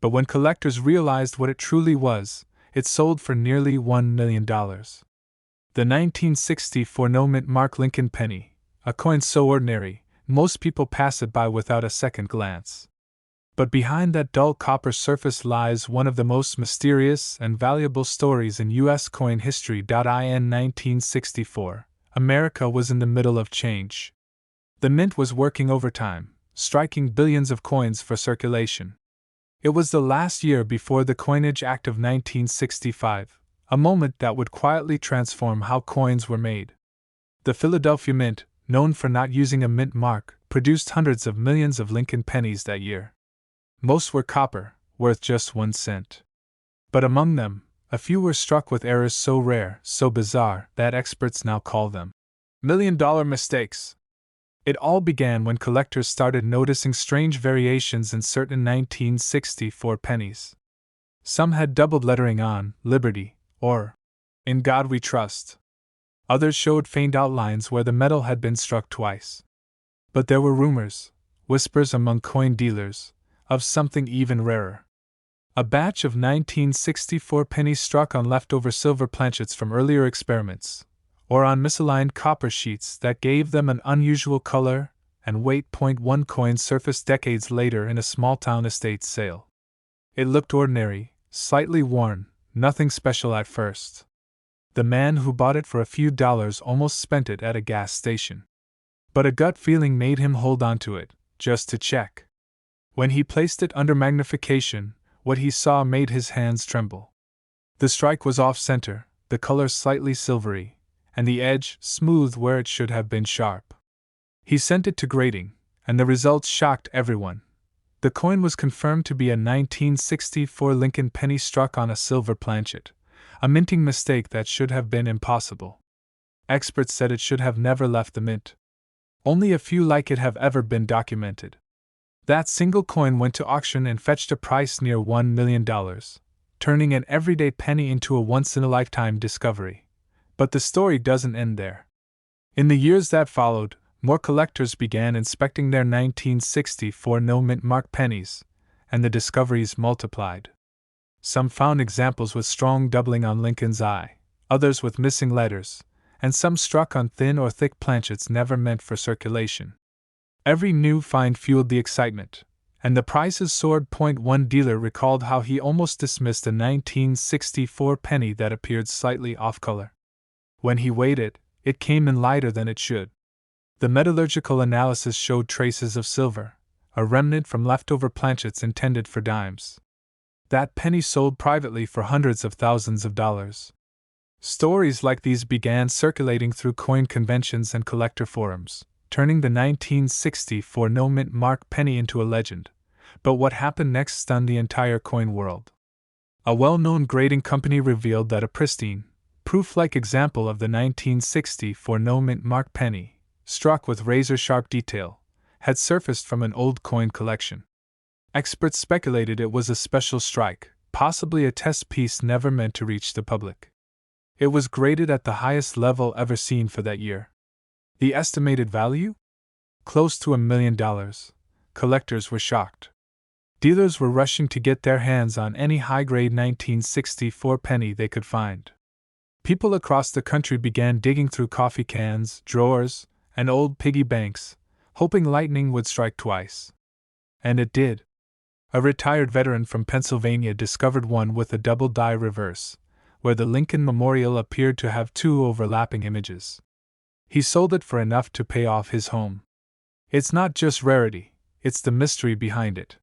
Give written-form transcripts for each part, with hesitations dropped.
But when collectors realized what it truly was, it sold for nearly $1 million. The 1964 no-mint mark Lincoln penny, a coin so ordinary, most people pass it by without a second glance. But behind that dull copper surface lies one of the most mysterious and valuable stories in U.S. coin history. In 1964, America was in the middle of change. The mint was working overtime, striking billions of coins for circulation. It was the last year before the Coinage Act of 1965, a moment that would quietly transform how coins were made. The Philadelphia Mint, known for not using a mint mark, produced hundreds of millions of Lincoln pennies that year. Most were copper, worth just 1 cent. But among them, a few were struck with errors so rare, so bizarre, that experts now call them million-dollar mistakes. It all began when collectors started noticing strange variations in certain 1964 pennies. Some had doubled lettering on Liberty, or In God We Trust. Others showed faint outlines where the metal had been struck twice. But there were rumors, whispers among coin dealers, of something even rarer. A batch of 1964 pennies struck on leftover silver planchets from earlier experiments, or on misaligned copper sheets that gave them an unusual color and weight. One coin surfaced decades later in a small-town estate sale. It looked ordinary, slightly worn, nothing special at first. The man who bought it for a few dollars almost spent it at a gas station. But a gut feeling made him hold on to it, just to check. When he placed it under magnification, what he saw made his hands tremble. The strike was off-center, the color slightly silvery, and the edge smooth where it should have been sharp. He sent it to grading, and the results shocked everyone. The coin was confirmed to be a 1964 Lincoln penny struck on a silver planchet, a minting mistake that should have been impossible. Experts said it should have never left the mint. Only a few like it have ever been documented. That single coin went to auction and fetched a price near $1 million, turning an everyday penny into a once-in-a-lifetime discovery. But the story doesn't end there. In the years that followed, more collectors began inspecting their 1964 no-mint mark pennies, and the discoveries multiplied. Some found examples with strong doubling on Lincoln's eye, others with missing letters, and some struck on thin or thick planchets never meant for circulation. Every new find fueled the excitement, and the prices soared. One dealer recalled how he almost dismissed a 1964 penny that appeared slightly off-color. When he weighed it, it came in lighter than it should. The metallurgical analysis showed traces of silver, a remnant from leftover planchets intended for dimes. That penny sold privately for hundreds of thousands of dollars. Stories like these began circulating through coin conventions and collector forums, turning the 1964 no-mint mark penny into a legend. But what happened next stunned the entire coin world. A well-known grading company revealed that a pristine, proof-like example of the 1964 no-mint mark penny, struck with razor-sharp detail, had surfaced from an old coin collection. Experts speculated it was a special strike, possibly a test piece never meant to reach the public. It was graded at the highest level ever seen for that year. The estimated value? Close to $1 million. Collectors were shocked. Dealers were rushing to get their hands on any high-grade 1964 penny they could find. People across the country began digging through coffee cans, drawers, and old piggy banks, hoping lightning would strike twice. And it did. A retired veteran from Pennsylvania discovered one with a double die reverse, where the Lincoln Memorial appeared to have two overlapping images. He sold it for enough to pay off his home. It's not just rarity, it's the mystery behind it.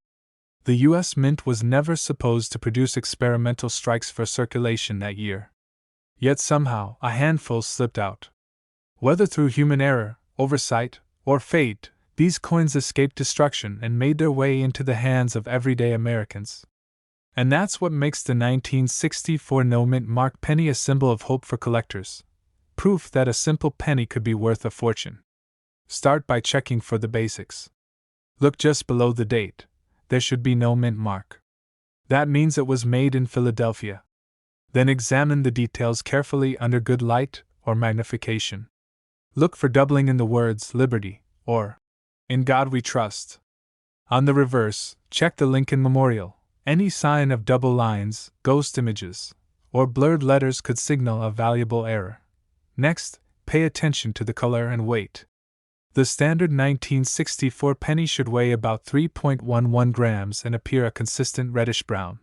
The U.S. Mint was never supposed to produce experimental strikes for circulation that year. Yet somehow, a handful slipped out. Whether through human error, oversight, or fate, these coins escaped destruction and made their way into the hands of everyday Americans. And that's what makes the 1964 no-mint mark penny a symbol of hope for collectors. Proof that a simple penny could be worth a fortune. Start by checking for the basics. Look just below the date. There should be no mint mark. That means it was made in Philadelphia. Then examine the details carefully under good light or magnification. Look for doubling in the words Liberty or In God We Trust. On the reverse, check the Lincoln Memorial, Any sign of double lines, ghost images, or blurred letters could signal a valuable error. Next, pay attention to the color and weight. The standard 1964 penny should weigh about 3.11 grams and appear a consistent reddish brown.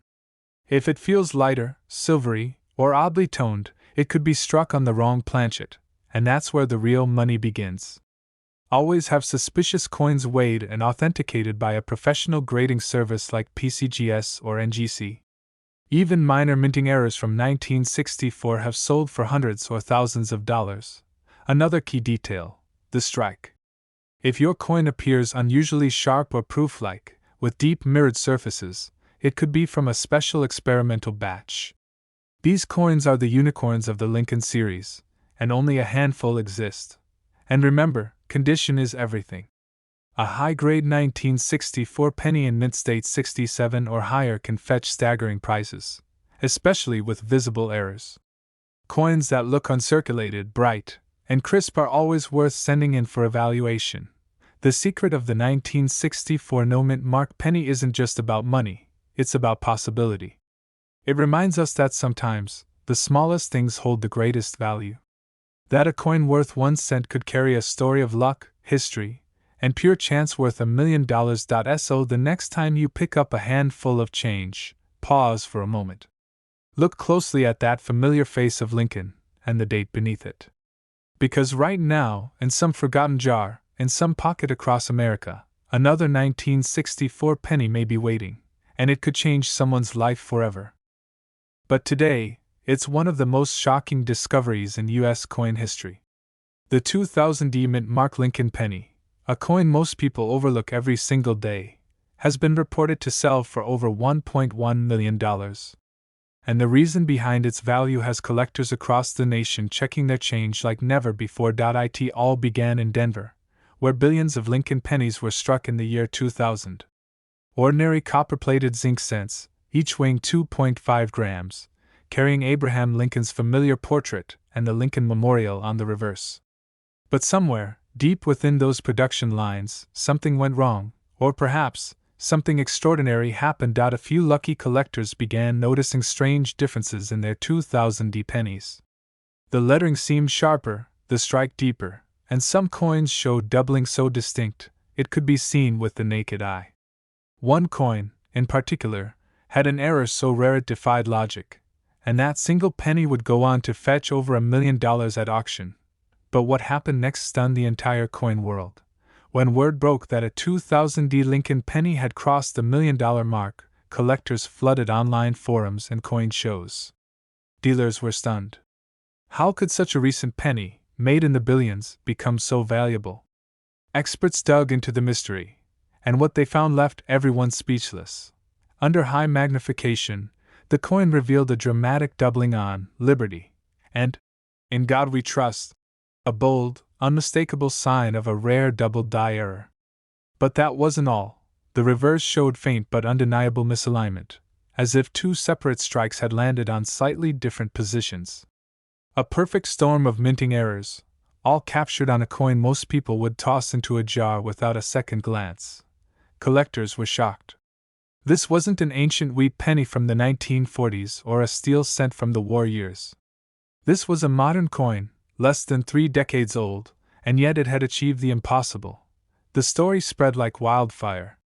If it feels lighter, silvery, or oddly toned, it could be struck on the wrong planchet, and that's where the real money begins. Always have suspicious coins weighed and authenticated by a professional grading service like PCGS or NGC. Even minor minting errors from 1964 have sold for hundreds or thousands of dollars. Another key detail: the strike. If your coin appears unusually sharp or proof-like, with deep mirrored surfaces, it could be from a special experimental batch. These coins are the unicorns of the Lincoln series, and only a handful exist. And remember, condition is everything. A high-grade 1964 penny in mint state 67 or higher can fetch staggering prices, especially with visible errors. Coins that look uncirculated, bright, and crisp are always worth sending in for evaluation. The secret of the 1964 no-mint mark penny isn't just about money, it's about possibility. It reminds us that sometimes, the smallest things hold the greatest value. That a coin worth 1 cent could carry a story of luck, history, and pure chance worth $1 million. So the next time you pick up a handful of change, pause for a moment. Look closely at that familiar face of Lincoln, and the date beneath it. Because right now, in some forgotten jar, in some pocket across America, another 1964 penny may be waiting, and it could change someone's life forever. But today, it's one of the most shocking discoveries in U.S. coin history. The 2000 mint mark Lincoln penny, a coin most people overlook every single day, has been reported to sell for over $1.1 million. And the reason behind its value has collectors across the nation checking their change like never before. It all began in Denver, where billions of Lincoln pennies were struck in the year 2000. Ordinary copper-plated zinc cents, each weighing 2.5 grams, carrying Abraham Lincoln's familiar portrait and the Lincoln Memorial on the reverse. But somewhere, deep within those production lines, something went wrong, or perhaps, something extraordinary happened. A few lucky collectors began noticing strange differences in their 2000 pennies. The lettering seemed sharper, the strike deeper, and some coins showed doubling so distinct, it could be seen with the naked eye. One coin, in particular, had an error so rare it defied logic, and that single penny would go on to fetch over $1 million at auction. But what happened next stunned the entire coin world. When word broke that a 2000 Lincoln penny had crossed the $1 million mark, collectors flooded online forums and coin shows. Dealers were stunned. How could such a recent penny, made in the billions, become so valuable? Experts dug into the mystery, and what they found left everyone speechless. Under high magnification, the coin revealed a dramatic doubling on Liberty, and, "In God We Trust," a bold, unmistakable sign of a rare double die error. But that wasn't all. The reverse showed faint but undeniable misalignment, as if two separate strikes had landed on slightly different positions. A perfect storm of minting errors, all captured on a coin most people would toss into a jar without a second glance. Collectors were shocked. This wasn't an ancient wheat penny from the 1940s or a steel cent from the war years. This was a modern coin, less than 3 decades old, and yet it had achieved the impossible. The story spread like wildfire.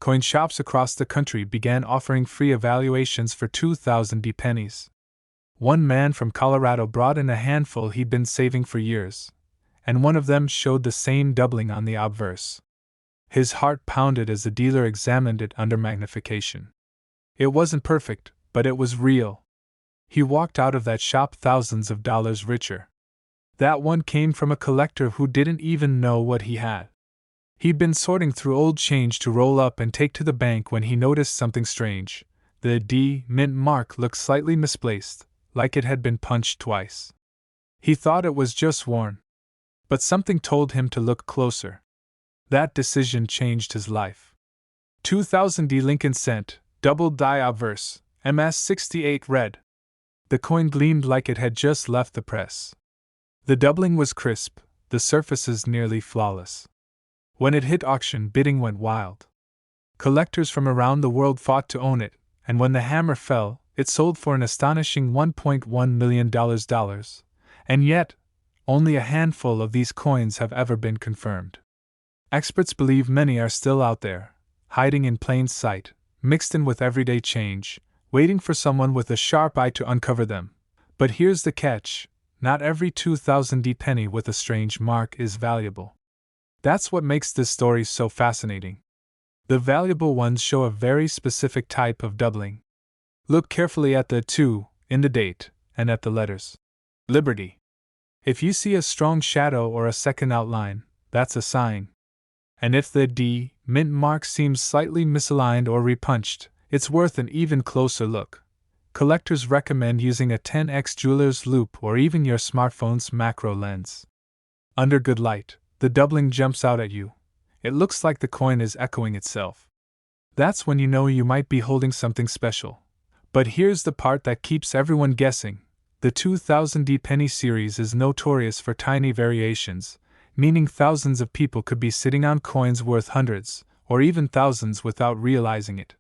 Coin shops across the country began offering free evaluations for 2000 pennies. One man from Colorado brought in a handful he'd been saving for years, and one of them showed the same doubling on the obverse. His heart pounded as the dealer examined it under magnification. It wasn't perfect, but it was real. He walked out of that shop thousands of dollars richer. That one came from a collector who didn't even know what he had. He'd been sorting through old change to roll up and take to the bank when he noticed something strange. The D mint mark looked slightly misplaced, like it had been punched twice. He thought it was just worn. But something told him to look closer. That decision changed his life. 2000 Lincoln cent, double die obverse, MS68 red. The coin gleamed like it had just left the press. The doubling was crisp, the surfaces nearly flawless. When it hit auction, bidding went wild. Collectors from around the world fought to own it, and when the hammer fell, it sold for an astonishing $1.1 million. And yet, only a handful of these coins have ever been confirmed. Experts believe many are still out there, hiding in plain sight, mixed in with everyday change, waiting for someone with a sharp eye to uncover them. But here's the catch: not every 2000 penny with a strange mark is valuable. That's what makes this story so fascinating. The valuable ones show a very specific type of doubling. Look carefully at the 2 in the date and at the letters. Liberty. If you see a strong shadow or a second outline, that's a sign. And if the D mint mark seems slightly misaligned or repunched, it's worth an even closer look. Collectors recommend using a 10x jeweler's loupe or even your smartphone's macro lens. Under good light, the doubling jumps out at you. It looks like the coin is echoing itself. That's when you know you might be holding something special. But here's the part that keeps everyone guessing. The 2000 penny series is notorious for tiny variations, meaning thousands of people could be sitting on coins worth hundreds, or even thousands without realizing it.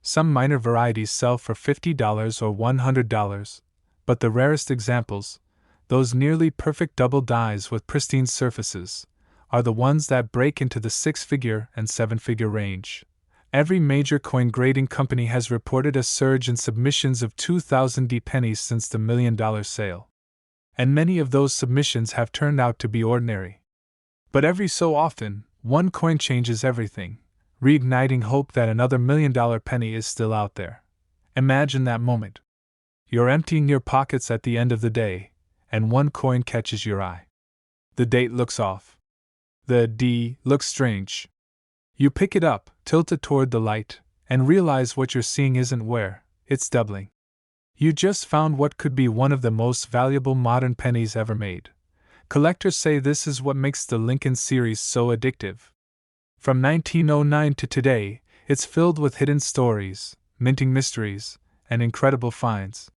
Some minor varieties sell for $50 or $100, but the rarest examples, those nearly perfect double dies with pristine surfaces, are the ones that break into the 6-figure and 7-figure range. Every major coin grading company has reported a surge in submissions of 2000 pennies since the $1 million sale. And many of those submissions have turned out to be ordinary. But every so often, one coin changes everything, reigniting hope that another $1 million penny is still out there. Imagine that moment. You're emptying your pockets at the end of the day, and one coin catches your eye. The date looks off. The D looks strange. You pick it up, tilt it toward the light, and realize what you're seeing isn't where, it's doubling. You just found what could be one of the most valuable modern pennies ever made. Collectors say this is what makes the Lincoln series so addictive. From 1909 to today, it's filled with hidden stories, minting mysteries, and incredible finds.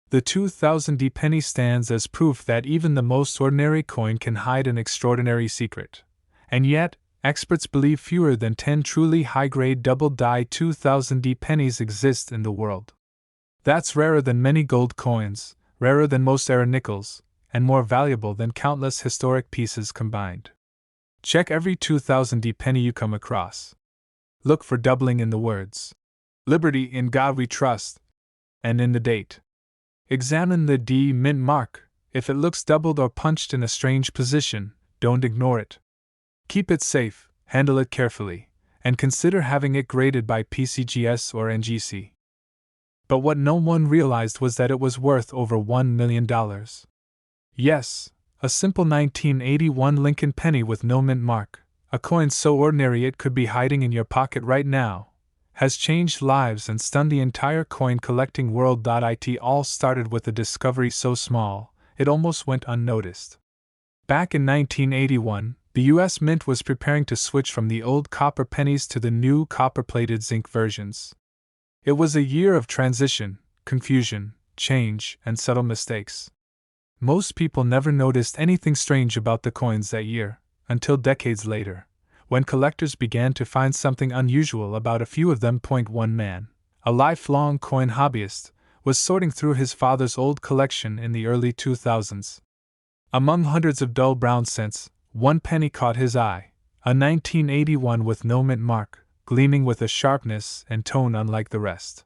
The 2000 penny stands as proof that even the most ordinary coin can hide an extraordinary secret. And yet, experts believe fewer than 10 truly high-grade double-die 2000 pennies exist in the world. That's rarer than many gold coins, rarer than most era nickels, and more valuable than countless historic pieces combined. Check every 2000 penny you come across. Look for doubling in the words, "Liberty, in God we trust," and in the date. Examine the D mint mark. If it looks doubled or punched in a strange position, don't ignore it. Keep it safe, handle it carefully, and consider having it graded by PCGS or NGC. But what no one realized was that it was worth over $1 million. Yes, a simple 1981 Lincoln penny with no mint mark, a coin so ordinary it could be hiding in your pocket right now, has changed lives and stunned the entire coin collecting world. It all started with a discovery so small, it almost went unnoticed. Back in 1981, the U.S. Mint was preparing to switch from the old copper pennies to the new copper-plated zinc versions. It was a year of transition, confusion, change, and subtle mistakes. Most people never noticed anything strange about the coins that year, until decades later, when collectors began to find something unusual about a few of them. One man, a lifelong coin hobbyist, was sorting through his father's old collection in the early 2000s. Among hundreds of dull brown cents, one penny caught his eye, a 1981 with no mint mark, gleaming with a sharpness and tone unlike the rest.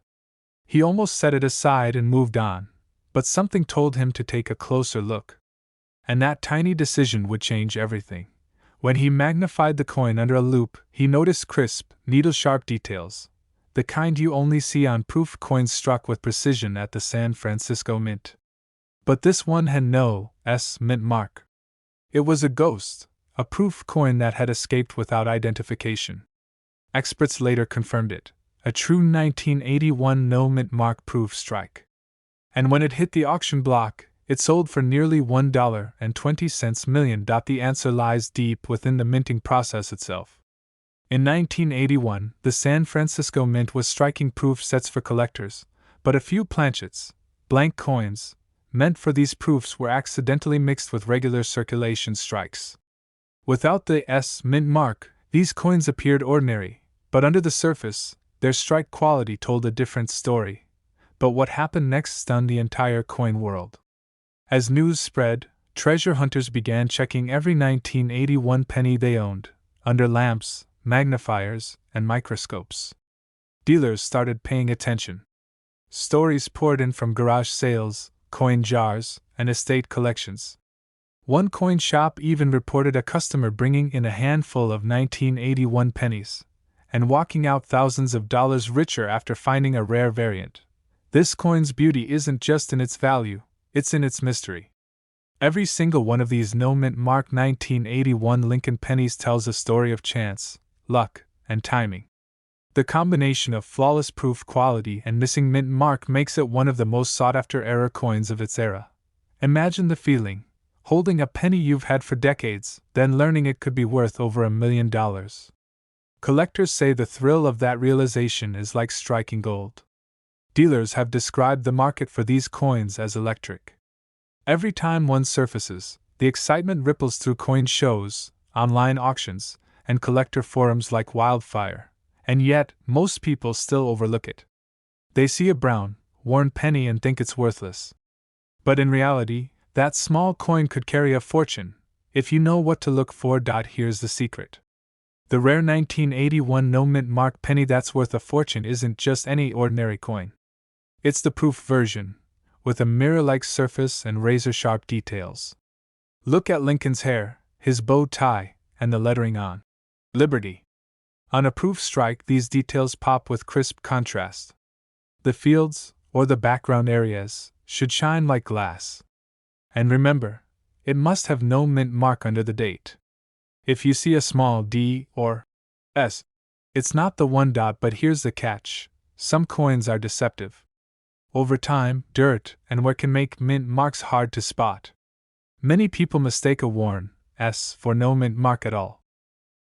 He almost set it aside and moved on, but something told him to take a closer look. And that tiny decision would change everything. When he magnified the coin under a loupe, he noticed crisp, needle-sharp details, the kind you only see on proof coins struck with precision at the San Francisco Mint. But this one had no S mint mark. It was a ghost, a proof coin that had escaped without identification. Experts later confirmed it, a true 1981 no mint mark proof strike. And when it hit the auction block, it sold for nearly $1.20 million. The answer lies deep within the minting process itself. In 1981, the San Francisco Mint was striking proof sets for collectors, but a few planchets, blank coins, meant for these proofs were accidentally mixed with regular circulation strikes. Without the S mint mark, these coins appeared ordinary, but under the surface, Their strike quality told a different story, but what happened next stunned the entire coin world. As news spread, treasure hunters began checking every 1981 penny they owned, under lamps, magnifiers, and microscopes. Dealers started paying attention. Stories poured in from garage sales, coin jars, and estate collections. One coin shop even reported a customer bringing in a handful of 1981 pennies and walking out thousands of dollars richer after finding a rare variant. This coin's beauty isn't just in its value, it's in its mystery. Every single one of these no-mint mark 1981 Lincoln pennies tells a story of chance, luck, and timing. The combination of flawless proof quality and missing mint mark makes it one of the most sought-after era coins of its era. Imagine the feeling, holding a penny you've had for decades, then learning it could be worth over $1 million. Collectors say the thrill of that realization is like striking gold. Dealers have described the market for these coins as electric. Every time one surfaces, the excitement ripples through coin shows, online auctions, and collector forums like wildfire. And yet, most people still overlook it. They see a brown, worn penny and think it's worthless. But in reality, that small coin could carry a fortune, if you know what to look for. Here's the secret. The rare 1981 no-mint mark penny that's worth a fortune isn't just any ordinary coin. It's the proof version, with a mirror-like surface and razor-sharp details. Look at Lincoln's hair, his bow tie, and the lettering on Liberty. On a proof strike, these details pop with crisp contrast. The fields, or the background areas, should shine like glass. And remember, it must have no mint mark under the date. If you see a small D or S, it's not the one. But here's the catch: some coins are deceptive. Over time, dirt and wear can make mint marks hard to spot. Many people mistake a worn S for no mint mark at all.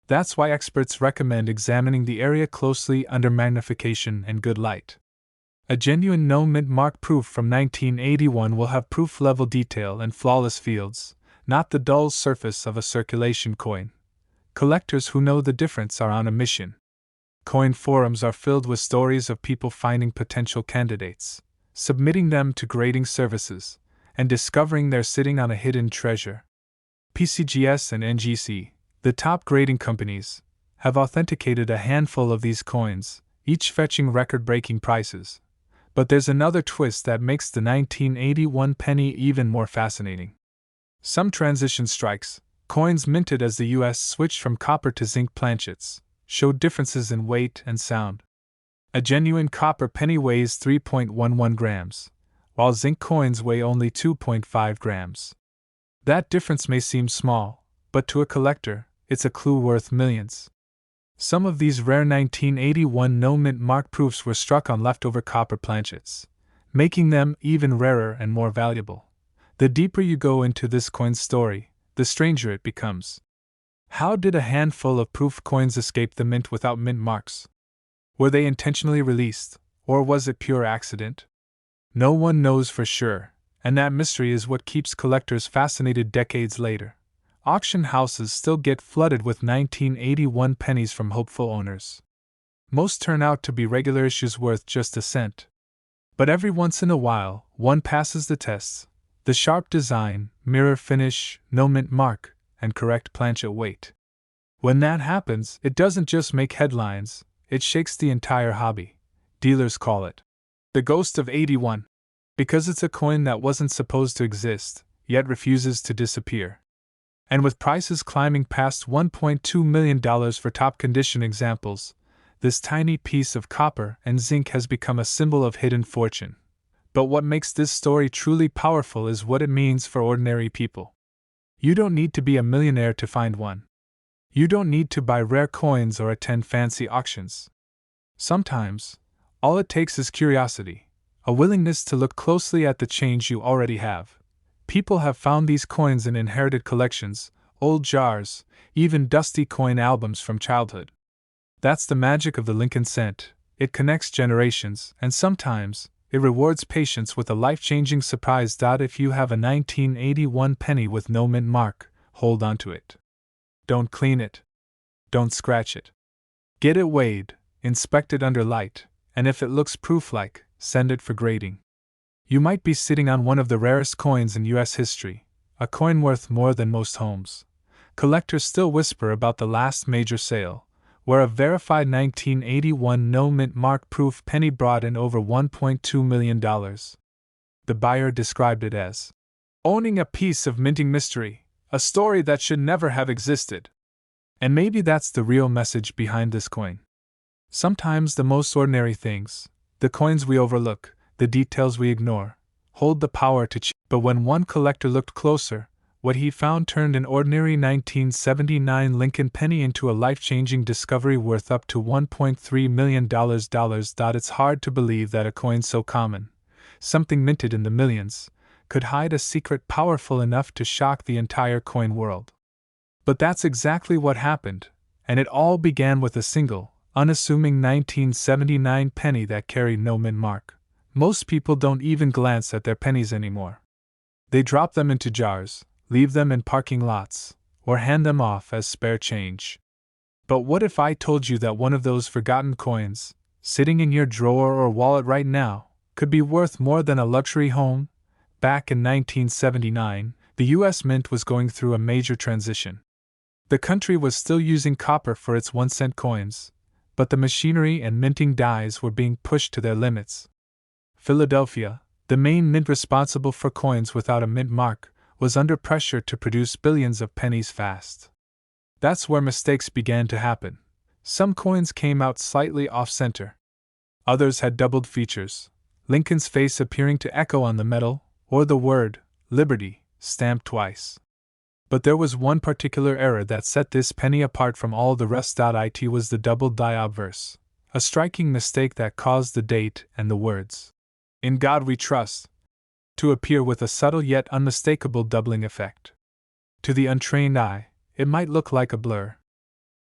That's why experts recommend examining the area closely under magnification and good light. A genuine no-mint mark proof from 1981 will have proof-level detail and flawless fields, not the dull surface of a circulation coin. Collectors who know the difference are on a mission. Coin forums are filled with stories of people finding potential candidates, submitting them to grading services, and discovering they're sitting on a hidden treasure. PCGS and NGC, the top grading companies, have authenticated a handful of these coins, each fetching record-breaking prices. But there's another twist that makes the 1981 penny even more fascinating. Some transition strikes, coins minted as the US switched from copper to zinc planchets, showed differences in weight and sound. A genuine copper penny weighs 3.11 grams, while zinc coins weigh only 2.5 grams. That difference may seem small, but to a collector, it's a clue worth millions. Some of these rare 1981 no-mint mark proofs were struck on leftover copper planchets, making them even rarer and more valuable. The deeper you go into this coin's story, the stranger it becomes. How did a handful of proof coins escape the mint without mint marks? Were they intentionally released, or was it pure accident? No one knows for sure, and that mystery is what keeps collectors fascinated decades later. Auction houses still get flooded with 1981 pennies from hopeful owners. Most turn out to be regular issues worth just a cent. But every once in a while, one passes the tests: the sharp design, mirror finish, no mint mark, and correct planchet weight. When that happens, it doesn't just make headlines, it shakes the entire hobby. Dealers call it the ghost of 81, because it's a coin that wasn't supposed to exist, yet refuses to disappear. And with prices climbing past $1.2 million for top condition examples, this tiny piece of copper and zinc has become a symbol of hidden fortune. But what makes this story truly powerful is what it means for ordinary people. You don't need to be a millionaire to find one. You don't need to buy rare coins or attend fancy auctions. Sometimes, all it takes is curiosity, a willingness to look closely at the change you already have. People have found these coins in inherited collections, old jars, even dusty coin albums from childhood. That's the magic of the Lincoln cent. It connects generations, and sometimes, it rewards patience with a life-changing surprise. If you have a 1981 penny with no mint mark, hold on to it. Don't clean it. Don't scratch it. Get it weighed, inspect it under light, and if it looks proof-like, send it for grading. You might be sitting on one of the rarest coins in U.S. history, a coin worth more than most homes. Collectors still whisper about the last major sale, where a verified 1981 no-mint mark proof penny brought in over $1.2 million. The buyer described it as owning a piece of minting mystery, a story that should never have existed. And maybe that's the real message behind this coin. Sometimes the most ordinary things, the coins we overlook, the details we ignore, hold the power to change. But when one collector looked closer, what he found turned an ordinary 1979 Lincoln penny into a life-changing discovery worth up to $1.3 million. It's hard to believe that a coin so common, something minted in the millions, could hide a secret powerful enough to shock the entire coin world. But that's exactly what happened, and it all began with a single, unassuming 1979 penny that carried no mint mark. Most people don't even glance at their pennies anymore. They drop them into jars, leave them in parking lots, or hand them off as spare change. But what if I told you that one of those forgotten coins, sitting in your drawer or wallet right now, could be worth more than a luxury home? Back in 1979, the U.S. Mint was going through a major transition. The country was still using copper for its 1-cent coins, but the machinery and minting dies were being pushed to their limits. Philadelphia, the main mint responsible for coins without a mint mark, was under pressure to produce billions of pennies fast. That's where mistakes began to happen. Some coins came out slightly off-center. Others had doubled features, Lincoln's face appearing to echo on the metal, or the word, Liberty, stamped twice. But there was one particular error that set this penny apart from all the rest. It was the double die obverse, a striking mistake that caused the date and the words, "In God We Trust," to appear with a subtle yet unmistakable doubling effect. To the untrained eye, it might look like a blur.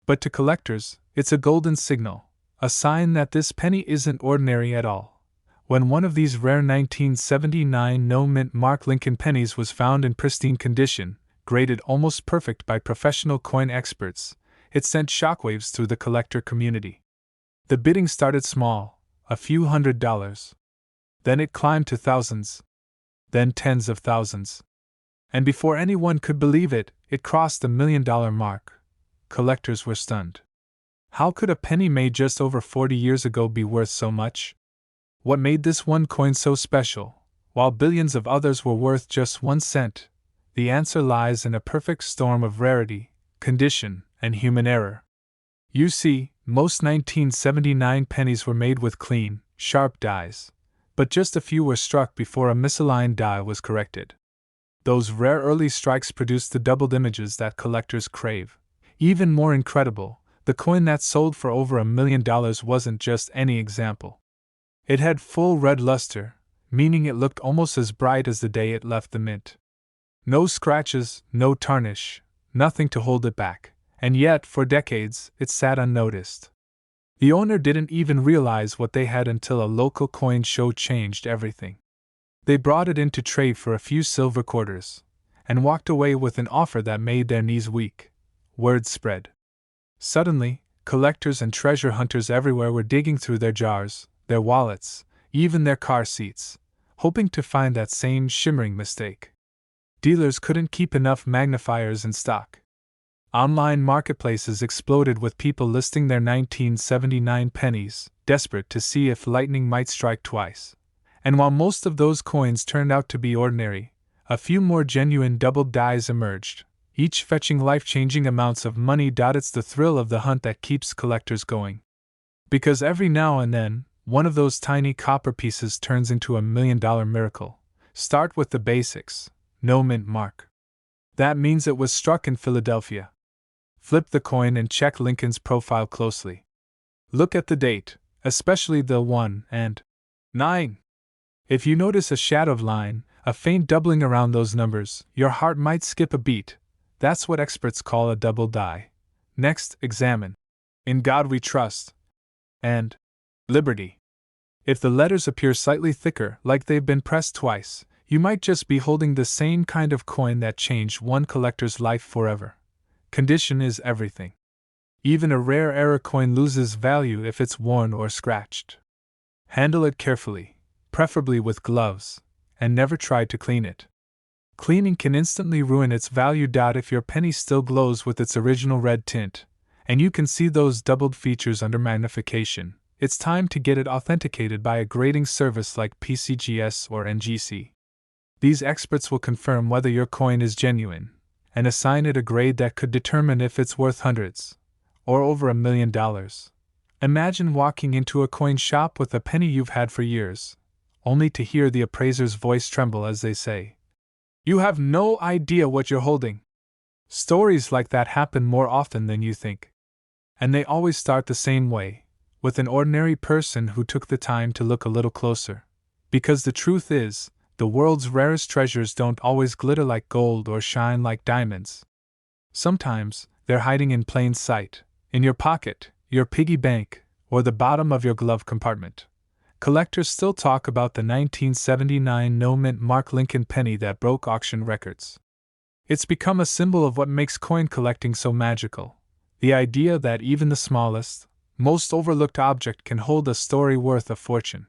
But to collectors, it's a golden signal, a sign that this penny isn't ordinary at all. When one of these rare 1979 no-mint mark Lincoln pennies was found in pristine condition, graded almost perfect by professional coin experts, it sent shockwaves through the collector community. The bidding started small, a few $100s. Then it climbed to thousands. Then tens of thousands. And before anyone could believe it, it crossed the $1 million mark. Collectors were stunned. How could a penny made just over 40 years ago be worth so much? What made this one coin so special, while billions of others were worth just 1 cent? The answer lies in a perfect storm of rarity, condition, and human error. You see, most 1979 pennies were made with clean, sharp dies, but just a few were struck before a misaligned die was corrected. Those rare early strikes produced the doubled images that collectors crave. Even more incredible, the coin that sold for over $1 million wasn't just any example. It had full red luster, meaning it looked almost as bright as the day it left the mint. No scratches, no tarnish, nothing to hold it back, and yet, for decades, it sat unnoticed. The owner didn't even realize what they had until a local coin show changed everything. They brought it in to trade for a few silver quarters, and walked away with an offer that made their knees weak. Word spread. Suddenly, collectors and treasure hunters everywhere were digging through their jars, their wallets, even their car seats, hoping to find that same shimmering mistake. Dealers couldn't keep enough magnifiers in stock. Online marketplaces exploded with people listing their 1979 pennies, desperate to see if lightning might strike twice. And while most of those coins turned out to be ordinary, a few more genuine double dies emerged, each fetching life-changing amounts of money. It's the thrill of the hunt that keeps collectors going. Because every now and then, one of those tiny copper pieces turns into $1 million miracle. Start with the basics. No mint mark. That means it was struck in Philadelphia. Flip the coin and check Lincoln's profile closely. Look at the date, especially the 1 and 9. If you notice a shadowed line, a faint doubling around those numbers, your heart might skip a beat. That's what experts call a double die. Next, examine "In God We Trust" and "Liberty." If the letters appear slightly thicker, like they've been pressed twice, you might just be holding the same kind of coin that changed one collector's life forever. Condition is everything. Even a rare error coin loses value if it's worn or scratched. Handle it carefully, preferably with gloves, and never try to clean it. Cleaning can instantly ruin its value. If your penny still glows with its original red tint, and you can see those doubled features under magnification, it's time to get it authenticated by a grading service like PCGS or NGC. These experts will confirm whether your coin is genuine, and assign it a grade that could determine if it's worth hundreds, or over $1 million. Imagine walking into a coin shop with a penny you've had for years, only to hear the appraiser's voice tremble as they say, "You have no idea what you're holding." Stories like that happen more often than you think. And they always start the same way, with an ordinary person who took the time to look a little closer. Because the truth is, the world's rarest treasures don't always glitter like gold or shine like diamonds. Sometimes, they're hiding in plain sight, in your pocket, your piggy bank, or the bottom of your glove compartment. Collectors still talk about the 1979 no-mint Mark Lincoln penny that broke auction records. It's become a symbol of what makes coin collecting so magical. The idea that even the smallest, most overlooked object can hold a story worth a fortune.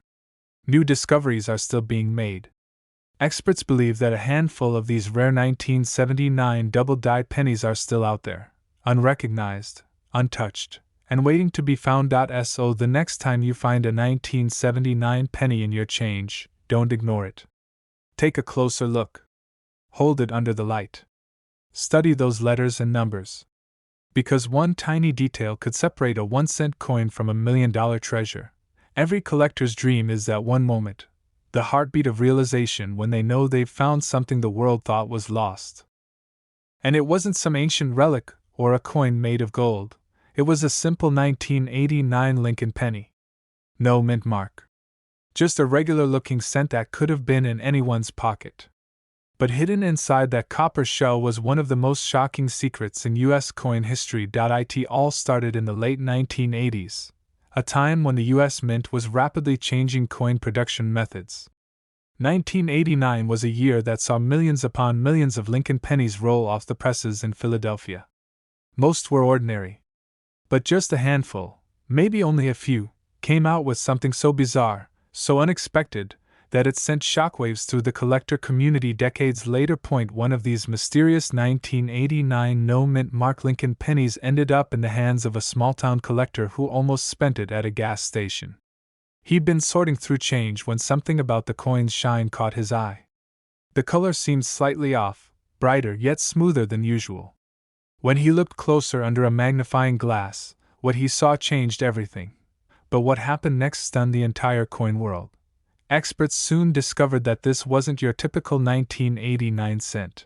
New discoveries are still being made. Experts believe that a handful of these rare 1979 double-dyed pennies are still out there, unrecognized, untouched, and waiting to be found. So the next time you find a 1979 penny in your change, don't ignore it. Take a closer look. Hold it under the light. Study those letters and numbers. Because one tiny detail could separate a 1-cent coin from $1 million treasure. Every collector's dream is that one moment, the heartbeat of realization when they know they've found something the world thought was lost. And it wasn't some ancient relic or a coin made of gold. It was a simple 1989 Lincoln penny. No mint mark. Just a regular-looking cent that could have been in anyone's pocket. But hidden inside that copper shell was one of the most shocking secrets in U.S. coin history. It all started in the late 1980s, a time when the U.S. Mint was rapidly changing coin production methods. 1989 was a year that saw millions upon millions of Lincoln pennies roll off the presses in Philadelphia. Most were ordinary. But just a handful, maybe only a few, came out with something so bizarre, so unexpected, that it sent shockwaves through the collector community decades later. One of these mysterious 1989 no-mint Mark Lincoln pennies ended up in the hands of a small-town collector who almost spent it at a gas station. He'd been sorting through change when something about the coin's shine caught his eye. The color seemed slightly off, brighter yet smoother than usual. When he looked closer under a magnifying glass, what he saw changed everything. But what happened next stunned the entire coin world. Experts soon discovered that this wasn't your typical 1989 cent.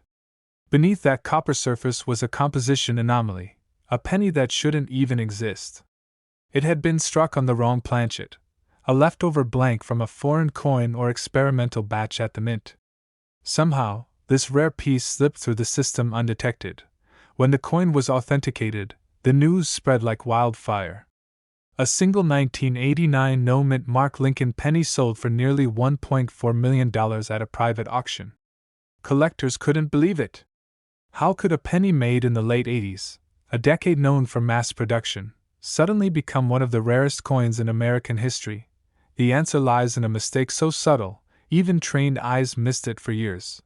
Beneath that copper surface was a composition anomaly, a penny that shouldn't even exist. It had been struck on the wrong planchet, a leftover blank from a foreign coin or experimental batch at the mint. Somehow, this rare piece slipped through the system undetected. When the coin was authenticated, the news spread like wildfire. A single 1989 no-mint Mark Lincoln penny sold for nearly $1.4 million at a private auction. Collectors couldn't believe it. How could a penny made in the late 80s, a decade known for mass production, suddenly become one of the rarest coins in American history? The answer lies in a mistake so subtle, even trained eyes missed it for years.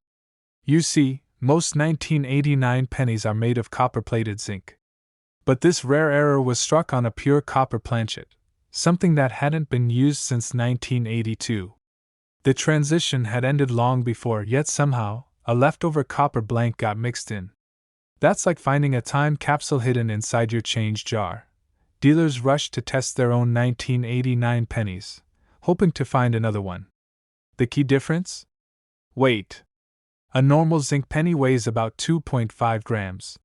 You see, most 1989 pennies are made of copper-plated zinc. But this rare error was struck on a pure copper planchet, something that hadn't been used since 1982. The transition had ended long before, yet somehow, a leftover copper blank got mixed in. That's like finding a time capsule hidden inside your change jar. Dealers rushed to test their own 1989 pennies, hoping to find another one. The key difference? Weight. A normal zinc penny weighs about 2.5 grams.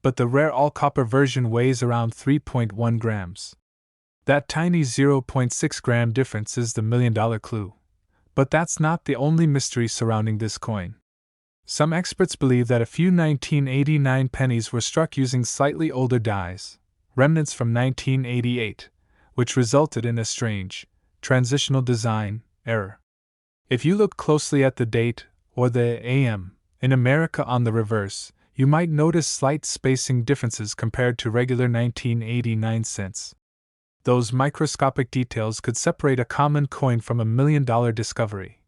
But the rare all-copper version weighs around 3.1 grams. That tiny 0.6 gram difference is the million-dollar clue. But that's not the only mystery surrounding this coin. Some experts believe that a few 1989 pennies were struck using slightly older dies, remnants from 1988, which resulted in a strange, transitional design error. If you look closely at the date, or the AM, in America on the reverse, you might notice slight spacing differences compared to regular 1989 cents. Those microscopic details could separate a common coin from a $1 million discovery.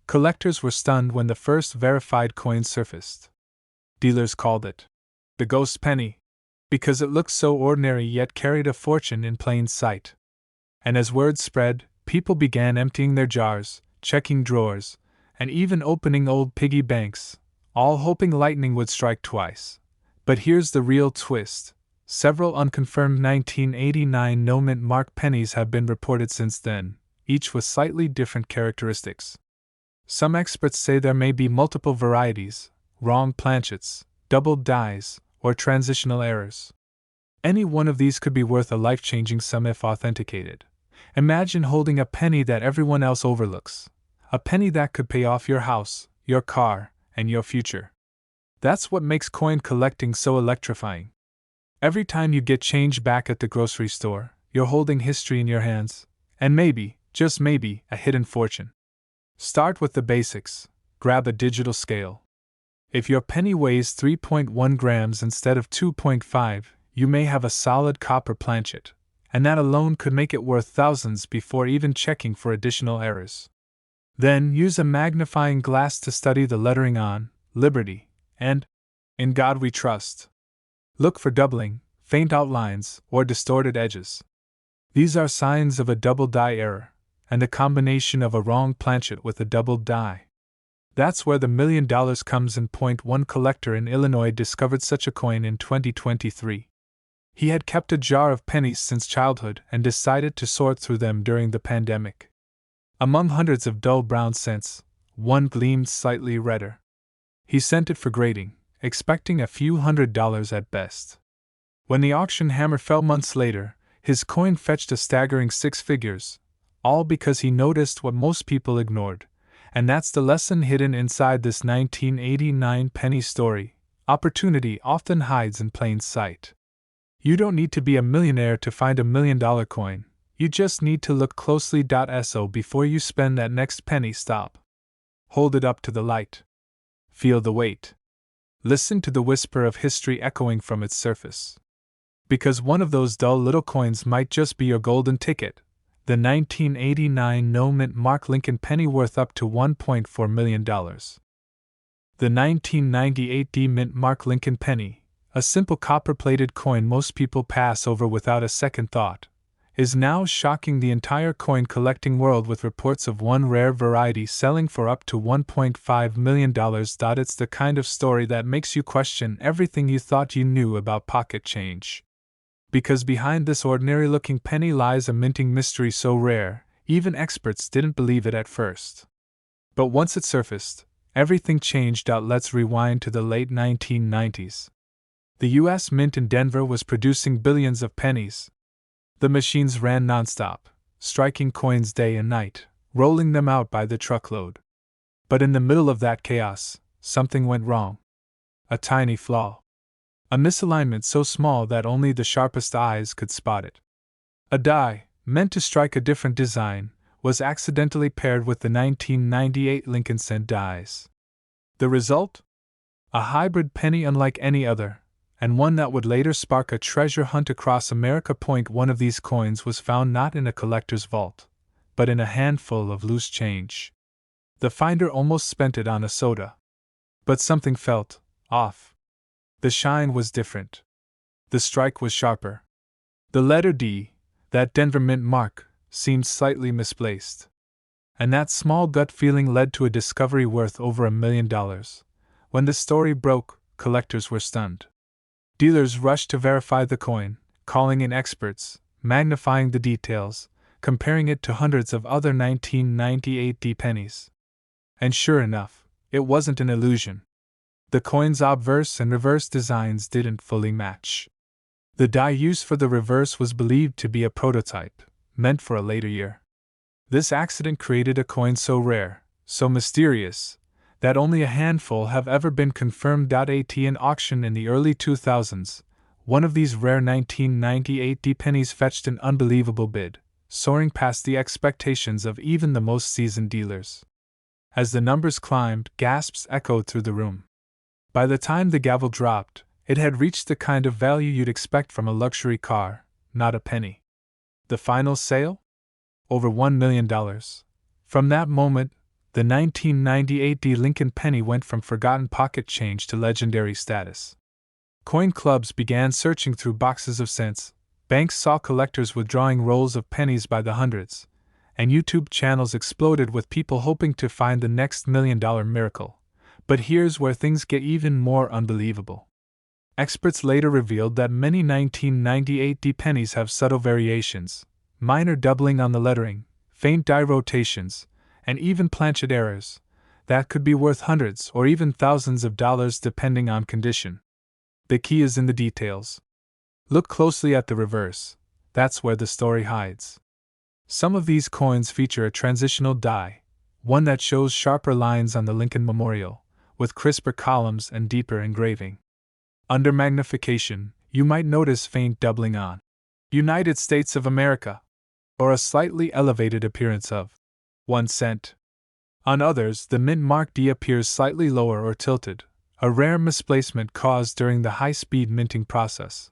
Collectors were stunned when the first verified coin surfaced. Dealers called it the ghost penny, because it looked so ordinary yet carried a fortune in plain sight. And as word spread, people began emptying their jars, checking drawers, and even opening old piggy banks, all hoping lightning would strike twice. But here's the real twist. Several unconfirmed 1989 no-mint mark pennies have been reported since then, each with slightly different characteristics. Some experts say there may be multiple varieties, wrong planchets, doubled dies, or transitional errors. Any one of these could be worth a life-changing sum if authenticated. Imagine holding a penny that everyone else overlooks. A penny that could pay off your house, your car, and your future. That's what makes coin collecting so electrifying. Every time you get change back at the grocery store, you're holding history in your hands, and maybe, just maybe, a hidden fortune. Start with the basics. Grab a digital scale. If your penny weighs 3.1 grams instead of 2.5, you may have a solid copper planchet, and that alone could make it worth thousands before even checking for additional errors. Then use a magnifying glass to study the lettering on Liberty and In God We Trust. Look for doubling, faint outlines, or distorted edges. These are signs of a double die error, and the combination of a wrong planchet with a doubled die. That's where the $1 million comes in. One collector in Illinois discovered such a coin in 2023. He had kept a jar of pennies since childhood and decided to sort through them during the pandemic. Among hundreds of dull brown cents, one gleamed slightly redder. He sent it for grading, expecting a few $100s at best. When the auction hammer fell months later, his coin fetched a staggering 6 figures, all because he noticed what most people ignored, and that's the lesson hidden inside this 1989 penny story. Opportunity often hides in plain sight. You don't need to be a millionaire to find $1 million coin, you just need to look closely. So before you spend that next penny, stop. Hold it up to the light. Feel the weight. Listen to the whisper of history echoing from its surface. Because one of those dull little coins might just be your golden ticket, the 1989 no-mint mark Lincoln penny worth up to $1.4 million. The 1998 D-mint mark Lincoln penny, a simple copper-plated coin most people pass over without a second thought, is now shocking the entire coin collecting world with reports of one rare variety selling for up to $1.5 million. It's the kind of story that makes you question everything you thought you knew about pocket change. Because behind this ordinary-looking penny lies a minting mystery so rare, even experts didn't believe it at first. But once it surfaced, everything changed. Let's rewind to the late 1990s. The U.S. Mint in Denver was producing billions of pennies. The machines ran nonstop, striking coins day and night, rolling them out by the truckload. But in the middle of that chaos, something went wrong. A tiny flaw. A misalignment so small that only the sharpest eyes could spot it. A die, meant to strike a different design, was accidentally paired with the 1998 Lincoln cent dies. The result? A hybrid penny unlike any other, and one that would later spark a treasure hunt across America. One of these coins was found not in a collector's vault, but in a handful of loose change. The finder almost spent it on a soda. But something felt off. The shine was different. The strike was sharper. The letter D, that Denver Mint mark, seemed slightly misplaced. And that small gut feeling led to a discovery worth over $1 million. When the story broke, collectors were stunned. Dealers rushed to verify the coin, calling in experts, magnifying the details, comparing it to hundreds of other 1998 D pennies. And sure enough, it wasn't an illusion. The coin's obverse and reverse designs didn't fully match. The die used for the reverse was believed to be a prototype, meant for a later year. This accident created a coin so rare, so mysterious, that only a handful have ever been confirmed. At an auction in the early 2000s, one of these rare 1998 D pennies fetched an unbelievable bid, soaring past the expectations of even the most seasoned dealers. As the numbers climbed, gasps echoed through the room. By the time the gavel dropped, it had reached the kind of value you'd expect from a luxury car, not a penny. The final sale? Over $1 million. From that moment, the 1998 Lincoln penny went from forgotten pocket change to legendary status. Coin clubs began searching through boxes of cents, banks saw collectors withdrawing rolls of pennies by the hundreds, and YouTube channels exploded with people hoping to find the next $1 million miracle. But here's where things get even more unbelievable. Experts later revealed that many 1998 pennies have subtle variations, minor doubling on the lettering, faint die rotations, and even planchet errors, that could be worth hundreds or even thousands of dollars depending on condition. The key is in the details. Look closely at the reverse, that's where the story hides. Some of these coins feature a transitional die, one that shows sharper lines on the Lincoln Memorial, with crisper columns and deeper engraving. Under magnification, you might notice faint doubling on United States of America, or a slightly elevated appearance of 1 cent. On others, the mint mark D appears slightly lower or tilted, a rare misplacement caused during the high-speed minting process.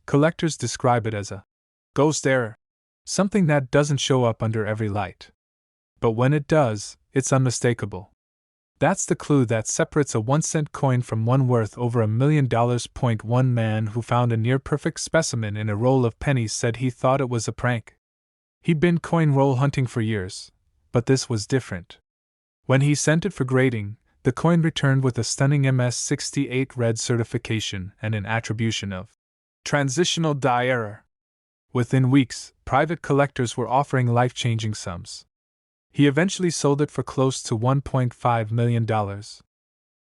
Collectors describe it as a ghost error, something that doesn't show up under every light. But when it does, it's unmistakable. That's the clue that separates a 1-cent coin from one worth over $1 million. One man who found a near-perfect specimen in a roll of pennies said he thought it was a prank. He'd been coin roll hunting for years, but this was different. When he sent it for grading, the coin returned with a stunning MS-68 red certification and an attribution of transitional die error. Within weeks, private collectors were offering life-changing sums. He eventually sold it for close to $1.5 million.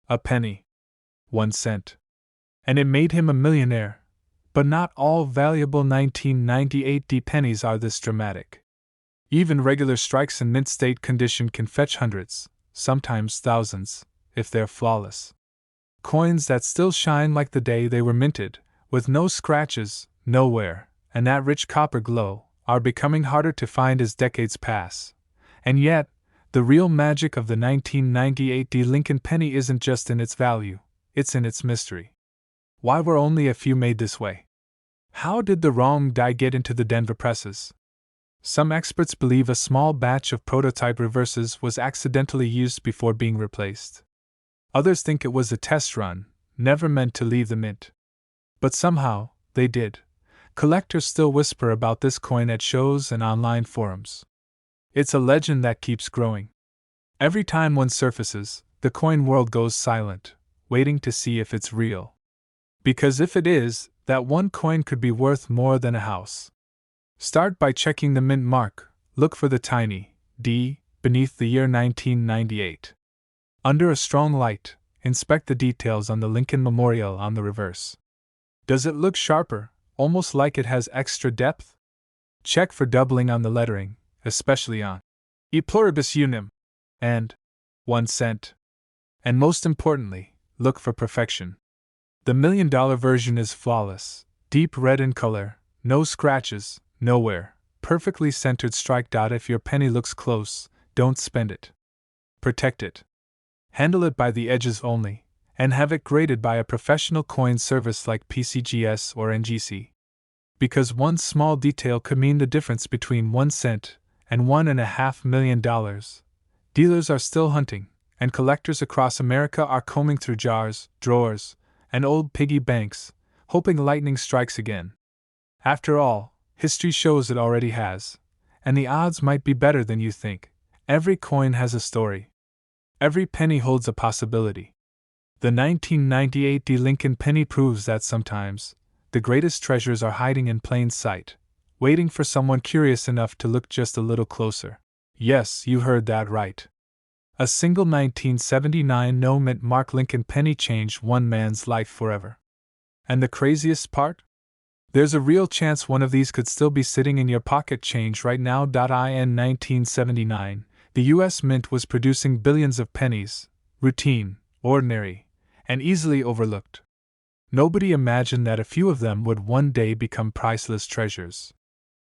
A penny. 1 cent. And it made him a millionaire. But not all valuable 1998 pennies are this dramatic. Even regular strikes in mint state condition can fetch hundreds, sometimes thousands, if they're flawless. Coins that still shine like the day they were minted, with no scratches, no wear, and that rich copper glow, are becoming harder to find as decades pass. And yet, the real magic of the 1998 Lincoln penny isn't just in its value, it's in its mystery. Why were only a few made this way? How did the wrong die get into the Denver presses? Some experts believe a small batch of prototype reverses was accidentally used before being replaced. Others think it was a test run, never meant to leave the mint. But somehow, they did. Collectors still whisper about this coin at shows and online forums. It's a legend that keeps growing. Every time one surfaces, the coin world goes silent, waiting to see if it's real. Because if it is, that one coin could be worth more than a house. Start by checking the mint mark. Look for the tiny D beneath the year 1998. Under a strong light, inspect the details on the Lincoln Memorial on the reverse. Does it look sharper, almost like it has extra depth? Check for doubling on the lettering, especially on E pluribus unum and 1 cent. And most importantly, look for perfection. The $1 million version is flawless, deep red in color, no scratches, nowhere, perfectly centered strike dot. If your penny looks close, don't spend it. Protect it. Handle it by the edges only, and have it graded by a professional coin service like PCGS or NGC. Because one small detail could mean the difference between 1 cent and $1.5 million. Dealers are still hunting, and collectors across America are combing through jars, drawers, and old piggy banks, hoping lightning strikes again. After all, history shows it already has, and the odds might be better than you think. Every coin has a story. Every penny holds a possibility. The 1998 Lincoln penny proves that sometimes, the greatest treasures are hiding in plain sight, waiting for someone curious enough to look just a little closer. Yes, you heard that right. A single 1979 no-mint mark Lincoln penny changed one man's life forever. And the craziest part? There's a real chance one of these could still be sitting in your pocket change right now. In 1979, the U.S. Mint was producing billions of pennies, routine, ordinary, and easily overlooked. Nobody imagined that a few of them would one day become priceless treasures.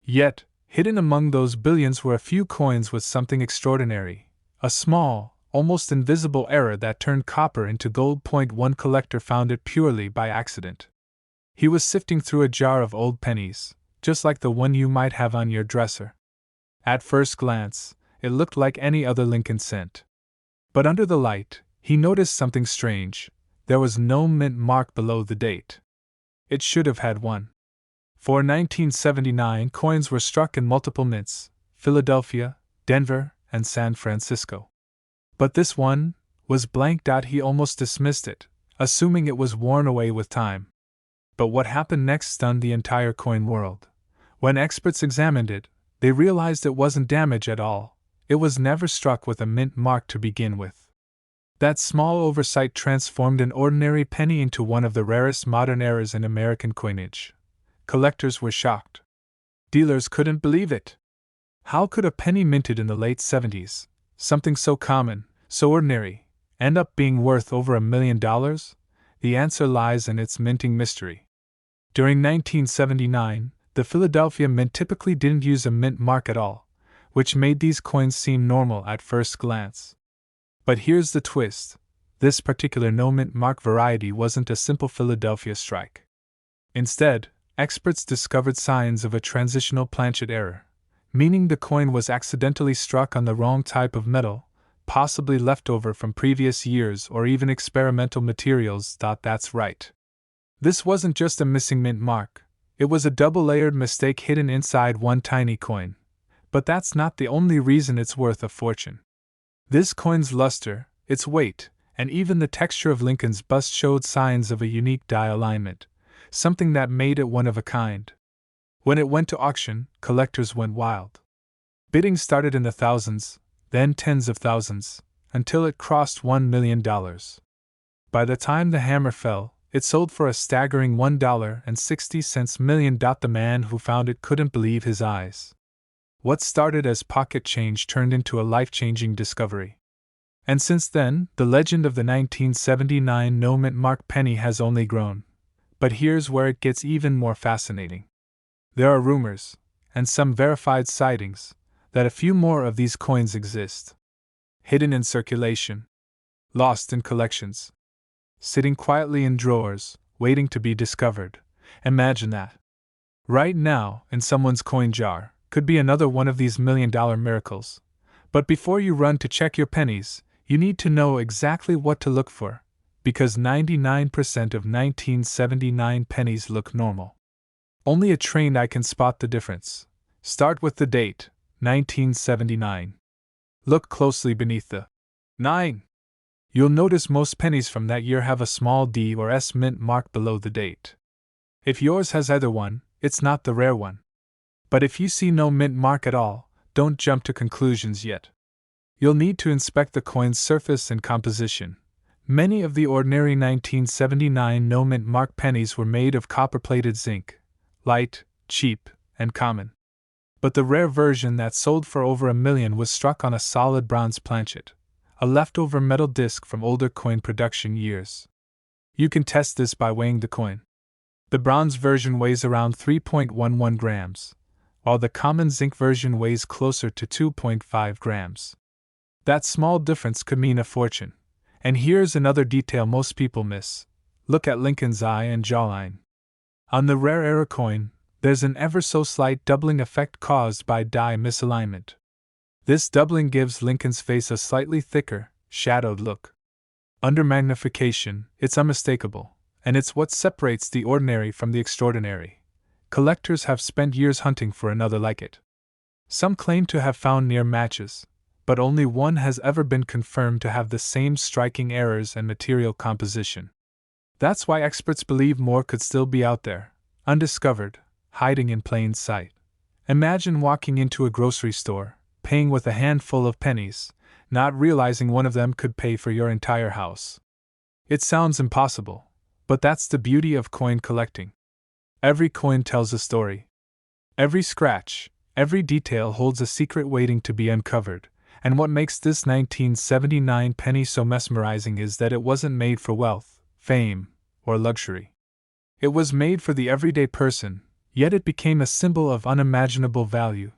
Yet, hidden among those billions were a few coins with something extraordinary. A small, almost invisible error that turned copper into gold. One collector found it purely by accident. He was sifting through a jar of old pennies, just like the one you might have on your dresser. At first glance, it looked like any other Lincoln cent. But under the light, he noticed something strange. There was no mint mark below the date. It should have had one. For 1979, coins were struck in multiple mints: Philadelphia, Denver, and San Francisco. But this one was blanked out. He almost dismissed it, assuming it was worn away with time. But what happened next stunned the entire coin world. When experts examined it, they realized it wasn't damaged at all. It was never struck with a mint mark to begin with. That small oversight transformed an ordinary penny into one of the rarest modern errors in American coinage. Collectors were shocked. Dealers couldn't believe it. How could a penny minted in the late 70s, something so common, so ordinary, end up being worth over $1 million? The answer lies in its minting mystery. During 1979, the Philadelphia Mint typically didn't use a mint mark at all, which made these coins seem normal at first glance. But here's the twist: this particular no mint mark variety wasn't a simple Philadelphia strike. Instead, experts discovered signs of a transitional planchet error, meaning the coin was accidentally struck on the wrong type of metal, possibly leftover from previous years or even experimental materials. That's right. This wasn't just a missing mint mark, it was a double-layered mistake hidden inside one tiny coin. But that's not the only reason it's worth a fortune. This coin's luster, its weight, and even the texture of Lincoln's bust showed signs of a unique die alignment, something that made it one of a kind. When it went to auction, collectors went wild. Bidding started in the thousands, then tens of thousands, until it crossed $1 million. By the time the hammer fell, it sold for a staggering $1.60 million. The man who found it couldn't believe his eyes. What started as pocket change turned into a life-changing discovery. And since then, the legend of the 1979 no mint mark penny has only grown. But here's where it gets even more fascinating. There are rumors, and some verified sightings, that a few more of these coins exist. Hidden in circulation. Lost in collections. Sitting quietly in drawers, waiting to be discovered. Imagine that. Right now, in someone's coin jar, could be another one of these $1 million miracles. But before you run to check your pennies, you need to know exactly what to look for, because 99% of 1979 pennies look normal. Only a trained eye can spot the difference. Start with the date, 1979. Look closely beneath the 9. You'll notice most pennies from that year have a small D or S mint mark below the date. If yours has either one, it's not the rare one. But if you see no mint mark at all, don't jump to conclusions yet. You'll need to inspect the coin's surface and composition. Many of the ordinary 1979 no mint mark pennies were made of copper-plated zinc, light, cheap, and common. But the rare version that sold for over $1 million was struck on a solid bronze planchet, a leftover metal disc from older coin production years. You can test this by weighing the coin. The bronze version weighs around 3.11 grams, while the common zinc version weighs closer to 2.5 grams. That small difference could mean a fortune. And here's another detail most people miss. Look at Lincoln's eye and jawline. On the rare era coin, there's an ever so slight doubling effect caused by die misalignment. This doubling gives Lincoln's face a slightly thicker, shadowed look. Under magnification, it's unmistakable, and it's what separates the ordinary from the extraordinary. Collectors have spent years hunting for another like it. Some claim to have found near matches, but only one has ever been confirmed to have the same striking errors and material composition. That's why experts believe more could still be out there, undiscovered, hiding in plain sight. Imagine walking into a grocery store, paying with a handful of pennies, not realizing one of them could pay for your entire house. It sounds impossible, but that's the beauty of coin collecting. Every coin tells a story. Every scratch, every detail holds a secret waiting to be uncovered, and what makes this 1979 penny so mesmerizing is that it wasn't made for wealth, fame, or luxury. It was made for the everyday person, yet it became a symbol of unimaginable value.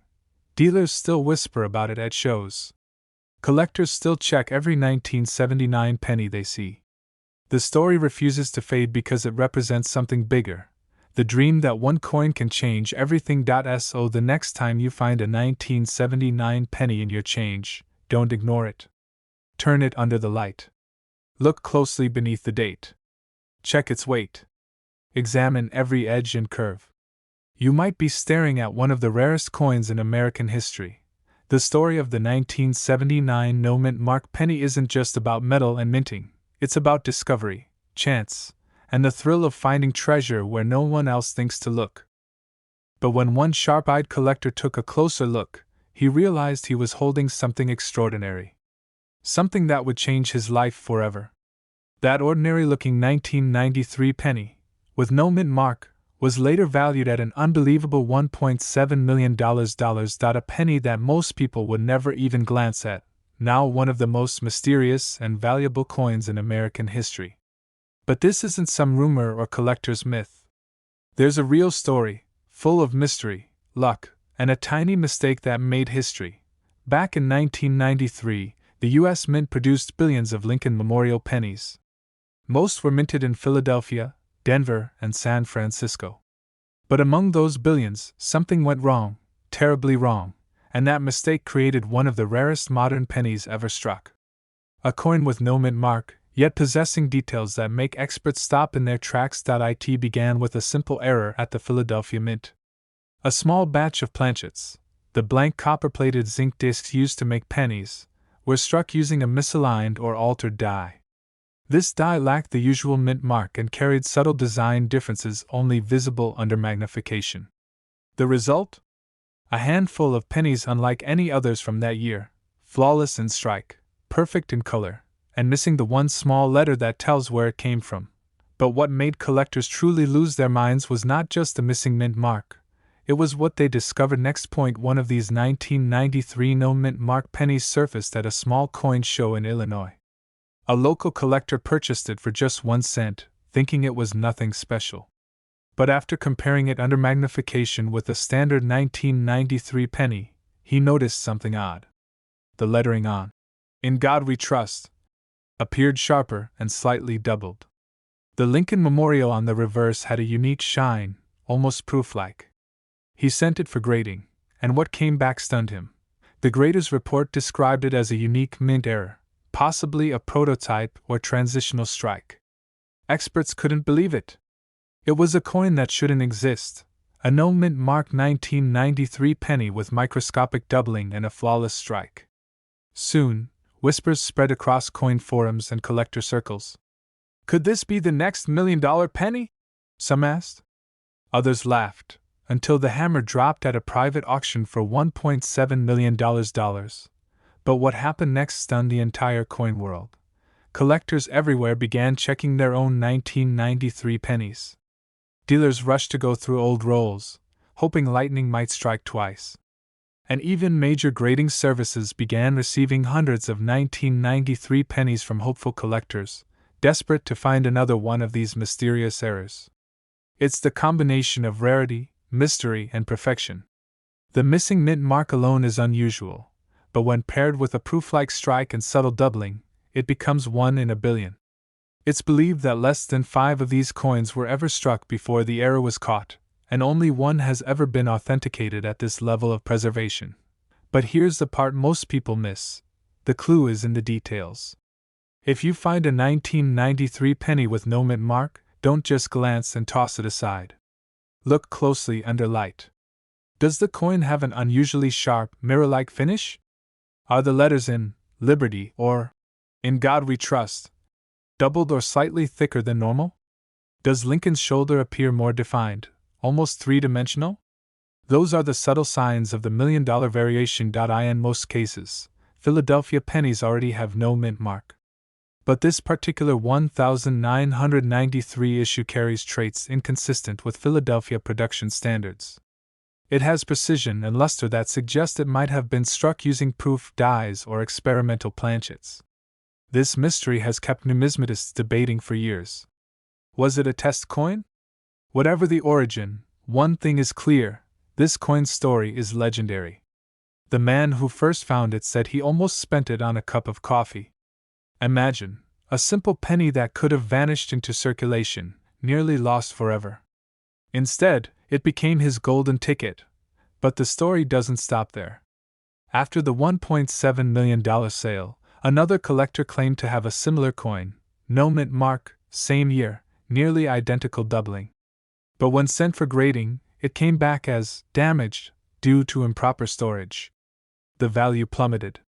Dealers still whisper about it at shows. Collectors still check every 1979 penny they see. The story refuses to fade because it represents something bigger. The dream that one coin can change everything. So the next time you find a 1979 penny in your change, don't ignore it. Turn it under the light. Look closely beneath the date. Check its weight. Examine every edge and curve. You might be staring at one of the rarest coins in American history. The story of the 1979 no-mint mark penny isn't just about metal and minting, it's about discovery, chance, and the thrill of finding treasure where no one else thinks to look. But when one sharp-eyed collector took a closer look, he realized he was holding something extraordinary. Something that would change his life forever. That ordinary-looking 1993 penny, with no mint mark, was later valued at an unbelievable $1.7 million. A penny that most people would never even glance at, now one of the most mysterious and valuable coins in American history. But this isn't some rumor or collector's myth. There's a real story, full of mystery, luck, and a tiny mistake that made history. Back in 1993, the U.S. Mint produced billions of Lincoln Memorial pennies. Most were minted in Philadelphia, Denver, and San Francisco. But among those billions, something went wrong, terribly wrong, and that mistake created one of the rarest modern pennies ever struck. A coin with no mint mark, yet possessing details that make experts stop in their tracks. It began with a simple error at the Philadelphia Mint. A small batch of planchets, the blank copper-plated zinc discs used to make pennies, were struck using a misaligned or altered die. This die lacked the usual mint mark and carried subtle design differences only visible under magnification. The result? A handful of pennies unlike any others from that year, flawless in strike, perfect in color, and missing the one small letter that tells where it came from. But what made collectors truly lose their minds was not just the missing mint mark. It was what they discovered next. One of these 1993 no mint mark pennies surfaced at a small coin show in Illinois. A local collector purchased it for just 1 cent, thinking it was nothing special. But after comparing it under magnification with a standard 1993 penny, he noticed something odd. The lettering on "In God We Trust" appeared sharper and slightly doubled. The Lincoln Memorial on the reverse had a unique shine, almost proof-like. He sent it for grading, and what came back stunned him. The grader's report described it as a unique mint error, possibly a prototype or transitional strike. Experts couldn't believe it. It was a coin that shouldn't exist, a no-mint mark 1993 penny with microscopic doubling and a flawless strike. Soon, whispers spread across coin forums and collector circles. Could this be the next $1 million penny? Some asked. Others laughed, until the hammer dropped at a private auction for $1.7 million. But what happened next stunned the entire coin world. Collectors everywhere began checking their own 1993 pennies. Dealers rushed to go through old rolls, hoping lightning might strike twice. And even major grading services began receiving hundreds of 1993 pennies from hopeful collectors, desperate to find another one of these mysterious errors. It's the combination of rarity, mystery, and perfection. The missing mint mark alone is unusual, but when paired with a proof-like strike and subtle doubling, it becomes 1 in a billion. It's believed that less than 5 of these coins were ever struck before the error was caught, and only one has ever been authenticated at this level of preservation. But here's the part most people miss. The clue is in the details. If you find a 1993 penny with no mint mark, don't just glance and toss it aside. Look closely under light. Does the coin have an unusually sharp, mirror-like finish? Are the letters in Liberty or In God We Trust doubled or slightly thicker than normal? Does Lincoln's shoulder appear more defined, almost three-dimensional? Those are the subtle signs of the $1 million variation. In most cases, Philadelphia pennies already have no mint mark. But this particular 1993 issue carries traits inconsistent with Philadelphia production standards. It has precision and luster that suggest it might have been struck using proof dies or experimental planchets. This mystery has kept numismatists debating for years. Was it a test coin? Whatever the origin, one thing is clear: this coin's story is legendary. The man who first found it said he almost spent it on a cup of coffee. Imagine, a simple penny that could have vanished into circulation, nearly lost forever. Instead, it became his golden ticket. But the story doesn't stop there. After the $1.7 million sale, another collector claimed to have a similar coin, no mint mark, same year, nearly identical doubling. But when sent for grading, it came back as damaged due to improper storage. The value plummeted.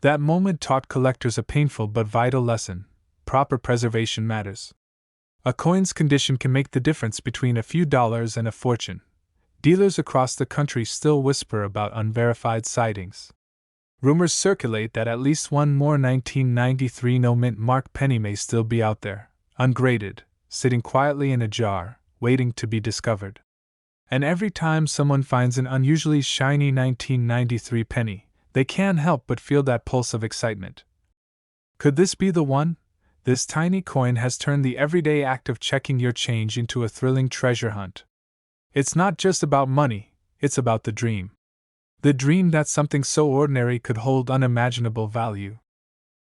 That moment taught collectors a painful but vital lesson: proper preservation matters. A coin's condition can make the difference between a few dollars and a fortune. Dealers across the country still whisper about unverified sightings. Rumors circulate that at least one more 1993 no-mint mark penny may still be out there, ungraded, sitting quietly in a jar, waiting to be discovered. And every time someone finds an unusually shiny 1993 penny, they can't help but feel that pulse of excitement. Could this be the one? This tiny coin has turned the everyday act of checking your change into a thrilling treasure hunt. It's not just about money, it's about the dream. The dream that something so ordinary could hold unimaginable value.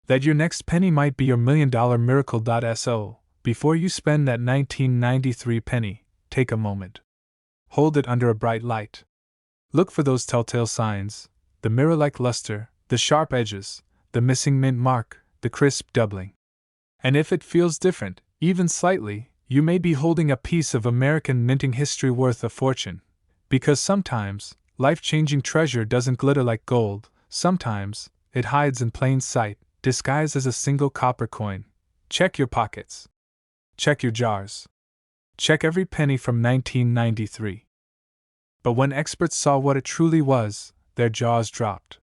That your next penny might be your $1,000,000 miracle. So, before you spend that 1993 penny, take a moment. Hold it under a bright light. Look for those telltale signs: the mirror-like luster, the sharp edges, the missing mint mark, the crisp doubling. And if it feels different, even slightly, you may be holding a piece of American minting history worth a fortune. Because sometimes, life-changing treasure doesn't glitter like gold, sometimes, it hides in plain sight, disguised as a single copper coin. Check your pockets. Check your jars. Check every penny from 1993. But when experts saw what it truly was, their jaws dropped.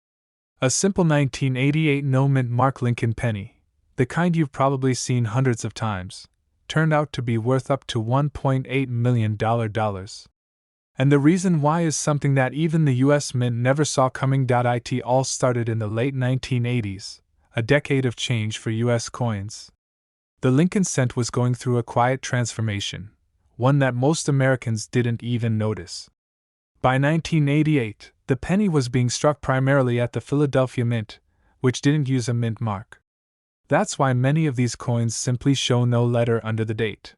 A simple 1988 no-mint mark Lincoln penny, the kind you've probably seen hundreds of times, turned out to be worth up to $1.8 million. And the reason why is something that even the US Mint never saw coming. It all started in the late 1980s, a decade of change for US coins. The Lincoln cent was going through a quiet transformation, one that most Americans didn't even notice. By 1988, the penny was being struck primarily at the Philadelphia Mint, which didn't use a mint mark. That's why many of these coins simply show no letter under the date.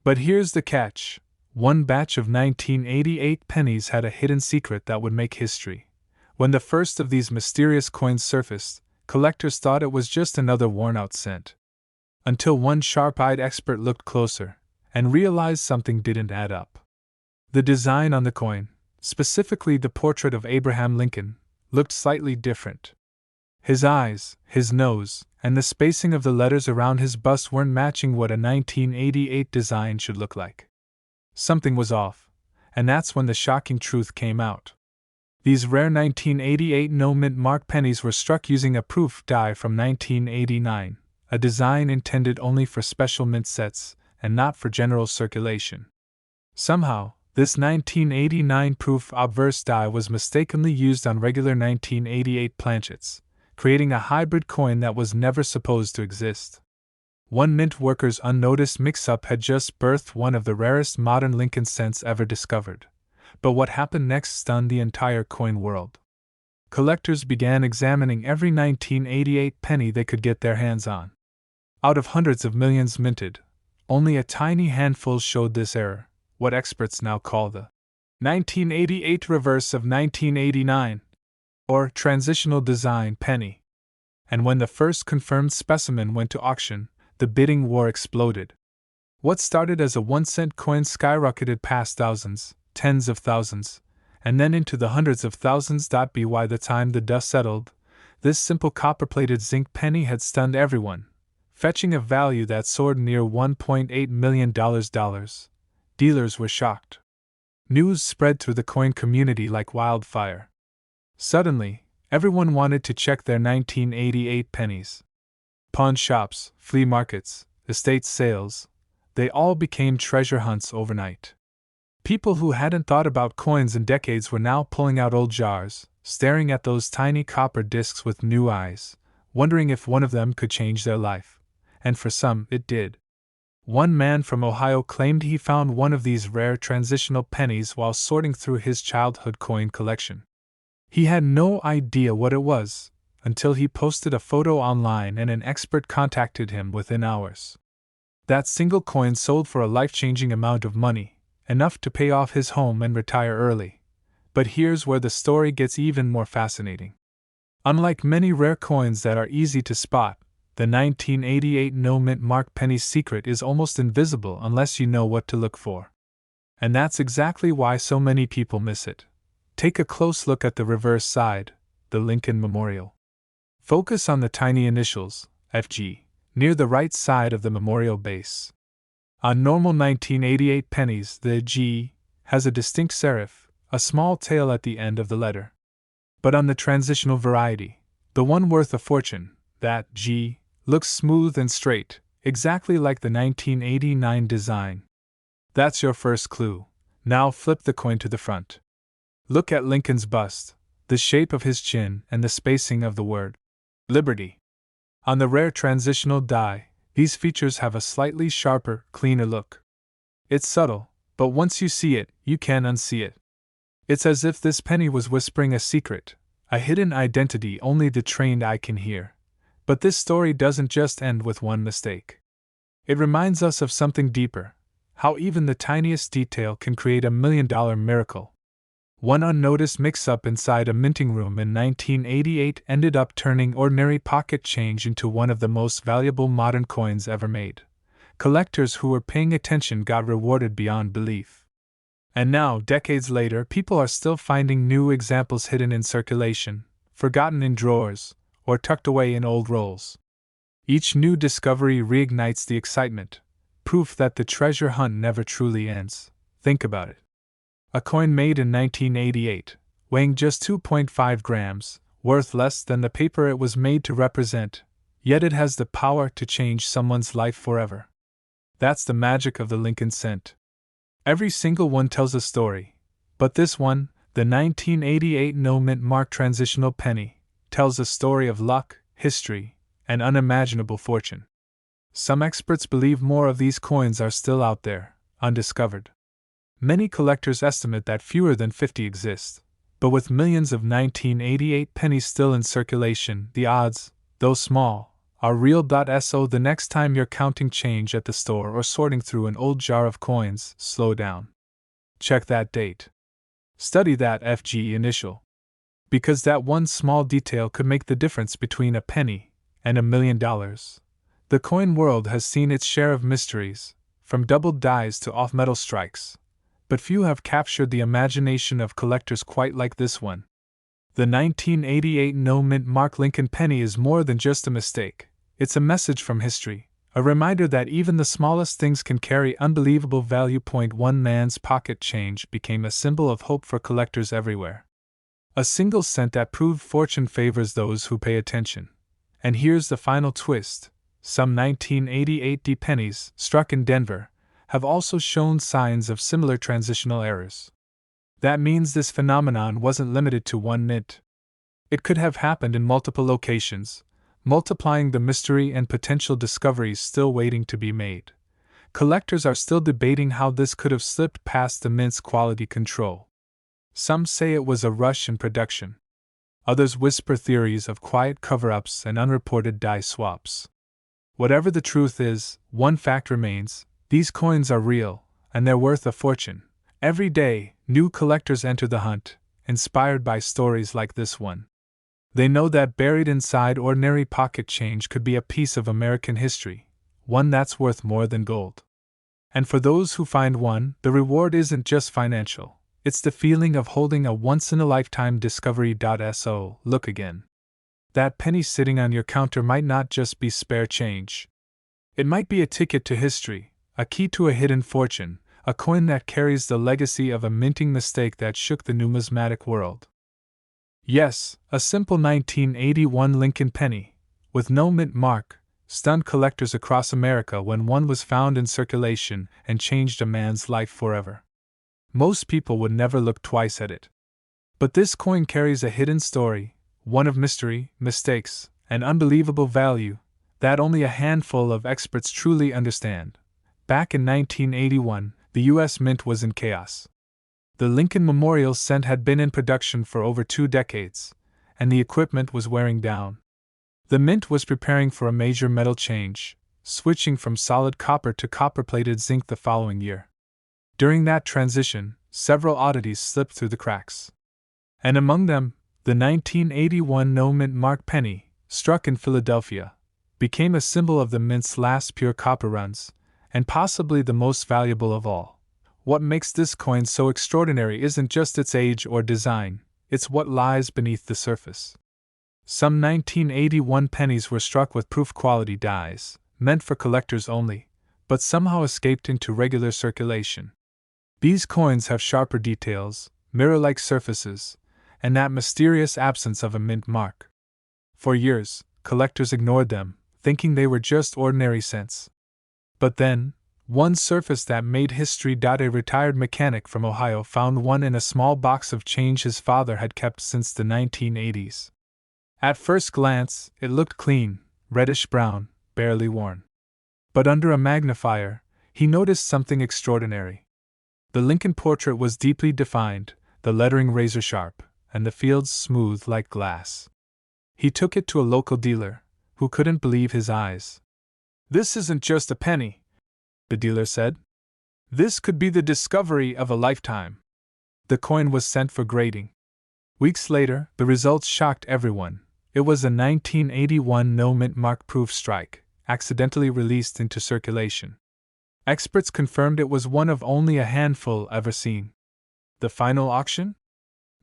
But here's the catch: one batch of 1988 pennies had a hidden secret that would make history. When the first of these mysterious coins surfaced, collectors thought it was just another worn-out cent. Until one sharp-eyed expert looked closer and realized something didn't add up. The design on the coin, specifically the portrait of Abraham Lincoln, looked slightly different. His eyes, his nose, and the spacing of the letters around his bust weren't matching what a 1988 design should look like. Something was off, and that's when the shocking truth came out. These rare 1988 no-mint mark pennies were struck using a proof die from 1989, a design intended only for special mint sets and not for general circulation. Somehow, this 1989 proof obverse die was mistakenly used on regular 1988 planchets, creating a hybrid coin that was never supposed to exist. One mint worker's unnoticed mix-up had just birthed one of the rarest modern Lincoln cents ever discovered. But what happened next stunned the entire coin world. Collectors began examining every 1988 penny they could get their hands on. Out of hundreds of millions minted, only a tiny handful showed this error, what experts now call the 1988 reverse of 1989, or transitional design penny. And when the first confirmed specimen went to auction, the bidding war exploded. What started as a 1-cent coin skyrocketed past thousands, tens of thousands, and then into the hundreds of thousands. By the time the dust settled, this simple copper-plated zinc penny had stunned everyone, fetching a value that soared near $1.8 million. Dealers were shocked. News spread through the coin community like wildfire. Suddenly, everyone wanted to check their 1988 pennies. Pawn shops, flea markets, estate sales, they all became treasure hunts overnight. People who hadn't thought about coins in decades were now pulling out old jars, staring at those tiny copper discs with new eyes, wondering if one of them could change their life. And for some, it did. One man from Ohio claimed he found one of these rare transitional pennies while sorting through his childhood coin collection. He had no idea what it was, until he posted a photo online and an expert contacted him within hours. That single coin sold for a life-changing amount of money, enough to pay off his home and retire early. But here's where the story gets even more fascinating. Unlike many rare coins that are easy to spot, the 1988 no-mint mark penny's secret is almost invisible unless you know what to look for. And that's exactly why so many people miss it. Take a close look at the reverse side, the Lincoln Memorial. Focus on the tiny initials, FG, near the right side of the memorial base. On normal 1988 pennies, the G has a distinct serif, a small tail at the end of the letter. But on the transitional variety, the one worth a fortune, that G looks smooth and straight, exactly like the 1989 design. That's your first clue. Now flip the coin to the front. Look at Lincoln's bust, the shape of his chin, and the spacing of the word Liberty. On the rare transitional die, these features have a slightly sharper, cleaner look. It's subtle, but once you see it, you can't unsee it. It's as if this penny was whispering a secret, a hidden identity only the trained eye can hear. But this story doesn't just end with one mistake. It reminds us of something deeper, how even the tiniest detail can create $1 million miracle. One unnoticed mix-up inside a minting room in 1988 ended up turning ordinary pocket change into one of the most valuable modern coins ever made. Collectors who were paying attention got rewarded beyond belief. And now, decades later, people are still finding new examples hidden in circulation, forgotten in drawers, or tucked away in old rolls. Each new discovery reignites the excitement, proof that the treasure hunt never truly ends. Think about it. A coin made in 1988, weighing just 2.5 grams, worth less than the paper it was made to represent, yet it has the power to change someone's life forever. That's the magic of the Lincoln cent. Every single one tells a story, but this one, the 1988 no-mint mark transitional penny, tells a story of luck, history, and unimaginable fortune. Some experts believe more of these coins are still out there, undiscovered. Many collectors estimate that fewer than 50 exist, but with millions of 1988 pennies still in circulation, the odds, though small, are real. So the next time you're counting change at the store or sorting through an old jar of coins, slow down. Check that date. Study that FG initial. Because that one small detail could make the difference between a penny and $1 million. The coin world has seen its share of mysteries, from doubled dies to off-metal strikes. But few have captured the imagination of collectors quite like this one. The 1988 no-mint mark Lincoln penny is more than just a mistake. It's a message from history, a reminder that even the smallest things can carry unbelievable value. One man's pocket change became a symbol of hope for collectors everywhere. A single cent that proved fortune favors those who pay attention. And here's the final twist. Some 1988 D pennies, struck in Denver, have also shown signs of similar transitional errors. That means this phenomenon wasn't limited to one mint. It could have happened in multiple locations, multiplying the mystery and potential discoveries still waiting to be made. Collectors are still debating how this could have slipped past the mint's quality control. Some say it was a rush in production. Others whisper theories of quiet cover-ups and unreported die swaps. Whatever the truth is, one fact remains. These coins are real, and they're worth a fortune. Every day, new collectors enter the hunt, inspired by stories like this one. They know that buried inside ordinary pocket change could be a piece of American history, one that's worth more than gold. And for those who find one, the reward isn't just financial, it's the feeling of holding a once-in-a-lifetime discovery. So, look again. That penny sitting on your counter might not just be spare change. It might be a ticket to history, a key to a hidden fortune, a coin that carries the legacy of a minting mistake that shook the numismatic world. Yes, a simple 1981 Lincoln penny, with no mint mark, stunned collectors across America when one was found in circulation and changed a man's life forever. Most people would never look twice at it. But this coin carries a hidden story, one of mystery, mistakes, and unbelievable value, that only a handful of experts truly understand. Back in 1981, the U.S. Mint was in chaos. The Lincoln Memorial cent had been in production for over 2 decades, and the equipment was wearing down. The mint was preparing for a major metal change, switching from solid copper to copper-plated zinc the following year. During that transition, several oddities slipped through the cracks. And among them, the 1981 no-mint mark penny, struck in Philadelphia, became a symbol of the mint's last pure copper runs, and possibly the most valuable of all. What makes this coin so extraordinary isn't just its age or design, it's what lies beneath the surface. Some 1981 pennies were struck with proof quality dies, meant for collectors only, but somehow escaped into regular circulation. These coins have sharper details, mirror-like surfaces, and that mysterious absence of a mint mark. For years, collectors ignored them, thinking they were just ordinary cents. But then, one surfaced that made history. A retired mechanic from Ohio found one in a small box of change his father had kept since the 1980s. At first glance, it looked clean, reddish-brown, barely worn. But under a magnifier, he noticed something extraordinary. The Lincoln portrait was deeply defined, the lettering razor-sharp, and the fields smooth like glass. He took it to a local dealer, who couldn't believe his eyes. "This isn't just a penny," the dealer said. "This could be the discovery of a lifetime." The coin was sent for grading. Weeks later, the results shocked everyone. It was a 1981 no-mint mark proof strike, accidentally released into circulation. Experts confirmed it was one of only a handful ever seen. The final auction?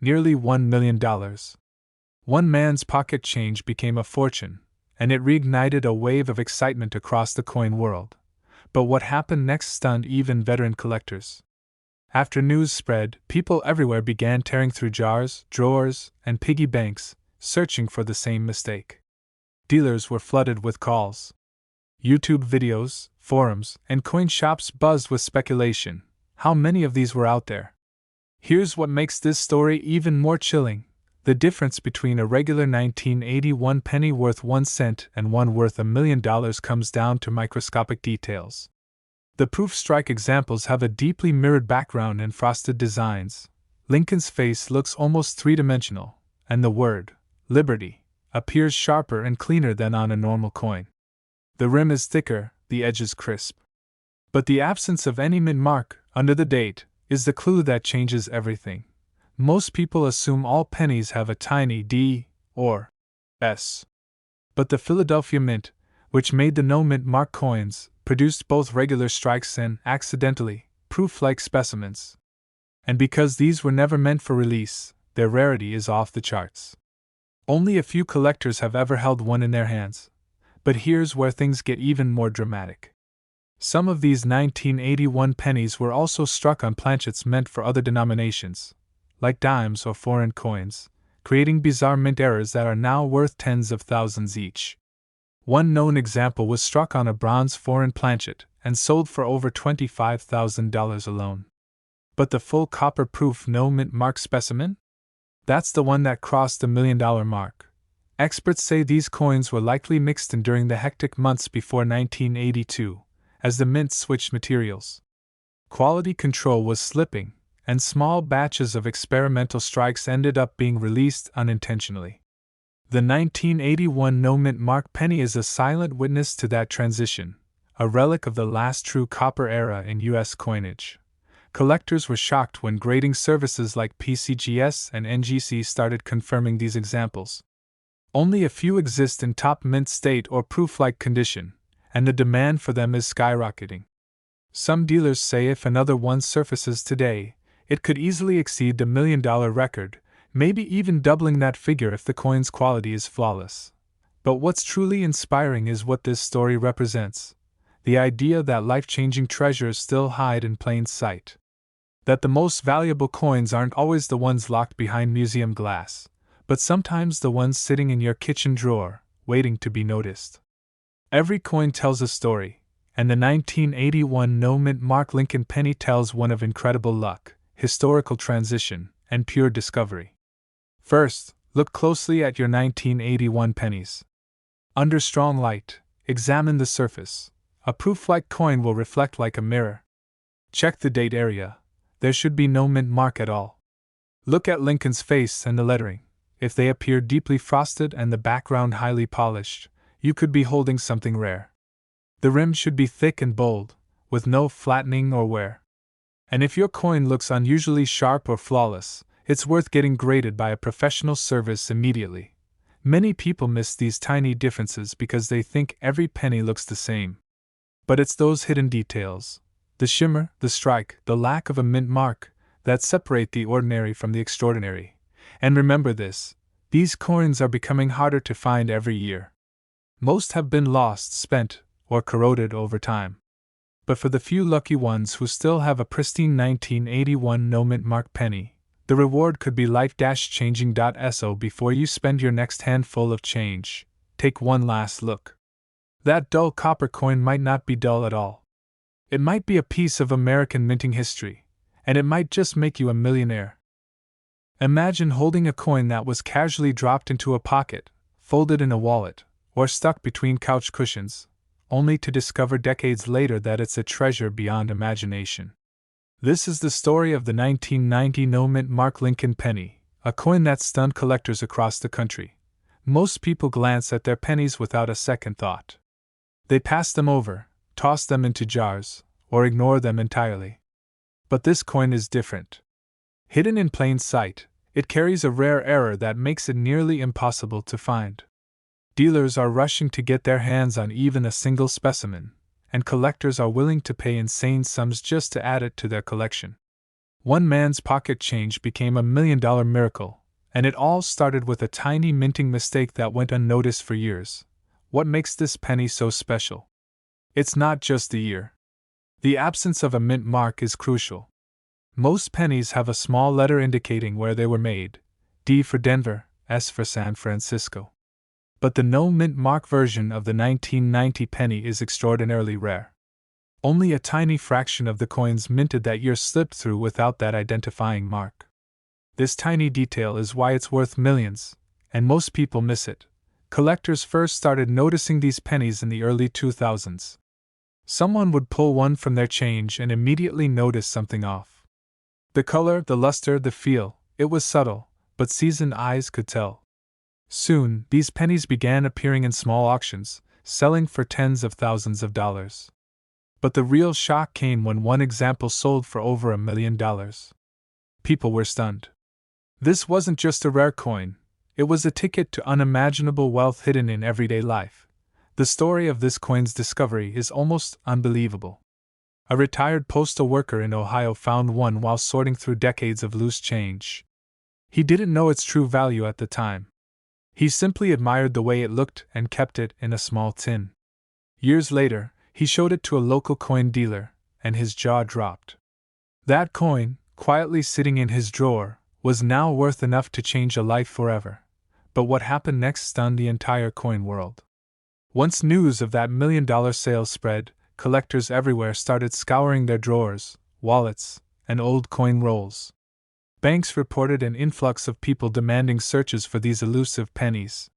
Nearly $1 million. One man's pocket change became a fortune, and it reignited a wave of excitement across the coin world. But what happened next stunned even veteran collectors. After news spread, people everywhere began tearing through jars, drawers, and piggy banks, searching for the same mistake. Dealers were flooded with calls. YouTube videos, forums, and coin shops buzzed with speculation. How many of these were out there? Here's what makes this story even more chilling. The difference between a regular 1981 penny worth 1 cent and one worth $1 million comes down to microscopic details. The proof strike examples have a deeply mirrored background and frosted designs. Lincoln's face looks almost three-dimensional, and the word, Liberty, appears sharper and cleaner than on a normal coin. The rim is thicker, the edges crisp. But the absence of any mint mark, under the date, is the clue that changes everything. Most people assume all pennies have a tiny D or S. But the Philadelphia Mint, which made the no-mint mark coins, produced both regular strikes and, accidentally, proof-like specimens. And because these were never meant for release, their rarity is off the charts. Only a few collectors have ever held one in their hands. But here's where things get even more dramatic. Some of these 1981 pennies were also struck on planchets meant for other denominations, like dimes or foreign coins, creating bizarre mint errors that are now worth tens of thousands each. One known example was struck on a bronze foreign planchet and sold for over $25,000 alone. But the full copper-proof no-mint mark specimen? That's the one that crossed the $1 million mark. Experts say these coins were likely mixed in during the hectic months before 1982, as the mint switched materials. Quality control was slipping, and small batches of experimental strikes ended up being released unintentionally. The 1981 no-mint mark penny is a silent witness to that transition, a relic of the last true copper era in U.S. coinage. Collectors were shocked when grading services like PCGS and NGC started confirming these examples. Only a few exist in top mint state or proof-like condition, and the demand for them is skyrocketing. Some dealers say if another one surfaces today, it could easily exceed the $1 million record, maybe even doubling that figure if the coin's quality is flawless. But what's truly inspiring is what this story represents: the idea that life-changing treasures still hide in plain sight. That the most valuable coins aren't always the ones locked behind museum glass, but sometimes the ones sitting in your kitchen drawer, waiting to be noticed. Every coin tells a story, and the 1981 no-mint mark Lincoln penny tells one of incredible luck, historical transition, and pure discovery. First, look closely at your 1981 pennies. Under strong light, examine the surface. A proof-like coin will reflect like a mirror. Check the date area. there should be no mint mark at all. Look at Lincoln's face and the lettering. If they appear deeply frosted and the background highly polished, you could be holding something rare. The rim should be thick and bold, with no flattening or wear. And if your coin looks unusually sharp or flawless, it's worth getting graded by a professional service immediately. Many people miss these tiny differences because they think every penny looks the same. But it's those hidden details, the shimmer, the strike, the lack of a mint mark, that separate the ordinary from the extraordinary. And remember this, these coins are becoming harder to find every year. Most have been lost, spent, or corroded over time. But for the few lucky ones who still have a pristine 1981 no mint mark penny, the reward could be life-changing. So before you spend your next handful of change, take one last look. That dull copper coin might not be dull at all. It might be a piece of American minting history, and it might just make you a millionaire. Imagine holding a coin that was casually dropped into a pocket, folded in a wallet, or stuck between couch cushions, only to discover decades later that it's a treasure beyond imagination. This is the story of the 1990 no mint mark Lincoln penny, a coin that stunned collectors across the country. Most people glance at their pennies without a second thought. They pass them over, toss them into jars, or ignore them entirely. But this coin is different. Hidden in plain sight, it carries a rare error that makes it nearly impossible to find. Dealers are rushing to get their hands on even a single specimen, and collectors are willing to pay insane sums just to add it to their collection. One man's pocket change became $1 million miracle, and it all started with a tiny minting mistake that went unnoticed for years. What makes this penny so special? It's not just the year. The absence of a mint mark is crucial. Most pennies have a small letter indicating where they were made, D for Denver, S for San Francisco. But the no mint mark version of the 1990 penny is extraordinarily rare. Only a tiny fraction of the coins minted that year slipped through without that identifying mark. This tiny detail is why it's worth millions, and most people miss it. Collectors first started noticing these pennies in the early 2000s. Someone would pull one from their change and immediately notice something off. The color, the luster, the feel, it was subtle, but seasoned eyes could tell. Soon, these pennies began appearing in small auctions, selling for tens of thousands of dollars. But the real shock came when one example sold for over $1 million. People were stunned. This wasn't just a rare coin, it was a ticket to unimaginable wealth hidden in everyday life. The story of this coin's discovery is almost unbelievable. A retired postal worker in Ohio found one while sorting through decades of loose change. He didn't know its true value at the time. He simply admired the way it looked and kept it in a small tin. Years later, he showed it to a local coin dealer, and his jaw dropped. That coin, quietly sitting in his drawer, was now worth enough to change a life forever. But what happened next stunned the entire coin world. Once news of that $1 million sale spread, collectors everywhere started scouring their drawers, wallets, and old coin rolls. Banks reported an influx of people demanding searches for these elusive pennies.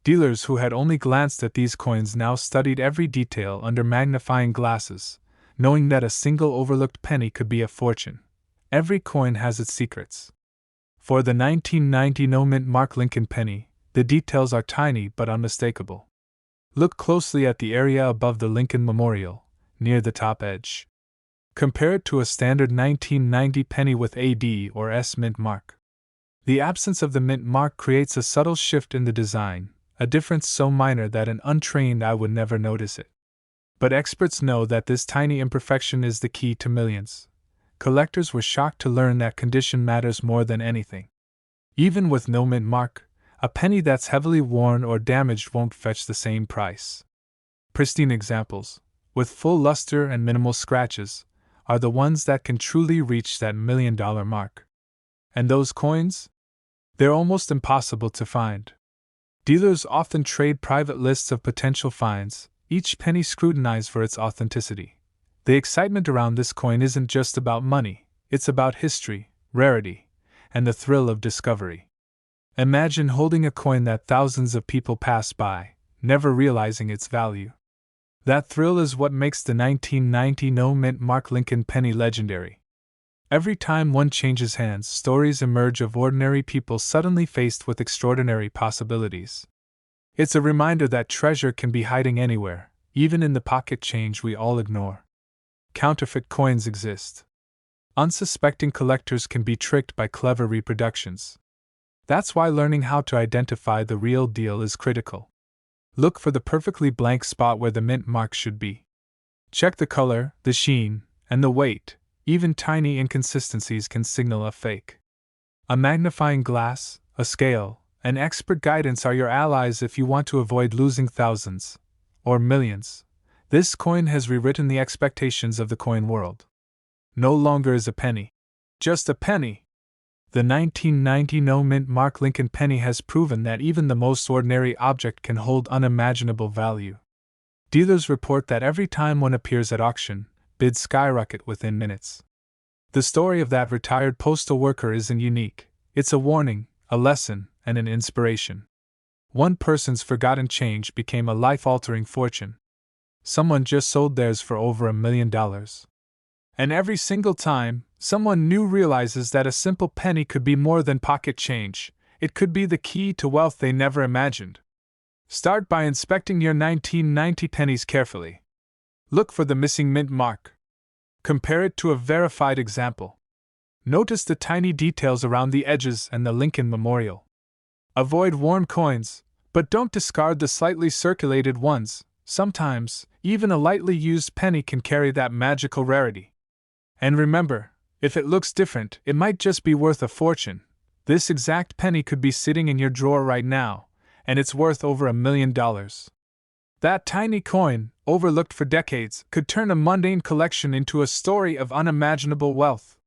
Dealers who had only glanced at these coins now studied every detail under magnifying glasses, knowing that a single overlooked penny could be a fortune. Every coin has its secrets. For the 1990 no mint mark Lincoln penny, the details are tiny but unmistakable. Look closely at the area above the Lincoln Memorial, near the top edge. Compare it to a standard 1990 penny with a D or S mint mark. The absence of the mint mark creates a subtle shift in the design, a difference so minor that an untrained eye would never notice it. But experts know that this tiny imperfection is the key to millions. Collectors were shocked to learn that condition matters more than anything. Even with no mint mark, a penny that's heavily worn or damaged won't fetch the same price. Pristine examples, with full luster and minimal scratches, are the ones that can truly reach that $1 million mark. And those coins? They're almost impossible to find. Dealers often trade private lists of potential finds, each penny scrutinized for its authenticity. The excitement around this coin isn't just about money, it's about history, rarity, and the thrill of discovery. Imagine holding a coin that thousands of people pass by, never realizing its value. That thrill is what makes the 1990 no mint mark Lincoln penny legendary. Every time one changes hands, stories emerge of ordinary people suddenly faced with extraordinary possibilities. It's a reminder that treasure can be hiding anywhere, even in the pocket change we all ignore. Counterfeit coins exist. Unsuspecting collectors can be tricked by clever reproductions. That's why learning how to identify the real deal is critical. Look for the perfectly blank spot where the mint mark should be. Check the color, the sheen, and the weight. Even tiny inconsistencies can signal a fake. A magnifying glass, a scale, and expert guidance are your allies if you want to avoid losing thousands or millions. This coin has rewritten the expectations of the coin world. No longer is a penny just a penny. The 1990 no-mint mark Lincoln penny has proven that even the most ordinary object can hold unimaginable value. Dealers report that every time one appears at auction, bids skyrocket within minutes. The story of that retired postal worker isn't unique. It's a warning, a lesson, and an inspiration. One person's forgotten change became a life-altering fortune. Someone just sold theirs for over $1 million. And every single time, someone new realizes that a simple penny could be more than pocket change. It could be the key to wealth they never imagined. Start by inspecting your 1990 pennies carefully. Look for the missing mint mark. Compare it to a verified example. Notice the tiny details around the edges and the Lincoln memorial. Avoid worn coins, but don't discard the slightly circulated ones. Sometimes, even a lightly used penny can carry that magical rarity. And remember, if it looks different, it might just be worth a fortune. This exact penny could be sitting in your drawer right now, and it's worth over $1 million. That tiny coin, overlooked for decades, could turn a mundane collection into a story of unimaginable wealth.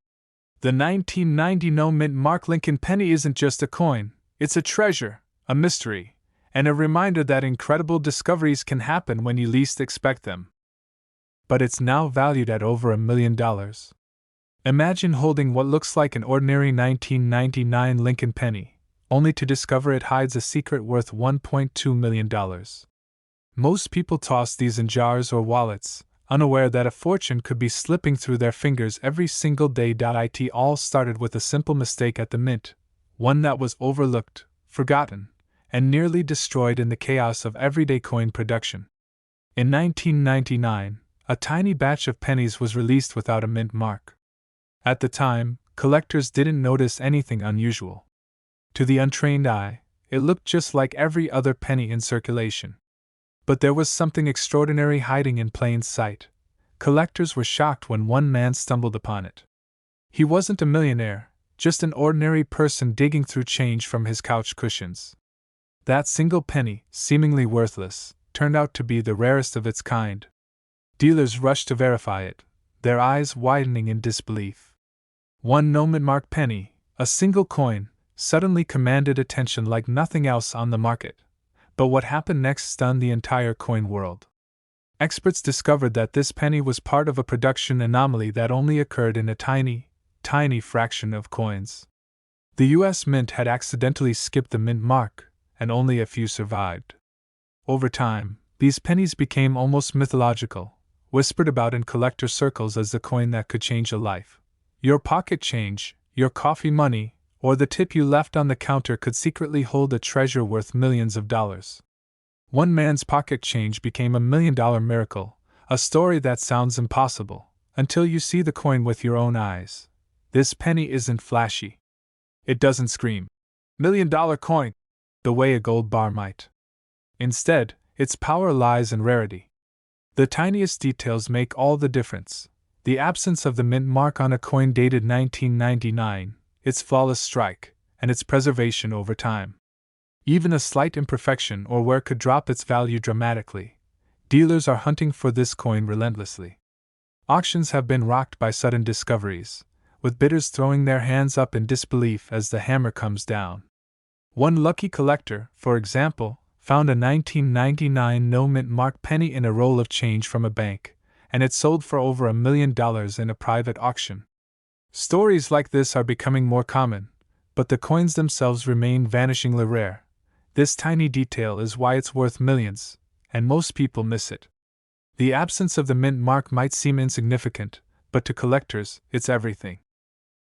The 1990 no-mint mark Lincoln penny isn't just a coin, it's a treasure, a mystery, and a reminder that incredible discoveries can happen when you least expect them. But it's now valued at over $1 million. Imagine holding what looks like an ordinary 1999 Lincoln penny, only to discover it hides a secret worth $1.2 million. Most people toss these in jars or wallets, unaware that a fortune could be slipping through their fingers every single day. It all started with a simple mistake at the mint, one that was overlooked, forgotten, and nearly destroyed in the chaos of everyday coin production. In 1999, a tiny batch of pennies was released without a mint mark. At the time, collectors didn't notice anything unusual. To the untrained eye, it looked just like every other penny in circulation. But there was something extraordinary hiding in plain sight. Collectors were shocked when one man stumbled upon it. He wasn't a millionaire, just an ordinary person digging through change from his couch cushions. That single penny, seemingly worthless, turned out to be the rarest of its kind. Dealers rushed to verify it, their eyes widening in disbelief. One no-mint mark penny, a single coin, suddenly commanded attention like nothing else on the market. But what happened next stunned the entire coin world. Experts discovered that this penny was part of a production anomaly that only occurred in a tiny, tiny fraction of coins. The U.S. Mint had accidentally skipped the mint mark, and only a few survived. Over time, these pennies became almost mythological, whispered about in collector circles as the coin that could change a life. Your pocket change, your coffee money, or the tip you left on the counter could secretly hold a treasure worth millions of dollars. One man's pocket change became $1 million miracle, a story that sounds impossible, until you see the coin with your own eyes. This penny isn't flashy. It doesn't scream, $1 million coin, the way a gold bar might. Instead, its power lies in rarity. The tiniest details make all the difference. The absence of the mint mark on a coin dated 1999, its flawless strike, and its preservation over time. Even a slight imperfection or wear could drop its value dramatically. Dealers are hunting for this coin relentlessly. Auctions have been rocked by sudden discoveries, with bidders throwing their hands up in disbelief as the hammer comes down. One lucky collector, for example, found a 1999 no-mint mark penny in a roll of change from a bank, and it sold for over $1 million in a private auction. Stories like this are becoming more common, but the coins themselves remain vanishingly rare. This tiny detail is why it's worth millions, and most people miss it. The absence of the mint mark might seem insignificant, but to collectors, it's everything.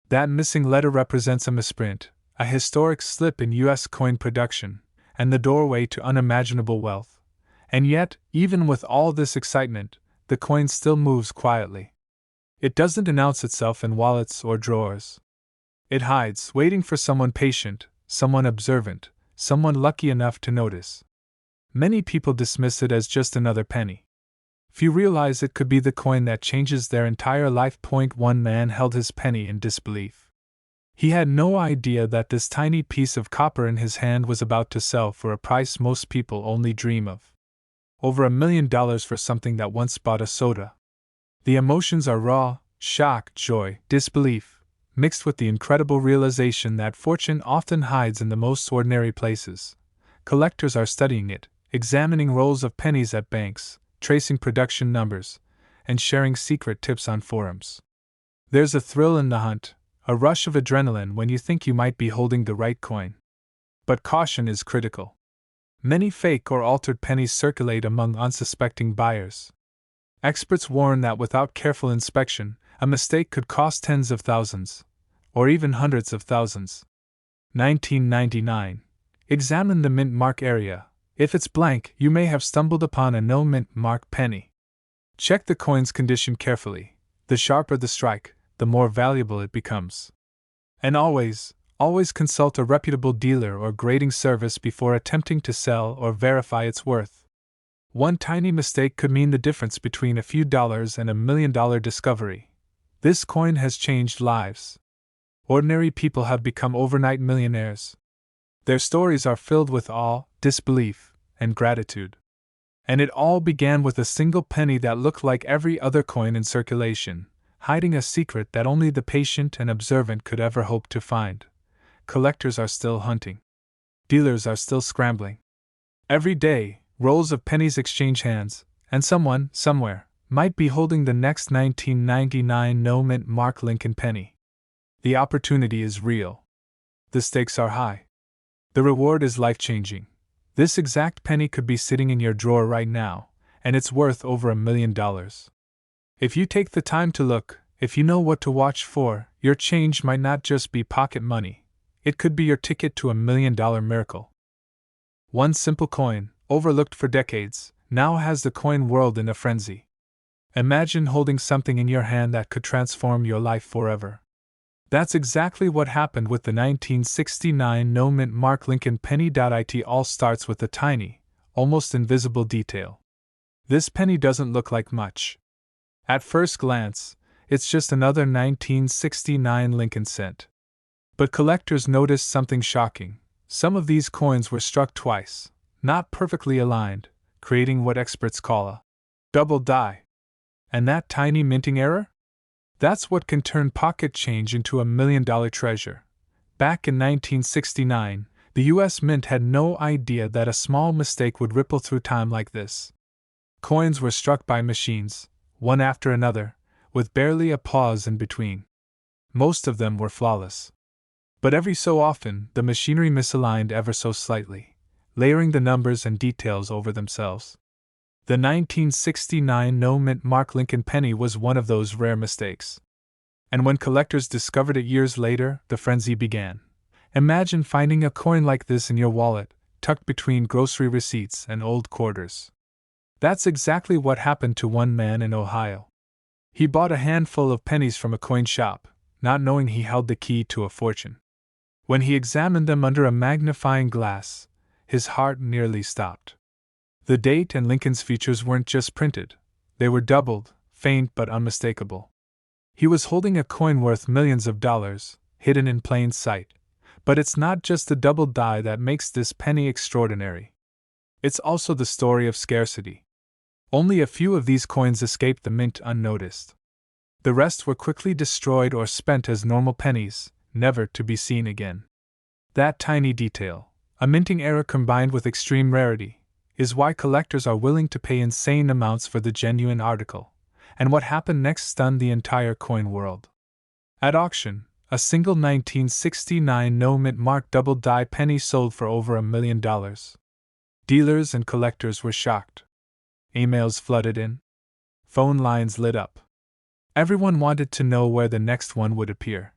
That missing letter represents a misprint, a historic slip in U.S. coin production, and the doorway to unimaginable wealth. And yet, even with all this excitement, the coin still moves quietly. It doesn't announce itself in wallets or drawers. It hides, waiting for someone patient, someone observant, someone lucky enough to notice. Many people dismiss it as just another penny. Few realize it could be the coin that changes their entire life. One man held his penny in disbelief. He had no idea that this tiny piece of copper in his hand was about to sell for a price most people only dream of. Over $1 million for something that once bought a soda. The emotions are raw: shock, joy, disbelief, mixed with the incredible realization that fortune often hides in the most ordinary places. Collectors are studying it, examining rolls of pennies at banks, tracing production numbers, and sharing secret tips on forums. There's a thrill in the hunt, a rush of adrenaline when you think you might be holding the right coin. But caution is critical. Many fake or altered pennies circulate among unsuspecting buyers. Experts warn that without careful inspection, a mistake could cost tens of thousands, or even hundreds of thousands. 1999. Examine the mint mark area. If it's blank, you may have stumbled upon a no mint mark penny. Check the coin's condition carefully. The sharper the strike, the more valuable it becomes. And always consult a reputable dealer or grading service before attempting to sell or verify its worth. One tiny mistake could mean the difference between a few dollars and $1 million discovery. This coin has changed lives. Ordinary people have become overnight millionaires. Their stories are filled with awe, disbelief, and gratitude. And it all began with a single penny that looked like every other coin in circulation, hiding a secret that only the patient and observant could ever hope to find. Collectors are still hunting. Dealers are still scrambling. Every day, rolls of pennies exchange hands, and someone, somewhere, might be holding the next 1999 no mint mark Lincoln penny. The opportunity is real. The stakes are high. The reward is life-changing. This exact penny could be sitting in your drawer right now, and it's worth over $1 million. If you take the time to look, if you know what to watch for, your change might not just be pocket money. It could be your ticket to $1 million miracle. One simple coin, overlooked for decades, now has the coin world in a frenzy. Imagine holding something in your hand that could transform your life forever. That's exactly what happened with the 1969 no mint mark Lincoln penny. It all starts with a tiny, almost invisible detail. This penny doesn't look like much. At first glance, it's just another 1969 Lincoln cent. But collectors noticed something shocking. Some of these coins were struck twice, not perfectly aligned, creating what experts call a double die. And that tiny minting error? That's what can turn pocket change into $1 million treasure. Back in 1969, the U.S. Mint had no idea that a small mistake would ripple through time like this. Coins were struck by machines, one after another, with barely a pause in between. Most of them were flawless. But every so often, the machinery misaligned ever so slightly, layering the numbers and details over themselves. The 1969 no mint mark Lincoln penny was one of those rare mistakes. And when collectors discovered it years later, the frenzy began. Imagine finding a coin like this in your wallet, tucked between grocery receipts and old quarters. That's exactly what happened to one man in Ohio. He bought a handful of pennies from a coin shop, not knowing he held the key to a fortune. When he examined them under a magnifying glass, his heart nearly stopped. The date and Lincoln's features weren't just printed, they were doubled, faint but unmistakable. He was holding a coin worth millions of dollars, hidden in plain sight. But it's not just the double die that makes this penny extraordinary. It's also the story of scarcity. Only a few of these coins escaped the mint unnoticed. The rest were quickly destroyed or spent as normal pennies, never to be seen again. That tiny detail, a minting error combined with extreme rarity, is why collectors are willing to pay insane amounts for the genuine article. And what happened next stunned the entire coin world. At auction, a single 1969 no mint mark double die penny sold for over $1 million. Dealers and collectors were shocked. Emails flooded in. Phone lines lit up. Everyone wanted to know where the next one would appear.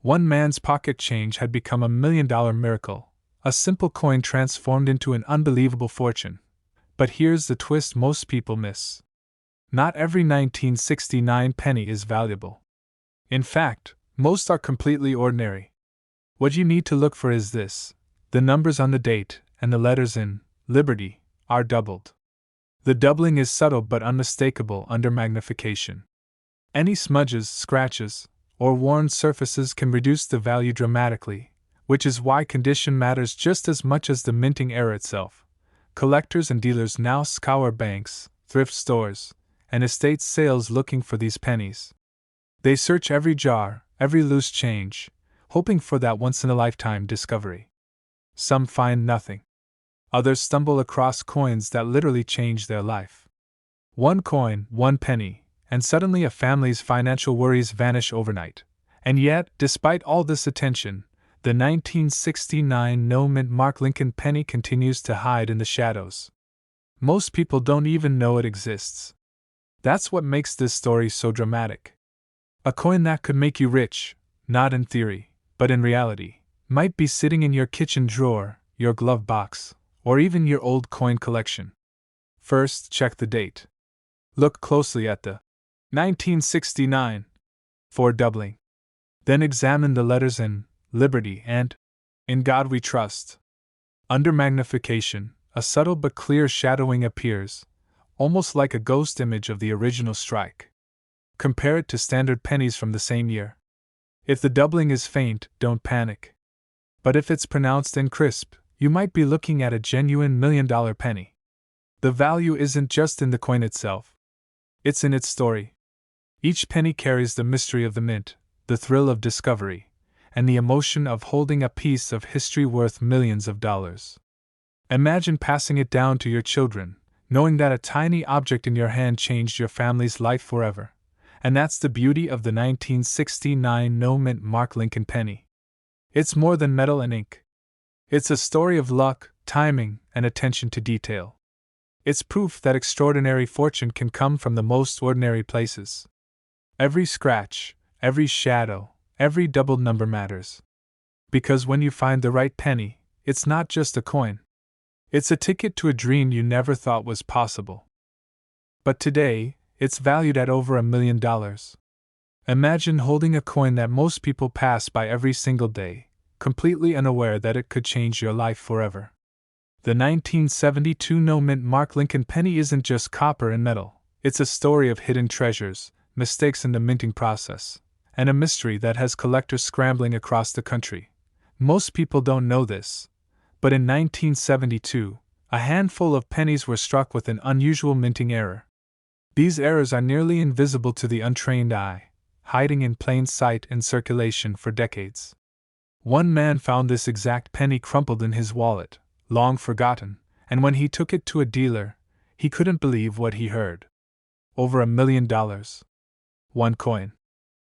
One man's pocket change had become $1 million miracle, a simple coin transformed into an unbelievable fortune. But here's the twist most people miss. Not every 1969 penny is valuable. In fact, most are completely ordinary. What you need to look for is this: the numbers on the date and the letters in Liberty are doubled. The doubling is subtle but unmistakable under magnification. Any smudges, scratches, or worn surfaces can reduce the value dramatically, which is why condition matters just as much as the minting error itself. Collectors and dealers now scour banks, thrift stores, and estate sales looking for these pennies. They search every jar, every loose change, hoping for that once-in-a-lifetime discovery. Some find nothing. Others stumble across coins that literally change their life. One coin, one penny, and suddenly a family's financial worries vanish overnight. And yet, despite all this attention, the 1969 no-mint Mark Lincoln penny continues to hide in the shadows. Most people don't even know it exists. That's what makes this story so dramatic. A coin that could make you rich, not in theory, but in reality, might be sitting in your kitchen drawer, your glove box, or even your old coin collection. First, check the date. Look closely at the 1969 for doubling. Then examine the letters in Liberty and In God We Trust. Under magnification, a subtle but clear shadowing appears, almost like a ghost image of the original strike. Compare it to standard pennies from the same year. If the doubling is faint, don't panic. But if it's pronounced and crisp, you might be looking at a genuine $1 million penny. The value isn't just in the coin itself. It's in its story. Each penny carries the mystery of the mint, the thrill of discovery, and the emotion of holding a piece of history worth millions of dollars. Imagine passing it down to your children, knowing that a tiny object in your hand changed your family's life forever. And that's the beauty of the 1969 no-mint Mark Lincoln penny. It's more than metal and ink. It's a story of luck, timing, and attention to detail. It's proof that extraordinary fortune can come from the most ordinary places. Every scratch, every shadow, every doubled number matters. Because when you find the right penny, it's not just a coin. It's a ticket to a dream you never thought was possible. But today, it's valued at over $1 million. Imagine holding a coin that most people pass by every single day, completely unaware that it could change your life forever. The 1972 no-mint Mark Lincoln penny isn't just copper and metal. It's a story of hidden treasures, mistakes in the minting process, and a mystery that has collectors scrambling across the country. Most people don't know this, but in 1972, a handful of pennies were struck with an unusual minting error. These errors are nearly invisible to the untrained eye, hiding in plain sight in circulation for decades. One man found this exact penny crumpled in his wallet, long forgotten, and when he took it to a dealer, he couldn't believe what he heard. Over $1 million. One coin.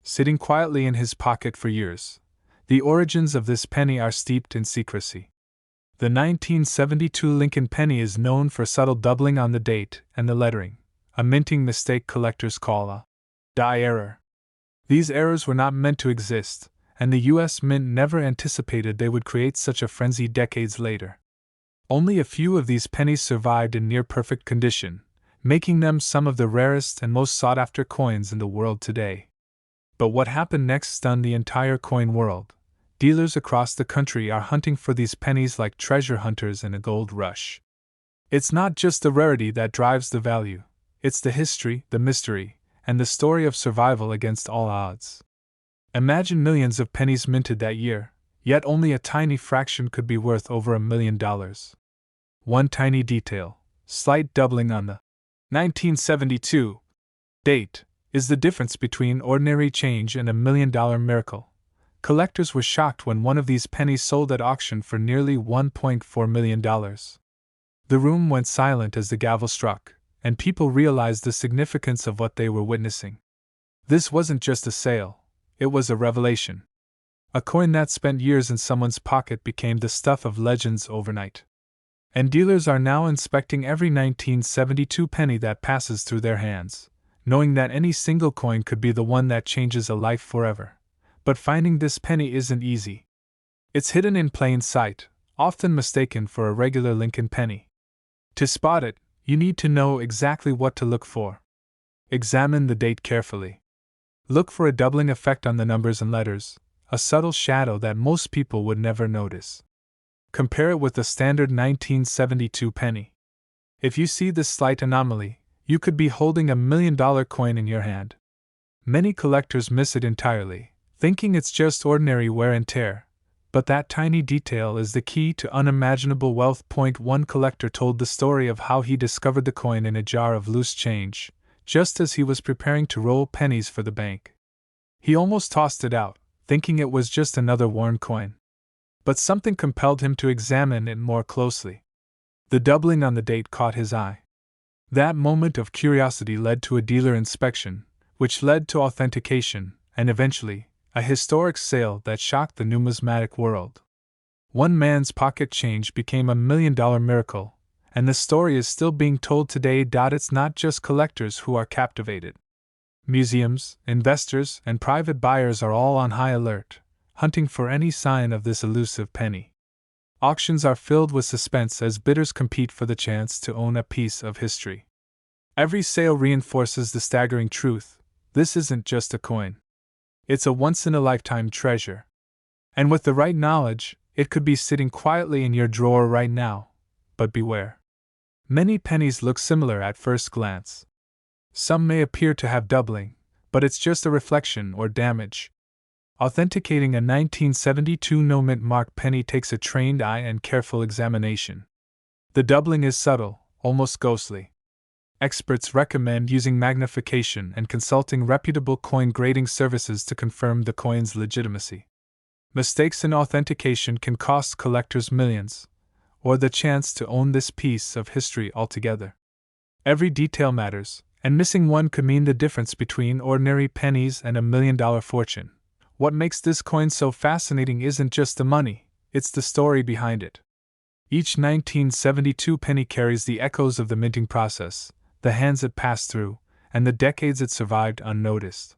Sitting quietly in his pocket for years. The origins of this penny are steeped in secrecy. The 1972 Lincoln penny is known for subtle doubling on the date and the lettering, a minting mistake collectors call a die error. These errors were not meant to exist, and the U.S. Mint never anticipated they would create such a frenzy decades later. Only a few of these pennies survived in near-perfect condition, making them some of the rarest and most sought-after coins in the world today. But what happened next stunned the entire coin world. Dealers across the country are hunting for these pennies like treasure hunters in a gold rush. It's not just the rarity that drives the value, it's the history, the mystery, and the story of survival against all odds. Imagine millions of pennies minted that year, yet only a tiny fraction could be worth over $1 million. One tiny detail, slight doubling on the 1972 date, is the difference between ordinary change and $1 million miracle. Collectors were shocked when one of these pennies sold at auction for nearly $1.4 million. The room went silent as the gavel struck, and people realized the significance of what they were witnessing. This wasn't just a sale, it was a revelation. A coin that spent years in someone's pocket became the stuff of legends overnight. And dealers are now inspecting every 1972 penny that passes through their hands, knowing that any single coin could be the one that changes a life forever. But finding this penny isn't easy. It's hidden in plain sight, often mistaken for a regular Lincoln penny. To spot it, you need to know exactly what to look for. Examine the date carefully. Look for a doubling effect on the numbers and letters, a subtle shadow that most people would never notice. Compare it with the standard 1972 penny. If you see this slight anomaly, you could be holding $1 million coin in your hand. Many collectors miss it entirely, thinking it's just ordinary wear and tear, but that tiny detail is the key to unimaginable wealth. One collector told the story of how he discovered the coin in a jar of loose change, just as he was preparing to roll pennies for the bank. He almost tossed it out, thinking it was just another worn coin. But something compelled him to examine it more closely. The doubling on the date caught his eye. That moment of curiosity led to a dealer inspection, which led to authentication, and eventually, a historic sale that shocked the numismatic world. One man's pocket change became $1 million miracle, and the story is still being told today. It's not just collectors who are captivated. Museums, investors, and private buyers are all on high alert, hunting for any sign of this elusive penny. Auctions are filled with suspense as bidders compete for the chance to own a piece of history. Every sale reinforces the staggering truth: this isn't just a coin. It's a once-in-a-lifetime treasure. And with the right knowledge, it could be sitting quietly in your drawer right now. But beware. Many pennies look similar at first glance. Some may appear to have doubling, but it's just a reflection or damage. Authenticating a 1972 no-mint mark penny takes a trained eye and careful examination. The doubling is subtle, almost ghostly. Experts recommend using magnification and consulting reputable coin grading services to confirm the coin's legitimacy. Mistakes in authentication can cost collectors millions, or the chance to own this piece of history altogether. Every detail matters, and missing one could mean the difference between ordinary pennies and $1 million fortune. What makes this coin so fascinating isn't just the money, it's the story behind it. Each 1972 penny carries the echoes of the minting process, the hands it passed through, and the decades it survived unnoticed.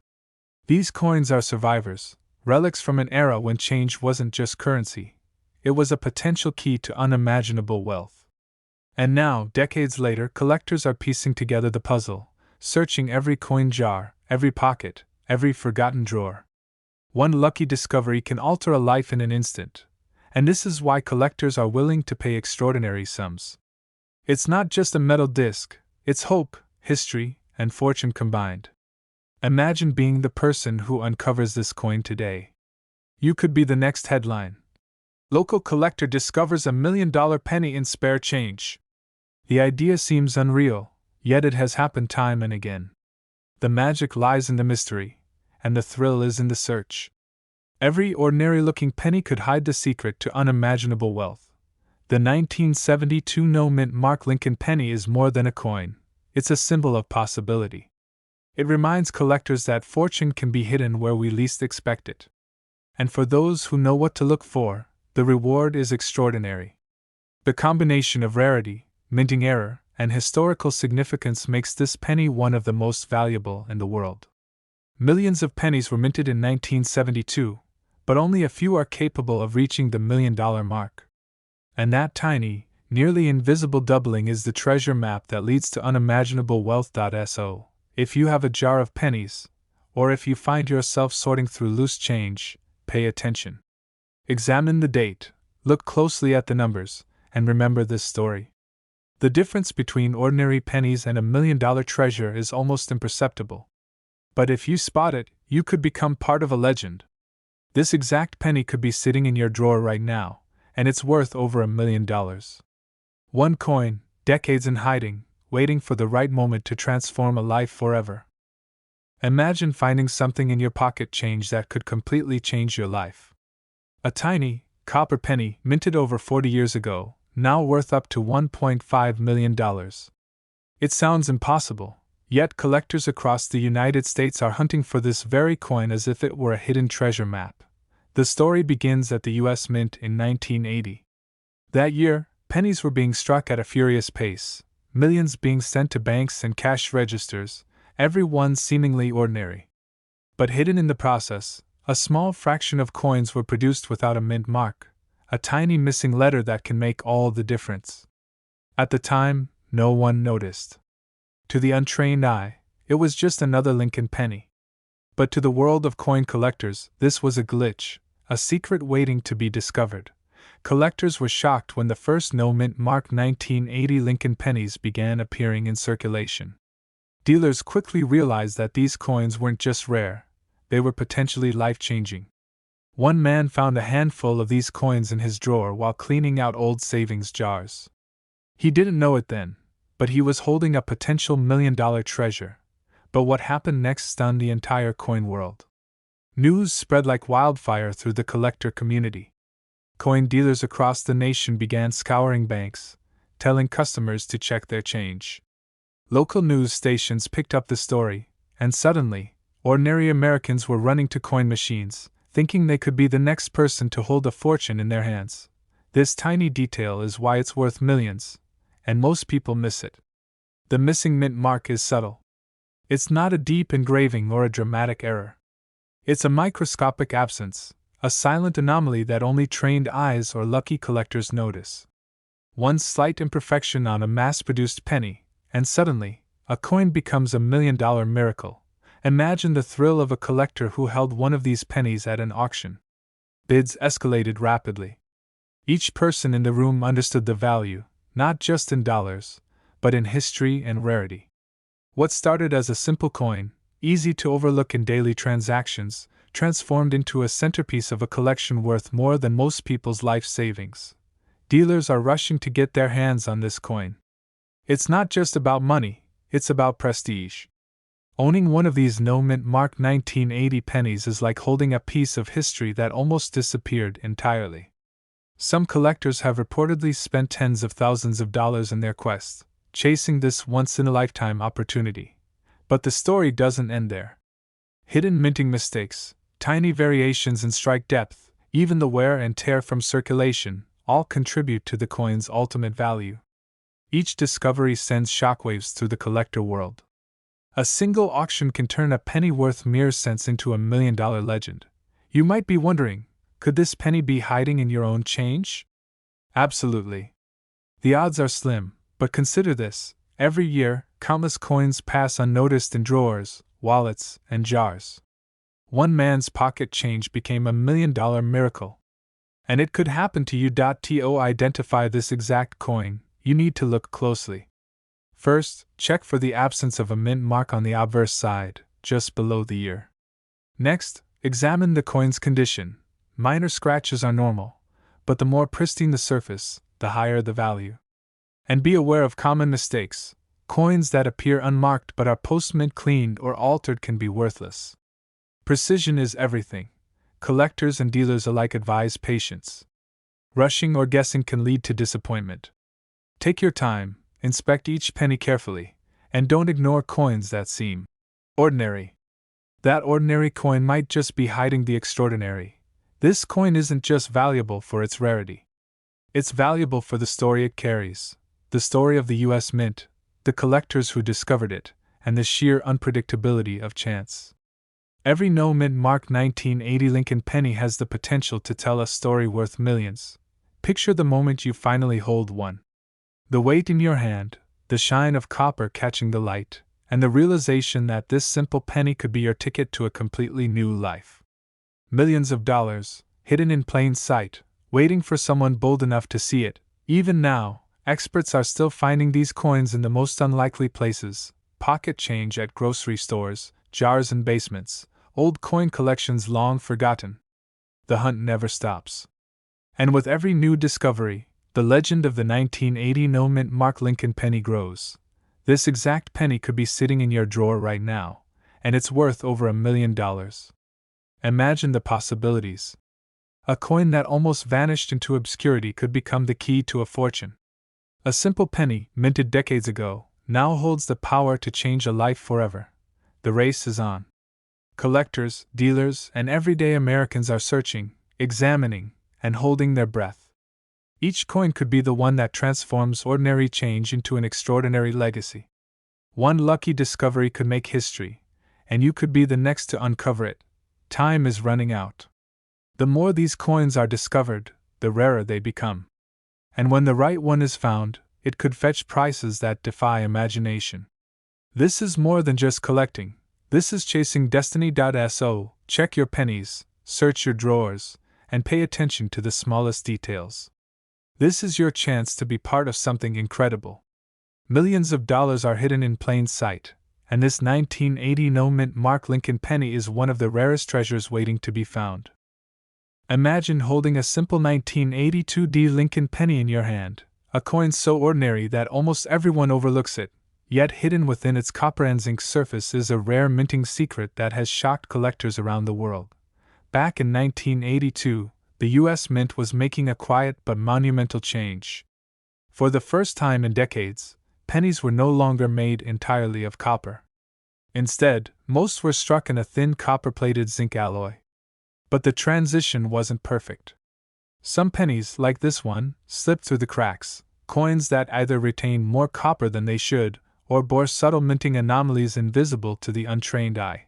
These coins are survivors, relics from an era when change wasn't just currency, it was a potential key to unimaginable wealth. And now, decades later, collectors are piecing together the puzzle, searching every coin jar, every pocket, every forgotten drawer. One lucky discovery can alter a life in an instant, and this is why collectors are willing to pay extraordinary sums. It's not just a metal disc, it's hope, history, and fortune combined. Imagine being the person who uncovers this coin today. You could be the next headline. Local collector discovers $1 million penny in spare change. The idea seems unreal, yet it has happened time and again. The magic lies in the mystery, and the thrill is in the search. Every ordinary-looking penny could hide the secret to unimaginable wealth. The 1972 no-mint mark Lincoln penny is more than a coin, it's a symbol of possibility. It reminds collectors that fortune can be hidden where we least expect it. And for those who know what to look for, the reward is extraordinary. The combination of rarity, minting error, and historical significance makes this penny one of the most valuable in the world. Millions of pennies were minted in 1972, but only a few are capable of reaching the $1 million mark. And that tiny, nearly invisible doubling is the treasure map that leads to unimaginable wealth. So, if you have a jar of pennies, or if you find yourself sorting through loose change, pay attention. Examine the date, look closely at the numbers, and remember this story. The difference between ordinary pennies and $1 million treasure is almost imperceptible. But if you spot it, you could become part of a legend. This exact penny could be sitting in your drawer right now, and it's worth over $1 million. One coin, decades in hiding, waiting for the right moment to transform a life forever. Imagine finding something in your pocket change that could completely change your life. A tiny, copper penny minted over 40 years ago, now worth up to $1.5 million. It sounds impossible. Yet collectors across the United States are hunting for this very coin as if it were a hidden treasure map. The story begins at the U.S. Mint in 1980. That year, pennies were being struck at a furious pace, millions being sent to banks and cash registers, every one seemingly ordinary. But hidden in the process, A small fraction of coins were produced without a mint mark, a tiny missing letter that can make all the difference. At the time, no one noticed. To the untrained eye, it was just another Lincoln penny. But to the world of coin collectors, this was a glitch, a secret waiting to be discovered. Collectors were shocked when the first no-mint mark 1980 Lincoln pennies began appearing in circulation. Dealers quickly realized that these coins weren't just rare, they were potentially life-changing. One man found a handful of these coins in his drawer while cleaning out old savings jars. He didn't know it then, but he was holding a potential million-dollar treasure. But what happened next stunned the entire coin world. News spread like wildfire through the collector community. Coin dealers across the nation began scouring banks, telling customers to check their change. Local news stations picked up the story, and suddenly, ordinary Americans were running to coin machines, thinking they could be the next person to hold a fortune in their hands. This tiny detail is why it's worth millions, and most people miss it. The missing mint mark is subtle. It's not a deep engraving or a dramatic error. It's a microscopic absence, a silent anomaly that only trained eyes or lucky collectors notice. One slight imperfection on a mass-produced penny, and suddenly, a coin becomes $1 million miracle. Imagine the thrill of a collector who held one of these pennies at an auction. Bids escalated rapidly. Each person in the room understood the value, not just in dollars, but in history and rarity. What started as a simple coin, easy to overlook in daily transactions, transformed into a centerpiece of a collection worth more than most people's life savings. Dealers are rushing to get their hands on this coin. It's not just about money, it's about prestige. Owning one of these no-mint mark 1980 pennies is like holding a piece of history that almost disappeared entirely. Some collectors have reportedly spent tens of thousands of dollars in their quest, chasing this once-in-a-lifetime opportunity. But the story doesn't end there. Hidden minting mistakes, tiny variations in strike depth, even the wear and tear from circulation, all contribute to the coin's ultimate value. Each discovery sends shockwaves through the collector world. A single auction can turn a penny worth mere cents into $1 million legend. You might be wondering, could this penny be hiding in your own change? Absolutely. The odds are slim, but consider this: every year, countless coins pass unnoticed in drawers, wallets, and jars. One man's pocket change became $1 million miracle. And it could happen to you. To identify this exact coin, you need to look closely. First, check for the absence of a mint mark on the obverse side, just below the ear. Next, examine the coin's condition. Minor scratches are normal, but the more pristine the surface, the higher the value. And be aware of common mistakes. Coins that appear unmarked but are post-mint cleaned or altered can be worthless. Precision is everything. Collectors and dealers alike advise patience. Rushing or guessing can lead to disappointment. Take your time, inspect each penny carefully, and don't ignore coins that seem ordinary. That ordinary coin might just be hiding the extraordinary. This coin isn't just valuable for its rarity. It's valuable for the story it carries, the story of the U.S. Mint, the collectors who discovered it, and the sheer unpredictability of chance. Every no-mint mark 1980 Lincoln penny has the potential to tell a story worth millions. Picture the moment you finally hold one. The weight in your hand, the shine of copper catching the light, and the realization that this simple penny could be your ticket to a completely new life. Millions of dollars, hidden in plain sight, waiting for someone bold enough to see it. Even now, experts are still finding these coins in the most unlikely places: pocket change at grocery stores, jars in basements, old coin collections long forgotten. The hunt never stops. And with every new discovery, the legend of the 1980 no-mint mark Lincoln penny grows. This exact penny could be sitting in your drawer right now, and it's worth over $1 million. Imagine the possibilities. A coin that almost vanished into obscurity could become the key to a fortune. A simple penny, minted decades ago, now holds the power to change a life forever. The race is on. Collectors, dealers, and everyday Americans are searching, examining, and holding their breath. Each coin could be the one that transforms ordinary change into an extraordinary legacy. One lucky discovery could make history, and you could be the next to uncover it. time is running out. The more these coins are discovered, the rarer they become. And when the right one is found, it could fetch prices that defy imagination. This is more than just collecting. This is chasing destiny. So, check your pennies, search your drawers, and pay attention to the smallest details. This is your chance to be part of something incredible. Millions of dollars are hidden in plain sight, and this 1980 no-mint Mark Lincoln penny is one of the rarest treasures waiting to be found. Imagine holding a simple 1982 Lincoln penny in your hand, a coin so ordinary that almost everyone overlooks it, yet hidden within its copper and zinc surface is a rare minting secret that has shocked collectors around the world. Back in 1982, the U.S. Mint was making a quiet but monumental change. For the first time in decades, pennies were no longer made entirely of copper. Instead, most were struck in a thin copper-plated zinc alloy. But the transition wasn't perfect. Some pennies, like this one, slipped through the cracks, coins that either retained more copper than they should, or bore subtle minting anomalies invisible to the untrained eye.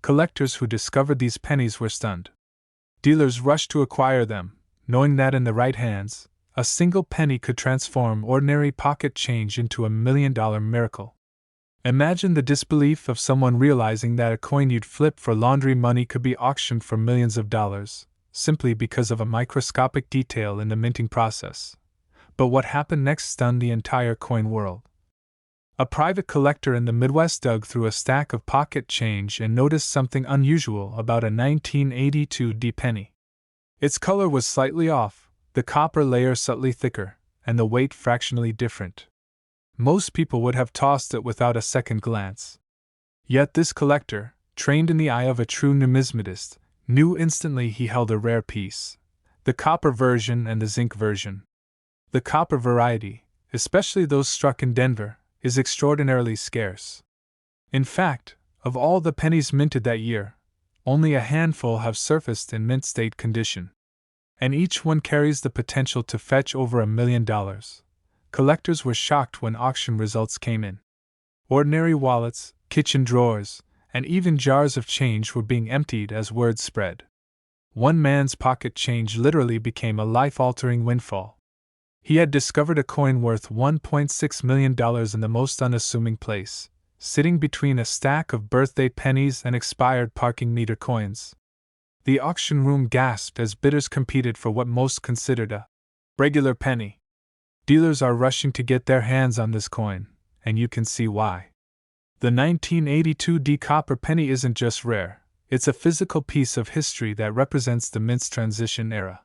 Collectors who discovered these pennies were stunned. Dealers rushed to acquire them, knowing that in the right hands, a single penny could transform ordinary pocket change into $1 million miracle. Imagine the disbelief of someone realizing that a coin you'd flip for laundry money could be auctioned for millions of dollars, simply because of a microscopic detail in the minting process. But what happened next stunned the entire coin world. A private collector in the Midwest dug through a stack of pocket change and noticed something unusual about a 1982 penny. Its color was slightly off, the copper layer subtly thicker, and the weight fractionally different. Most people would have tossed it without a second glance. Yet this collector, trained in the eye of a true numismatist, knew instantly he held a rare piece: the copper version and the zinc version. The copper variety, especially those struck in Denver, is extraordinarily scarce. In fact, of all the pennies minted that year, only a handful have surfaced in mint state condition. And each one carries the potential to fetch over $1 million. Collectors were shocked when auction results came in. Ordinary wallets, kitchen drawers, and even jars of change were being emptied as word spread. One man's pocket change literally became a life-altering windfall. He had discovered a coin worth $1.6 million in the most unassuming place, sitting between a stack of birthday pennies and expired parking meter coins. The auction room gasped as bidders competed for what most considered a regular penny. Dealers are rushing to get their hands on this coin, and you can see why. The 1982 copper penny isn't just rare, it's a physical piece of history that represents the mint's transition era.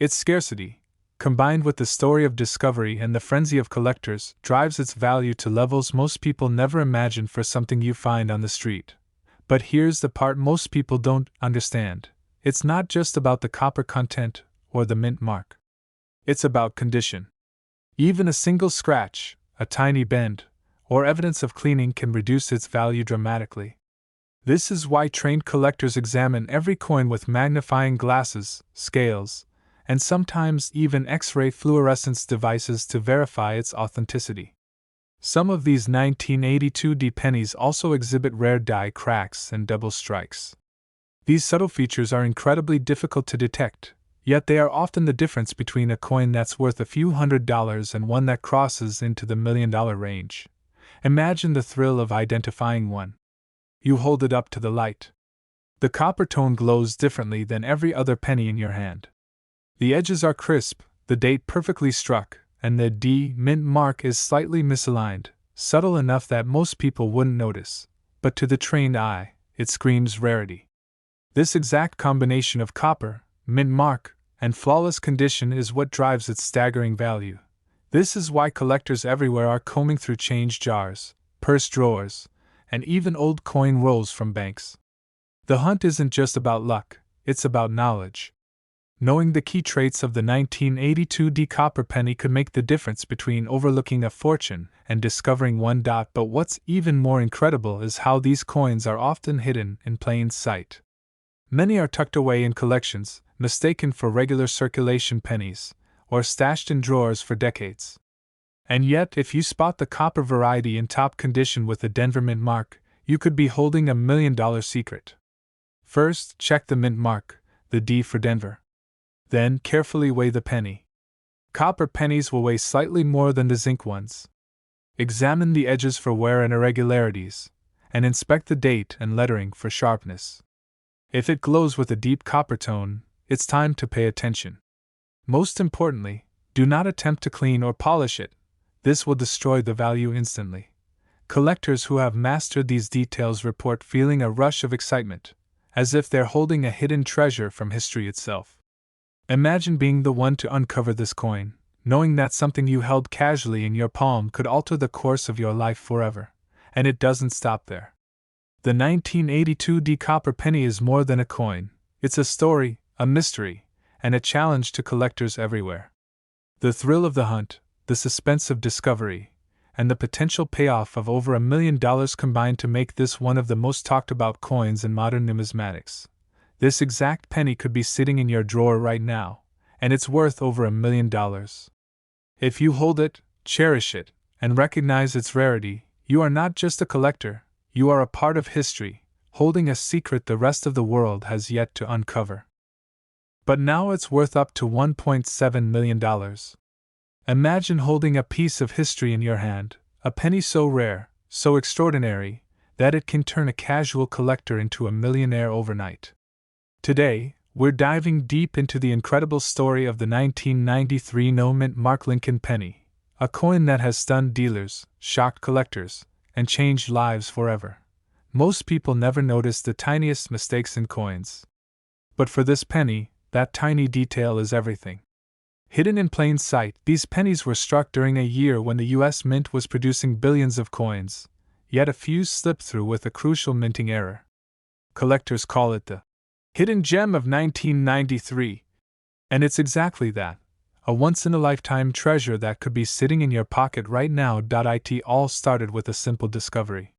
Its scarcity, combined with the story of discovery and the frenzy of collectors, drives its value to levels most people never imagined for something you find on the street. But here's the part most people don't understand: it's not just about the copper content or the mint mark. It's about condition. Even a single scratch, a tiny bend, or evidence of cleaning can reduce its value dramatically. This is why trained collectors examine every coin with magnifying glasses, scales, and sometimes even X-ray fluorescence devices to verify its authenticity. Some of these 1982 pennies also exhibit rare die cracks and double strikes. These subtle features are incredibly difficult to detect, yet they are often the difference between a coin that's worth a few $100s and one that crosses into the $1 million range. Imagine the thrill of identifying one. You hold it up to the light. The copper tone glows differently than every other penny in your hand. The edges are crisp, the date perfectly struck, and the mint mark is slightly misaligned, subtle enough that most people wouldn't notice, but to the trained eye, it screams rarity. This exact combination of copper, mint mark, and flawless condition is what drives its staggering value. This is why collectors everywhere are combing through change jars, purse drawers, and even old coin rolls from banks. The hunt isn't just about luck, it's about knowledge. Knowing the key traits of the 1982 copper penny could make the difference between overlooking a fortune and discovering one. But what's even more incredible is how these coins are often hidden in plain sight. Many are tucked away in collections, mistaken for regular circulation pennies, or stashed in drawers for decades. And yet, if you spot the copper variety in top condition with the Denver mint mark, you could be holding $1 million secret. First, check the mint mark, the D for Denver. Then, carefully weigh the penny. Copper pennies will weigh slightly more than the zinc ones. Examine the edges for wear and irregularities, and inspect the date and lettering for sharpness. If it glows with a deep copper tone, it's time to pay attention. Most importantly, do not attempt to clean or polish it. This will destroy the value instantly. Collectors who have mastered these details report feeling a rush of excitement, as if they're holding a hidden treasure from history itself. Imagine being the one to uncover this coin, knowing that something you held casually in your palm could alter the course of your life forever. And it doesn't stop there. The 1982 D copper penny is more than a coin. It's a story, a mystery, and a challenge to collectors everywhere. The thrill of the hunt, the suspense of discovery, and the potential payoff of over $1 million combined to make this one of the most talked about coins in modern numismatics. This exact penny could be sitting in your drawer right now, and it's worth over $1 million. If you hold it, cherish it, and recognize its rarity, you are not just a collector, you are a part of history, holding a secret the rest of the world has yet to uncover. But now it's worth up to $1.7 million. Imagine holding a piece of history in your hand, a penny so rare, so extraordinary, that it can turn a casual collector into a millionaire overnight. Today, we're diving deep into the incredible story of the 1993 no-mint Mark Lincoln penny, a coin that has stunned dealers, shocked collectors, and changed lives forever. Most people never notice the tiniest mistakes in coins. But for this penny, that tiny detail is everything. Hidden in plain sight, these pennies were struck during a year when the US Mint was producing billions of coins, yet a few slipped through with a crucial minting error. Collectors call it the hidden gem of 1993. And it's exactly that. A once-in-a-lifetime treasure that could be sitting in your pocket right now. It all started with a simple discovery.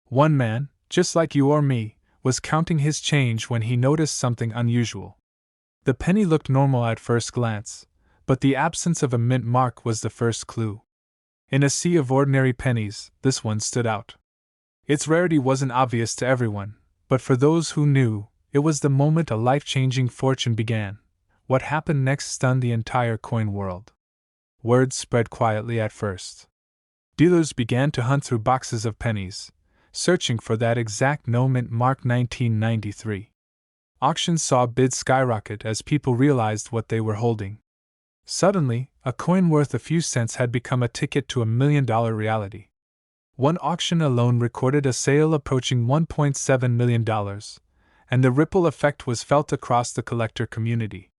One man, just like you or me, was counting his change when he noticed something unusual. The penny looked normal at first glance, but the absence of a mint mark was the first clue. In a sea of ordinary pennies, this one stood out. Its rarity wasn't obvious to everyone, but for those who knew, it was the moment a life-changing fortune began. What happened next stunned the entire coin world. Word spread quietly at first. Dealers began to hunt through boxes of pennies, searching for that exact no-mint mark 1993. Auctions saw bids skyrocket as people realized what they were holding. Suddenly, a coin worth a few cents had become a ticket to $1 million reality. One auction alone recorded a sale approaching $1.7 million, and the ripple effect was felt across the collector community.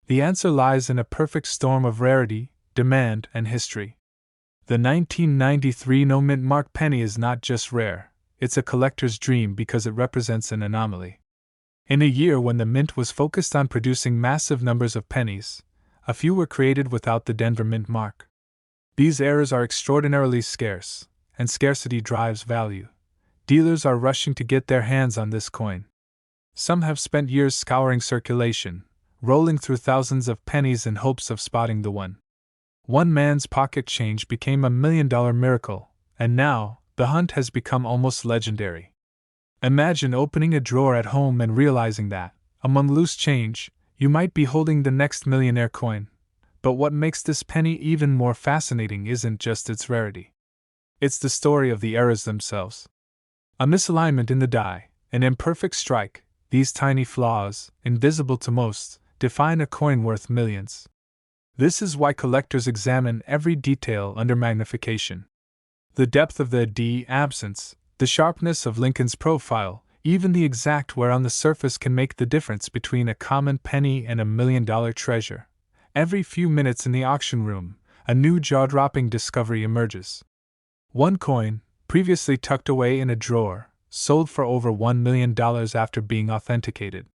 The answer lies in a perfect storm of rarity, demand, and history. The 1993 no-mint mark penny is not just rare, it's a collector's dream because it represents an anomaly. In a year when the mint was focused on producing massive numbers of pennies, a few were created without the Denver mint mark. These errors are extraordinarily scarce, and scarcity drives value. Dealers are rushing to get their hands on this coin. Some have spent years scouring circulation, rolling through thousands of pennies in hopes of spotting the one. One man's pocket change became a $1 million miracle, and now, the hunt has become almost legendary. Imagine opening a drawer at home and realizing that, among loose change, you might be holding the next millionaire coin. But what makes this penny even more fascinating isn't just its rarity. It's the story of the errors themselves. A misalignment in the die, an imperfect strike, these tiny flaws, invisible to most, define a coin worth millions. This is why collectors examine every detail under magnification. The depth of the D absence, the sharpness of Lincoln's profile, even the exact wear on the surface can make the difference between a common penny and $1 million treasure. Every few minutes in the auction room, a new jaw-dropping discovery emerges. One coin, previously tucked away in a drawer, sold for over $1 million after being authenticated.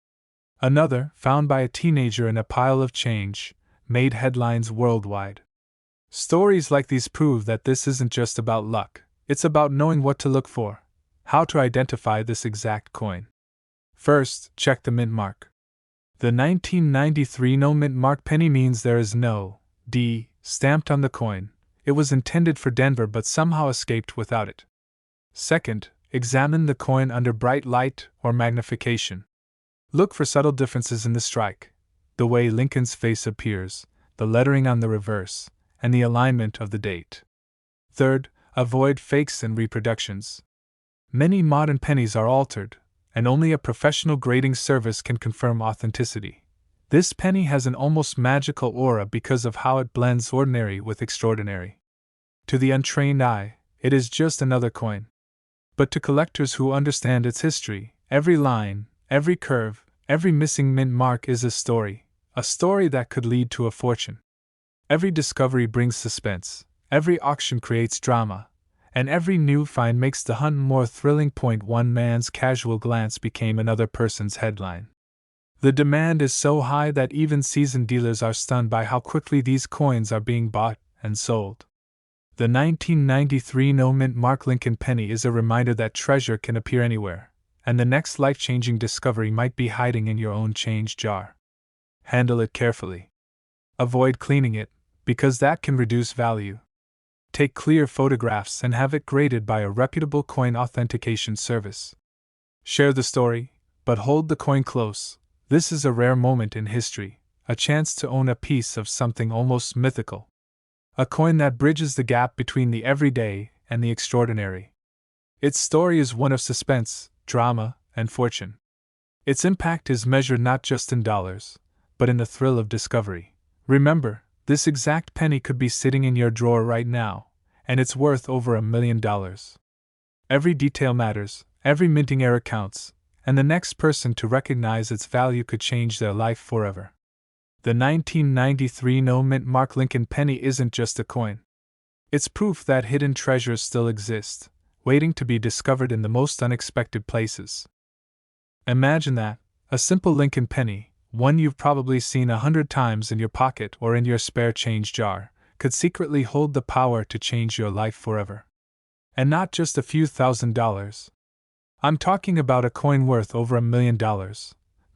Another, found by a teenager in a pile of change, made headlines worldwide. Stories like these prove that this isn't just about luck, it's about knowing what to look for, how to identify this exact coin. First, check the mint mark. The 1993 no-mint mark penny means there is no D stamped on the coin. It was intended for Denver but somehow escaped without it. Second, examine the coin under bright light or magnification. Look for subtle differences in the strike, the way Lincoln's face appears, the lettering on the reverse, and the alignment of the date. Third, avoid fakes and reproductions. Many modern pennies are altered, and only a professional grading service can confirm authenticity. This penny has an almost magical aura because of how it blends ordinary with extraordinary. To the untrained eye, it is just another coin. But to collectors who understand its history, every line, every curve, every missing mint mark is a story that could lead to a fortune. Every discovery brings suspense, every auction creates drama, and every new find makes the hunt more thrilling. One man's casual glance became another person's headline. The demand is so high that even seasoned dealers are stunned by how quickly these coins are being bought and sold. The 1993 no-mint mark Lincoln penny is a reminder that treasure can appear anywhere, and the next life-changing discovery might be hiding in your own change jar. Handle it carefully. Avoid cleaning it, because that can reduce value. Take clear photographs and have it graded by a reputable coin authentication service. Share the story, but hold the coin close. This is a rare moment in history, a chance to own a piece of something almost mythical. A coin that bridges the gap between the everyday and the extraordinary. Its story is one of suspense, drama, and fortune. Its impact is measured not just in dollars, but in the thrill of discovery. Remember, this exact penny could be sitting in your drawer right now, and it's worth over $1 million. Every detail matters, every minting error counts, and the next person to recognize its value could change their life forever. The 1993 no-mint mark Lincoln penny isn't just a coin. It's proof that hidden treasures still exist, waiting to be discovered in the most unexpected places. Imagine that, a simple Lincoln penny, one you've probably seen 100 times in your pocket or in your spare change jar, could secretly hold the power to change your life forever. And not just a few $1,000s. I'm talking about a coin worth over $1 million.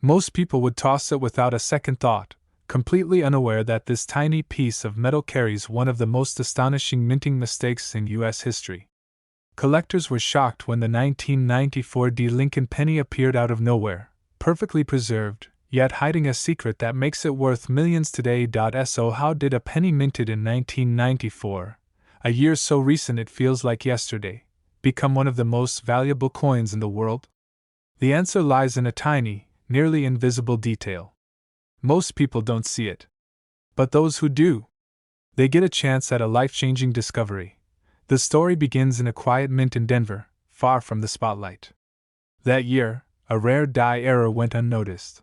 Most people would toss it without a second thought, completely unaware that this tiny piece of metal carries one of the most astonishing minting mistakes in U.S. history. Collectors were shocked when the 1994 Lincoln penny appeared out of nowhere, perfectly preserved, yet hiding a secret that makes it worth millions today. So how did a penny minted in 1994, a year so recent it feels like yesterday, become one of the most valuable coins in the world? The answer lies in a tiny, nearly invisible detail. Most people don't see it. But those who do, they get a chance at a life-changing discovery. The story begins in a quiet mint in Denver, far from the spotlight. That year, a rare die error went unnoticed.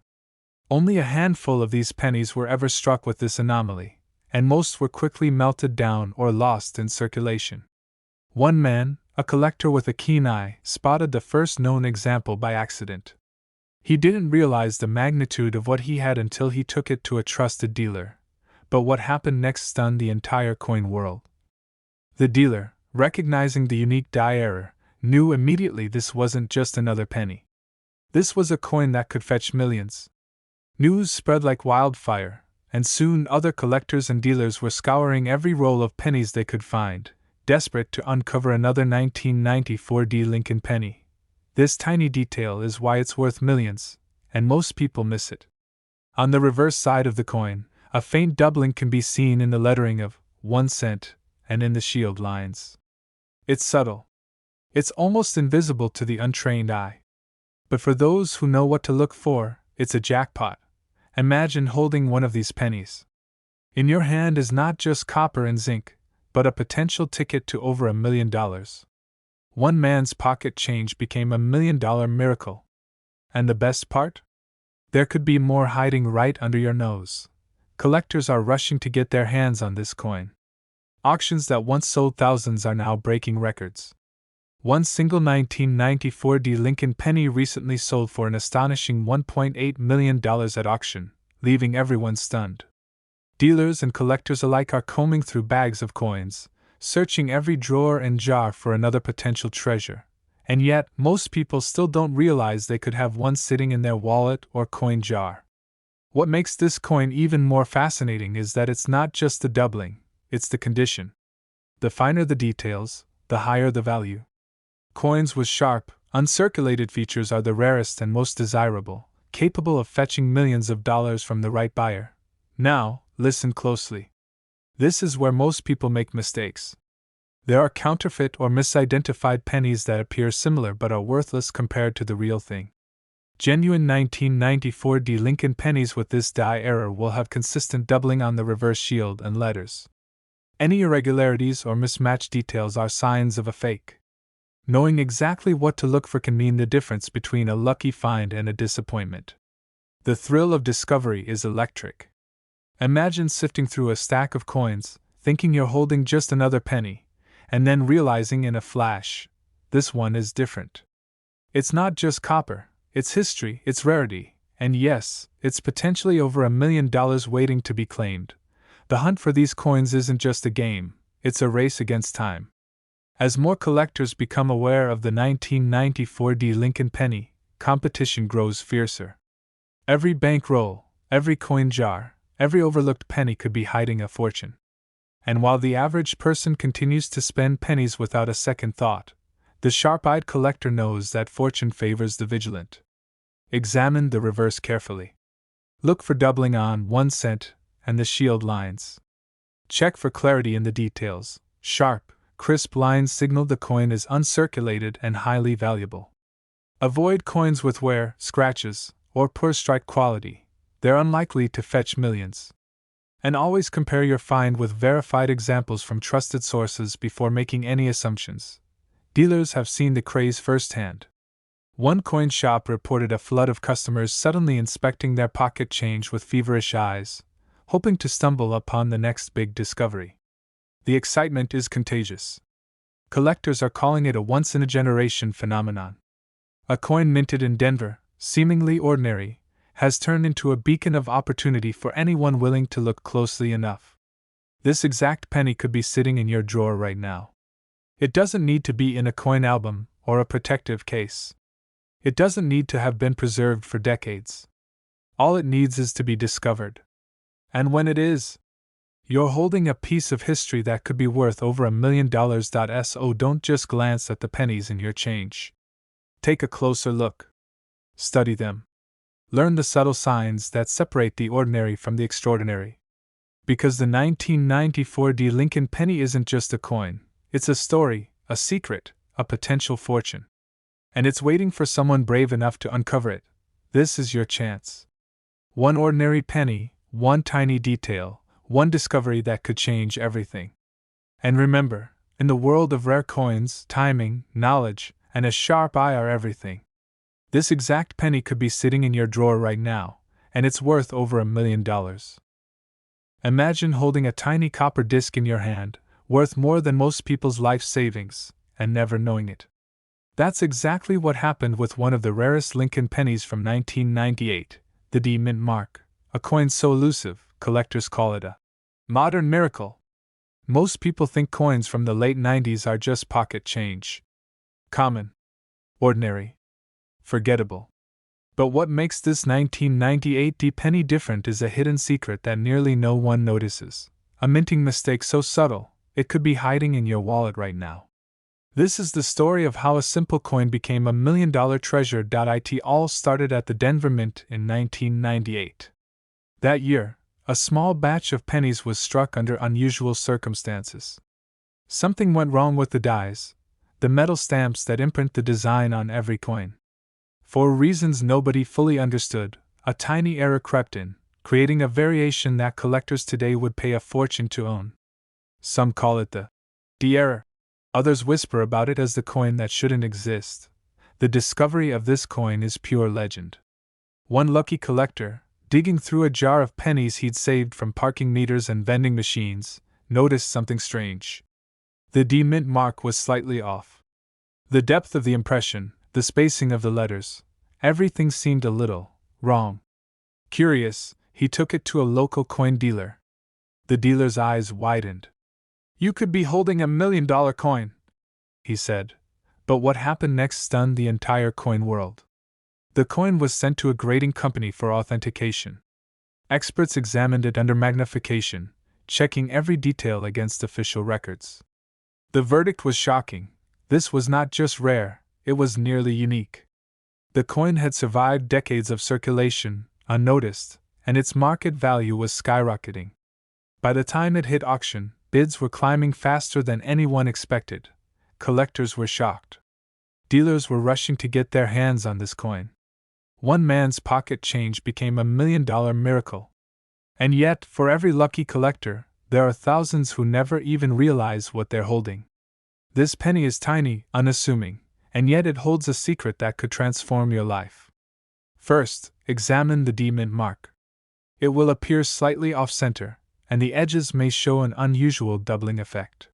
Only a handful of these pennies were ever struck with this anomaly, and most were quickly melted down or lost in circulation. One man, a collector with a keen eye, spotted the first known example by accident. He didn't realize the magnitude of what he had until he took it to a trusted dealer, but what happened next stunned the entire coin world. The dealer, recognizing the unique die error, knew immediately this wasn't just another penny. This was a coin that could fetch millions. News spread like wildfire, and soon other collectors and dealers were scouring every roll of pennies they could find, desperate to uncover another 1994 Lincoln penny. This tiny detail is why it's worth millions, and most people miss it. On the reverse side of the coin, a faint doubling can be seen in the lettering of 1 cent and in the shield lines. It's subtle. It's almost invisible to the untrained eye. But for those who know what to look for, it's a jackpot. Imagine holding one of these pennies. In your hand is not just copper and zinc, but a potential ticket to over $1 million. One man's pocket change became $1 million miracle. And the best part? There could be more hiding right under your nose. Collectors are rushing to get their hands on this coin. Auctions that once sold thousands are now breaking records. One single 1994 Lincoln penny recently sold for an astonishing $1.8 million at auction, leaving everyone stunned. Dealers and collectors alike are combing through bags of coins, searching every drawer and jar for another potential treasure, and yet most people still don't realize they could have one sitting in their wallet or coin jar. What makes this coin even more fascinating is that it's not just the doubling, it's the condition. The finer the details, the higher the value. Coins with sharp, uncirculated features are the rarest and most desirable, capable of fetching millions of dollars from the right buyer. Now, listen closely. This is where most people make mistakes. There are counterfeit or misidentified pennies that appear similar but are worthless compared to the real thing. Genuine 1994 D Lincoln pennies with this die error will have consistent doubling on the reverse shield and letters. Any irregularities or mismatched details are signs of a fake. Knowing exactly what to look for can mean the difference between a lucky find and a disappointment. The thrill of discovery is electric. Imagine sifting through a stack of coins, thinking you're holding just another penny, and then realizing in a flash, this one is different. It's not just copper, it's history, it's rarity, and yes, it's potentially over $1 million waiting to be claimed. The hunt for these coins isn't just a game, it's a race against time. As more collectors become aware of the 1994 D Lincoln penny, competition grows fiercer. Every bankroll, every coin jar, every overlooked penny could be hiding a fortune. And while the average person continues to spend pennies without a second thought, the sharp-eyed collector knows that fortune favors the vigilant. Examine the reverse carefully. Look for doubling on 1 cent and the shield lines. Check for clarity in the details. Sharp, crisp lines signal the coin is uncirculated and highly valuable. Avoid coins with wear, scratches, or poor strike quality. They're unlikely to fetch millions. And always compare your find with verified examples from trusted sources before making any assumptions. Dealers have seen the craze firsthand. One coin shop reported a flood of customers suddenly inspecting their pocket change with feverish eyes, hoping to stumble upon the next big discovery. The excitement is contagious. Collectors are calling it a once-in-a-generation phenomenon. A coin minted in Denver, seemingly ordinary, has turned into a beacon of opportunity for anyone willing to look closely enough. This exact penny could be sitting in your drawer right now. It doesn't need to be in a coin album or a protective case. It doesn't need to have been preserved for decades. All it needs is to be discovered. And when it is, you're holding a piece of history that could be worth over $1 million. So don't just glance at the pennies in your change. Take a closer look. Study them. Learn the subtle signs that separate the ordinary from the extraordinary. Because the 1994 D Lincoln penny isn't just a coin, it's a story, a secret, a potential fortune. And it's waiting for someone brave enough to uncover it. This is your chance. One ordinary penny, one tiny detail, one discovery that could change everything. And remember, in the world of rare coins, timing, knowledge, and a sharp eye are everything. This exact penny could be sitting in your drawer right now, and it's worth over $1 million. Imagine holding a tiny copper disc in your hand, worth more than most people's life savings, and never knowing it. That's exactly what happened with one of the rarest Lincoln pennies from 1998, the D Mint mark, a coin so elusive, collectors call it a modern miracle. Most people think coins from the late 90s are just pocket change. Common. Ordinary. Forgettable. But what makes this 1998 D penny different is a hidden secret that nearly no one notices. A minting mistake so subtle, it could be hiding in your wallet right now. This is the story of how a simple coin became $1 million treasure. It all started at the Denver Mint in 1998. That year, a small batch of pennies was struck under unusual circumstances. Something went wrong with the dies, the metal stamps that imprint the design on every coin. For reasons nobody fully understood, a tiny error crept in, creating a variation that collectors today would pay a fortune to own. Some call it the D error. Others whisper about it as the coin that shouldn't exist. The discovery of this coin is pure legend. One lucky collector, digging through a jar of pennies he'd saved from parking meters and vending machines, noticed something strange. The D Mint mark was slightly off. The depth of the impression, the spacing of the letters, everything seemed a little wrong. Curious, he took it to a local coin dealer. The dealer's eyes widened. "You could be holding $1 million coin," he said. But what happened next stunned the entire coin world. The coin was sent to a grading company for authentication. Experts examined it under magnification, checking every detail against official records. The verdict was shocking. This was not just rare, it was nearly unique. The coin had survived decades of circulation, unnoticed, and its market value was skyrocketing. By the time it hit auction, bids were climbing faster than anyone expected. Collectors were shocked. Dealers were rushing to get their hands on this coin. One man's pocket change became $1 million miracle. And yet, for every lucky collector, there are thousands who never even realize what they're holding. This penny is tiny, unassuming, and yet it holds a secret that could transform your life. First, examine the D-mint mark. It will appear slightly off-center, and the edges may show an unusual doubling effect.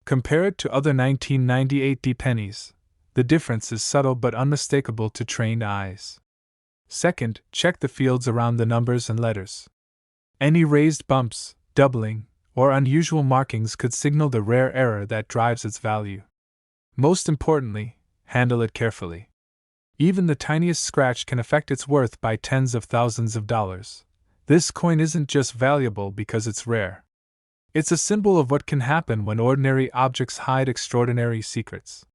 Compare it to other 1998 D pennies. The difference is subtle but unmistakable to trained eyes. Second, check the fields around the numbers and letters. Any raised bumps, doubling, or unusual markings could signal the rare error that drives its value. Most importantly, handle it carefully. Even the tiniest scratch can affect its worth by tens of thousands of dollars. This coin isn't just valuable because it's rare. It's a symbol of what can happen when ordinary objects hide extraordinary secrets.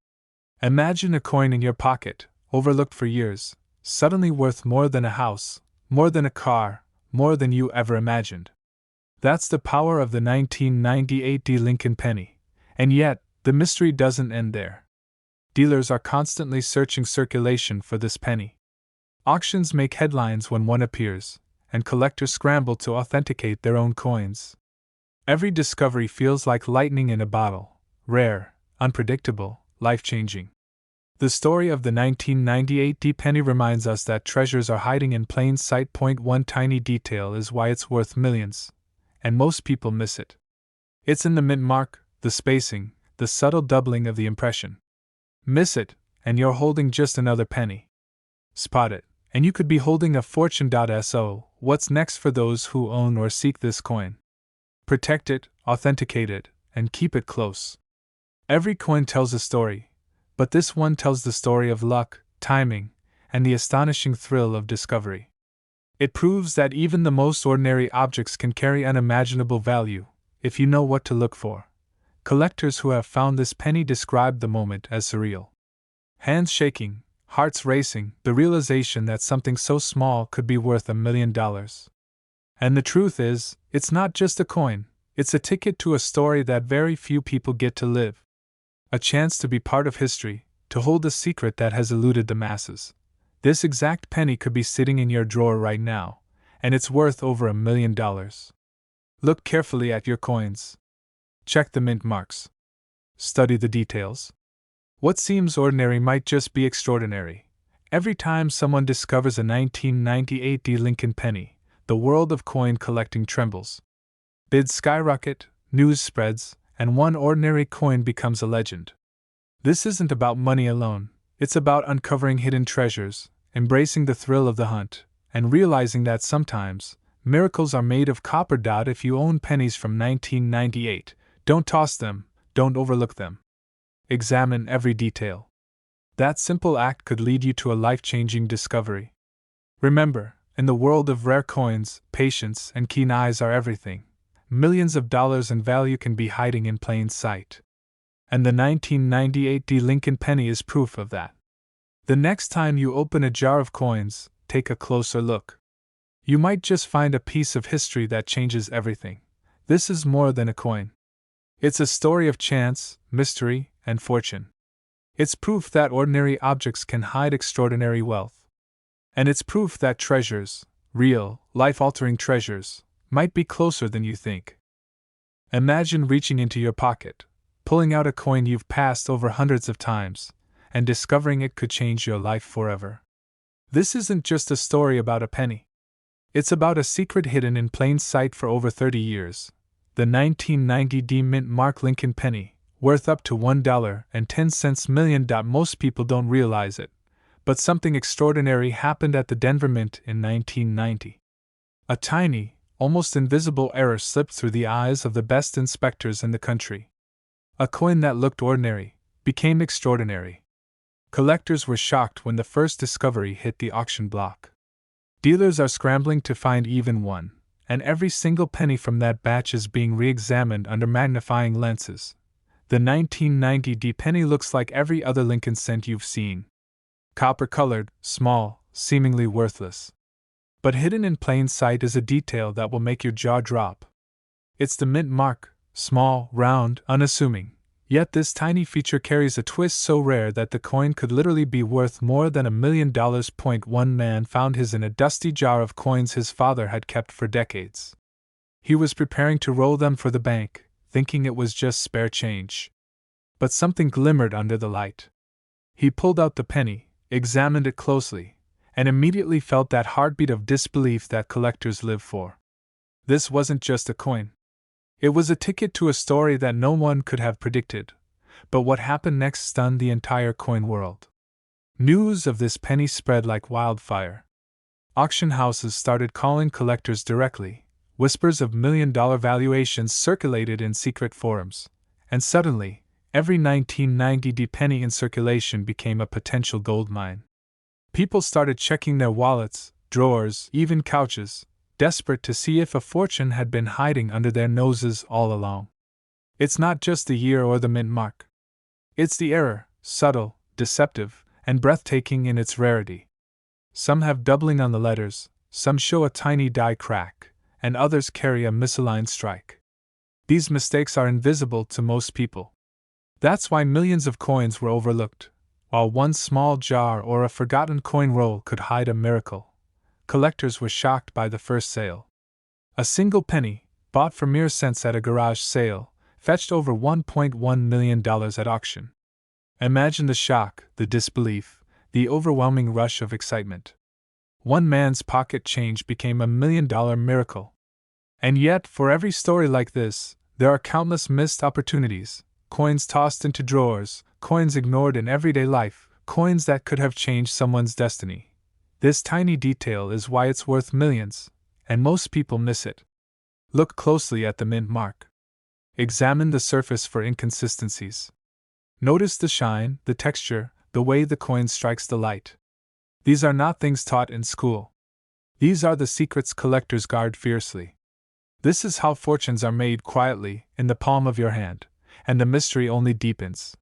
Imagine a coin in your pocket, overlooked for years, suddenly worth more than a house, more than a car, more than you ever imagined. That's the power of the 1998 D Lincoln penny. And yet, the mystery doesn't end there. Dealers are constantly searching circulation for this penny. Auctions make headlines when one appears, and collectors scramble to authenticate their own coins. Every discovery feels like lightning in a bottle, rare, unpredictable, life-changing. The story of the 1998 D penny reminds us that treasures are hiding in plain sight. One tiny detail is why it's worth millions, and most people miss it. It's in the mint mark, the spacing, the subtle doubling of the impression. Miss it, and you're holding just another penny. Spot it, and you could be holding a fortune. So, what's next for those who own or seek this coin? Protect it, authenticate it, and keep it close. Every coin tells a story, but this one tells the story of luck, timing, and the astonishing thrill of discovery. It proves that even the most ordinary objects can carry unimaginable value, if you know what to look for. Collectors who have found this penny describe the moment as surreal. Hands shaking, hearts racing, the realization that something so small could be worth $1 million. And the truth is, it's not just a coin, it's a ticket to a story that very few people get to live. A chance to be part of history, to hold a secret that has eluded the masses. This exact penny could be sitting in your drawer right now, and it's worth over $1 million. Look carefully at your coins. Check the mint marks. Study the details. What seems ordinary might just be extraordinary. Every time someone discovers a 1998 D Lincoln penny, the world of coin collecting trembles. Bids skyrocket, news spreads, and one ordinary coin becomes a legend. This isn't about money alone, it's about uncovering hidden treasures, embracing the thrill of the hunt, and realizing that sometimes, miracles are made of copper. If you own pennies from 1998, don't toss them, don't overlook them. Examine every detail. That simple act could lead you to a life-changing discovery. Remember, in the world of rare coins, patience and keen eyes are everything. Millions of dollars in value can be hiding in plain sight. And the 1998 D Lincoln penny is proof of that. The next time you open a jar of coins, take a closer look. You might just find a piece of history that changes everything. This is more than a coin. It's a story of chance, mystery, and fortune. It's proof that ordinary objects can hide extraordinary wealth. And it's proof that treasures, real, life-altering treasures, might be closer than you think. Imagine reaching into your pocket, pulling out a coin you've passed over hundreds of times, and discovering it could change your life forever. This isn't just a story about a penny. It's about a secret hidden in plain sight for over 30 years. The 1990 D Mint Mark Lincoln penny, worth up to $1.10 million. Most people don't realize it, but something extraordinary happened at the Denver Mint in 1990. A tiny, almost invisible error slipped through the eyes of the best inspectors in the country. A coin that looked ordinary became extraordinary. Collectors were shocked when the first discovery hit the auction block. Dealers are scrambling to find even one, and every single penny from that batch is being re-examined under magnifying lenses. The 1990 D penny looks like every other Lincoln cent you've seen. Copper-colored, small, seemingly worthless. But hidden in plain sight is a detail that will make your jaw drop. It's the mint mark, small, round, unassuming. Yet this tiny feature carries a twist so rare that the coin could literally be worth more than $1 million. One man found his in a dusty jar of coins his father had kept for decades. He was preparing to roll them for the bank, thinking it was just spare change. But something glimmered under the light. He pulled out the penny, examined it closely, and immediately felt that heartbeat of disbelief that collectors live for. This wasn't just a coin. It was a ticket to a story that no one could have predicted, but what happened next stunned the entire coin world. News of this penny spread like wildfire. Auction houses started calling collectors directly, whispers of million-dollar valuations circulated in secret forums, and suddenly, every 1990 penny in circulation became a potential gold mine. People started checking their wallets, drawers, even couches, desperate to see if a fortune had been hiding under their noses all along. It's not just the year or the mint mark. It's the error, subtle, deceptive, and breathtaking in its rarity. Some have doubling on the letters, some show a tiny die crack, and others carry a misaligned strike. These mistakes are invisible to most people. That's why millions of coins were overlooked, while one small jar or a forgotten coin roll could hide a miracle. Collectors were shocked by the first sale. A single penny, bought for mere cents at a garage sale, fetched over $1.1 million at auction. Imagine the shock, the disbelief, the overwhelming rush of excitement. One man's pocket change became $1 million miracle. And yet, for every story like this, there are countless missed opportunities, coins tossed into drawers, coins ignored in everyday life, coins that could have changed someone's destiny. This tiny detail is why it's worth millions, and most people miss it. Look closely at the mint mark. Examine the surface for inconsistencies. Notice the shine, the texture, the way the coin strikes the light. These are not things taught in school. These are the secrets collectors guard fiercely. This is how fortunes are made quietly, in the palm of your hand, and the mystery only deepens.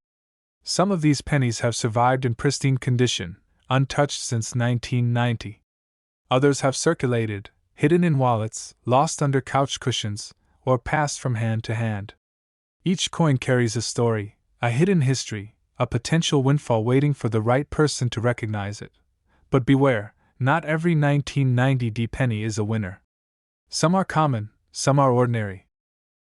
Some of these pennies have survived in pristine condition, untouched since 1990. Others have circulated, hidden in wallets, lost under couch cushions, or passed from hand to hand. Each coin carries a story, a hidden history, a potential windfall waiting for the right person to recognize it. But beware, not every 1990 penny is a winner. Some are common, some are ordinary.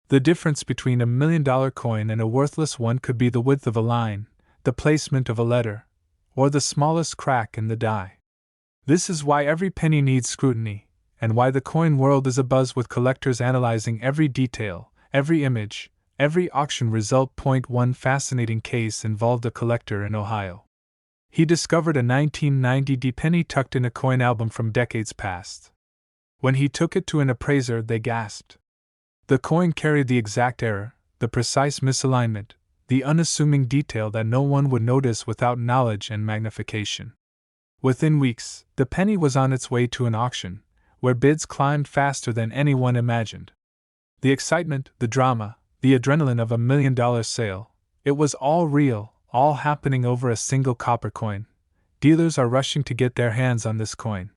The difference between $1 million coin and a worthless one could be the width of a line, the placement of a letter, or the smallest crack in the die. This is why every penny needs scrutiny, and why the coin world is abuzz with collectors analyzing every detail, every image, every auction result. One fascinating case involved a collector in Ohio. He discovered a 1990 penny tucked in a coin album from decades past. When he took it to an appraiser, they gasped. The coin carried the exact error, the precise misalignment, the unassuming detail that no one would notice without knowledge and magnification. Within weeks, the penny was on its way to an auction, where bids climbed faster than anyone imagined. The excitement, the drama, the adrenaline of $1 million sale, it was all real, all happening over a single copper coin. Dealers are rushing to get their hands on this coin.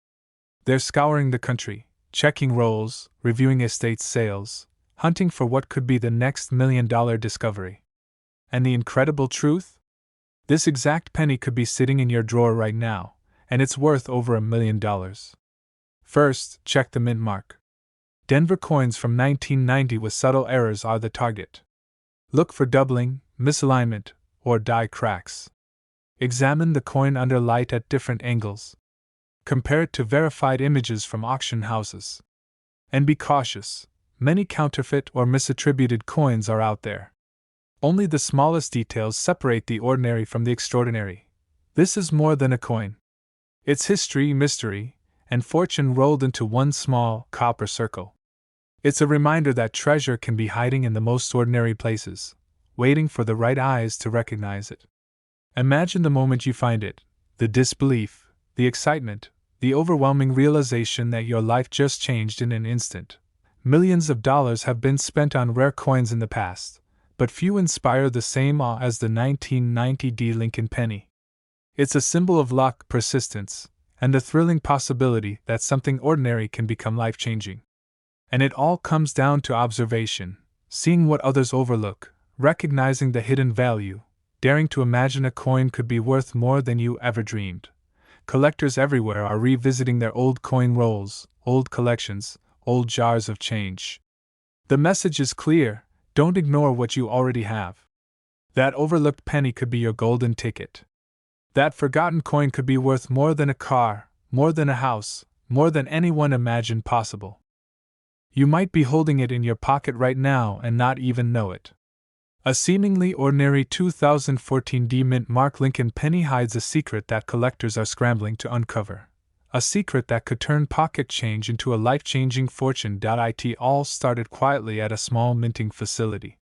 They're scouring the country, checking rolls, reviewing estate sales, hunting for what could be the next $1 million discovery. And the incredible truth? This exact penny could be sitting in your drawer right now, and it's worth over $1 million. First, check the mint mark. Denver coins from 1990 with subtle errors are the target. Look for doubling, misalignment, or die cracks. Examine the coin under light at different angles. Compare it to verified images from auction houses. And be cautious, many counterfeit or misattributed coins are out there. Only the smallest details separate the ordinary from the extraordinary. This is more than a coin. It's history, mystery, and fortune rolled into one small, copper circle. It's a reminder that treasure can be hiding in the most ordinary places, waiting for the right eyes to recognize it. Imagine the moment you find it, the disbelief, the excitement, the overwhelming realization that your life just changed in an instant. Millions of dollars have been spent on rare coins in the past, but few inspire the same awe as the 1990 Lincoln penny. It's a symbol of luck, persistence, and the thrilling possibility that something ordinary can become life-changing. And it all comes down to observation, seeing what others overlook, recognizing the hidden value, daring to imagine a coin could be worth more than you ever dreamed. Collectors everywhere are revisiting their old coin rolls, old collections, old jars of change. The message is clear: don't ignore what you already have. That overlooked penny could be your golden ticket. That forgotten coin could be worth more than a car, more than a house, more than anyone imagined possible. You might be holding it in your pocket right now and not even know it. A seemingly ordinary 2014 D-Mint Mark Lincoln penny hides a secret that collectors are scrambling to uncover. A secret that could turn pocket change into a life-changing fortune. It all started quietly at a small minting facility.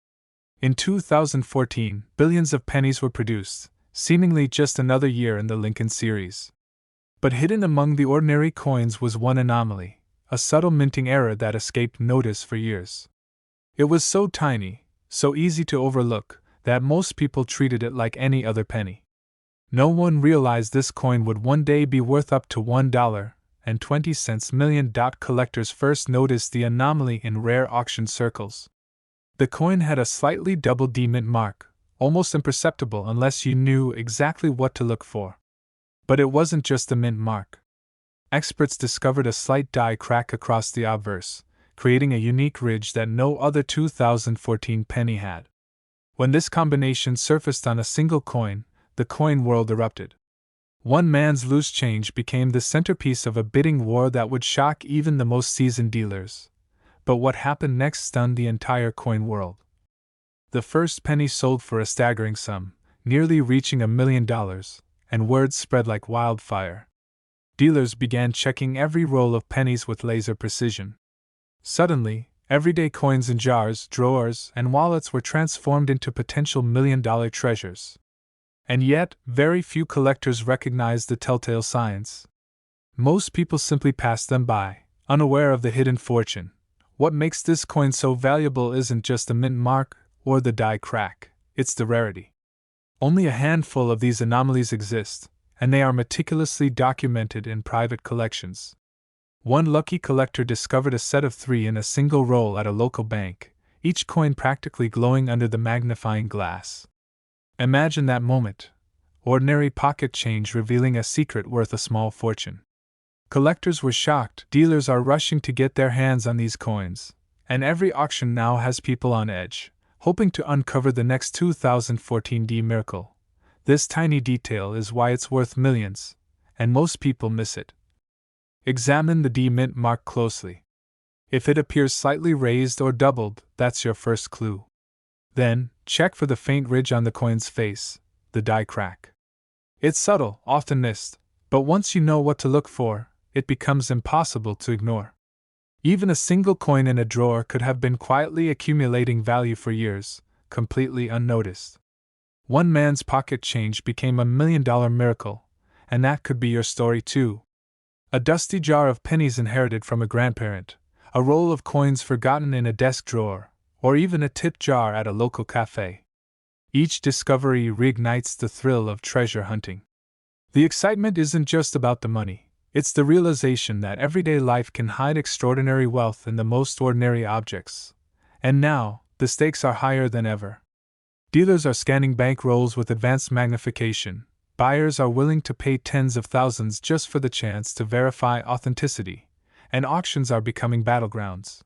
In 2014, billions of pennies were produced, seemingly just another year in the Lincoln series. But hidden among the ordinary coins was one anomaly, a subtle minting error that escaped notice for years. It was so tiny, so easy to overlook, that most people treated it like any other penny. No one realized this coin would one day be worth up to $1.20 million. Collectors first noticed the anomaly in rare auction circles. The coin had a slightly double D-Mint mark, almost imperceptible unless you knew exactly what to look for. But it wasn't just the mint mark. Experts discovered a slight die crack across the obverse, creating a unique ridge that no other 2014 penny had. When this combination surfaced on a single coin, the coin world erupted. One man's loose change became the centerpiece of a bidding war that would shock even the most seasoned dealers. But what happened next stunned the entire coin world. The first penny sold for a staggering sum, nearly reaching $1 million, and word spread like wildfire. Dealers began checking every roll of pennies with laser precision. Suddenly, everyday coins in jars, drawers, and wallets were transformed into potential million-dollar treasures. And yet, very few collectors recognized the telltale signs. Most people simply passed them by, unaware of the hidden fortune. What makes this coin so valuable isn't just the mint mark or the die crack, it's the rarity. Only a handful of these anomalies exist, and they are meticulously documented in private collections. One lucky collector discovered a set of 3 in a single roll at a local bank, each coin practically glowing under the magnifying glass. Imagine that moment. Ordinary pocket change revealing a secret worth a small fortune. Collectors were shocked. Dealers are rushing to get their hands on these coins, and every auction now has people on edge, hoping to uncover the next 2014 D miracle. This tiny detail is why it's worth millions, and most people miss it. Examine the D-Mint mark closely. If it appears slightly raised or doubled, that's your first clue. Then, check for the faint ridge on the coin's face, the die crack. It's subtle, often missed, but once you know what to look for, it becomes impossible to ignore. Even a single coin in a drawer could have been quietly accumulating value for years, completely unnoticed. One man's pocket change became $1 million miracle, and that could be your story too. A dusty jar of pennies inherited from a grandparent, a roll of coins forgotten in a desk drawer, or even a tip jar at a local cafe. Each discovery reignites the thrill of treasure hunting. The excitement isn't just about the money, it's the realization that everyday life can hide extraordinary wealth in the most ordinary objects. And now, the stakes are higher than ever. Dealers are scanning bank rolls with advanced magnification. Buyers are willing to pay tens of thousands just for the chance to verify authenticity, and auctions are becoming battlegrounds.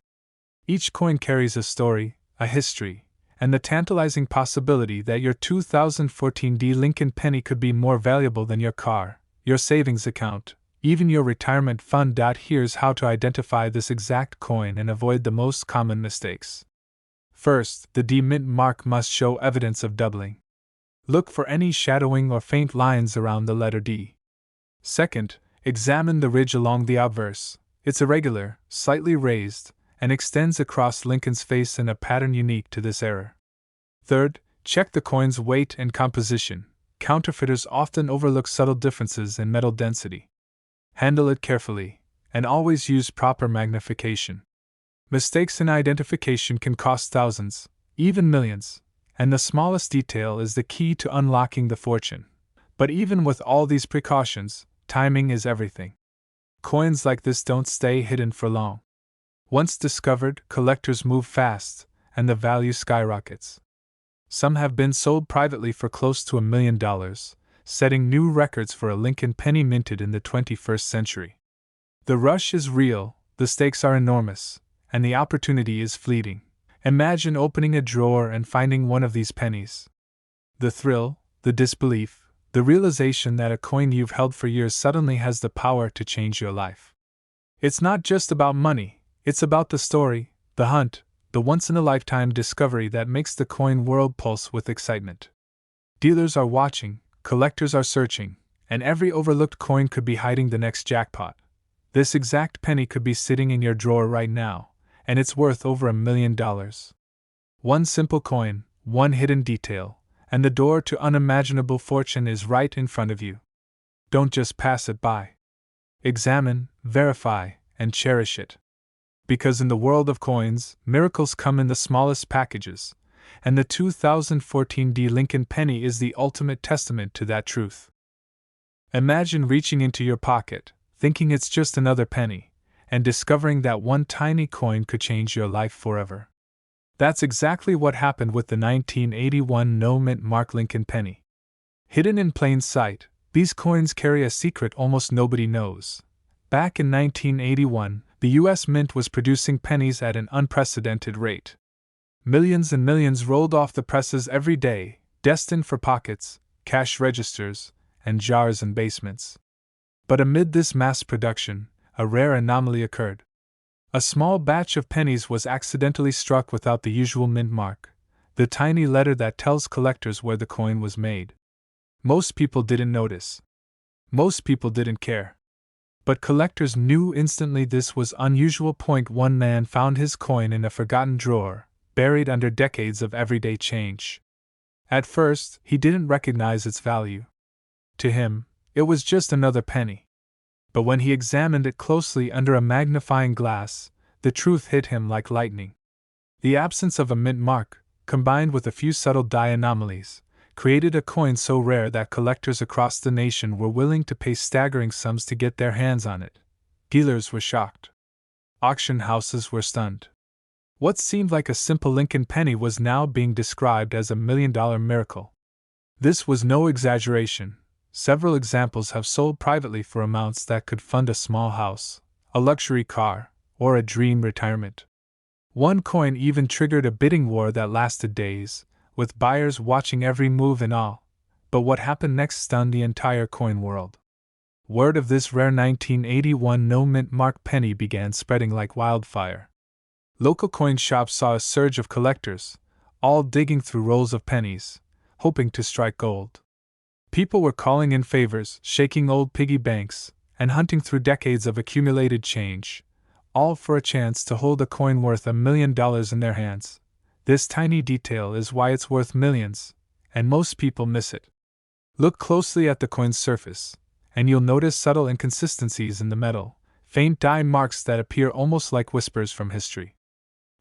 Each coin carries a story, a history, and the tantalizing possibility that your 2014 D Lincoln penny could be more valuable than your car, your savings account, even your retirement fund. Here's how to identify this exact coin and avoid the most common mistakes. First, the D-Mint mark must show evidence of doubling. Look for any shadowing or faint lines around the letter D. Second, examine the ridge along the obverse. It's irregular, slightly raised, and extends across Lincoln's face in a pattern unique to this era. Third, check the coin's weight and composition. Counterfeiters often overlook subtle differences in metal density. Handle it carefully, and always use proper magnification. Mistakes in identification can cost thousands, even millions. And the smallest detail is the key to unlocking the fortune. But even with all these precautions, timing is everything. Coins like this don't stay hidden for long. Once discovered, collectors move fast, and the value skyrockets. Some have been sold privately for close to $1 million, setting new records for a Lincoln penny minted in the 21st century. The rush is real, the stakes are enormous, and the opportunity is fleeting. Imagine opening a drawer and finding one of these pennies. The thrill, the disbelief, the realization that a coin you've held for years suddenly has the power to change your life. It's not just about money, it's about the story, the hunt, the once-in-a-lifetime discovery that makes the coin world pulse with excitement. Dealers are watching, collectors are searching, and every overlooked coin could be hiding the next jackpot. This exact penny could be sitting in your drawer right now, and it's worth over $1 million. One simple coin, one hidden detail, and the door to unimaginable fortune is right in front of you. Don't just pass it by. Examine, verify, and cherish it. Because in the world of coins, miracles come in the smallest packages, and the 2014 Lincoln penny is the ultimate testament to that truth. Imagine reaching into your pocket, thinking it's just another penny, and discovering that one tiny coin could change your life forever. That's exactly what happened with the 1981 no-mint mark Lincoln penny. Hidden in plain sight, these coins carry a secret almost nobody knows. Back in 1981, the U.S. Mint was producing pennies at an unprecedented rate. Millions and millions rolled off the presses every day, destined for pockets, cash registers, and jars in basements. But amid this mass production, a rare anomaly occurred. A small batch of pennies was accidentally struck without the usual mint mark, the tiny letter that tells collectors where the coin was made. Most people didn't notice. Most people didn't care. But collectors knew instantly this was unusual. One man found his coin in a forgotten drawer, buried under decades of everyday change. At first, he didn't recognize its value. To him, it was just another penny. But when he examined it closely under a magnifying glass, the truth hit him like lightning. The absence of a mint mark, combined with a few subtle die anomalies, created a coin so rare that collectors across the nation were willing to pay staggering sums to get their hands on it. Dealers were shocked. Auction houses were stunned. What seemed like a simple Lincoln penny was now being described as $1 million miracle. This was no exaggeration. Several examples have sold privately for amounts that could fund a small house, a luxury car, or a dream retirement. One coin even triggered a bidding war that lasted days, with buyers watching every move in awe. But what happened next stunned the entire coin world. Word of this rare 1981 no-mint mark penny began spreading like wildfire. Local coin shops saw a surge of collectors, all digging through rolls of pennies, hoping to strike gold. People were calling in favors, shaking old piggy banks, and hunting through decades of accumulated change, all for a chance to hold a coin worth $1 million in their hands. This tiny detail is why it's worth millions, and most people miss it. Look closely at the coin's surface, and you'll notice subtle inconsistencies in the metal, faint die marks that appear almost like whispers from history.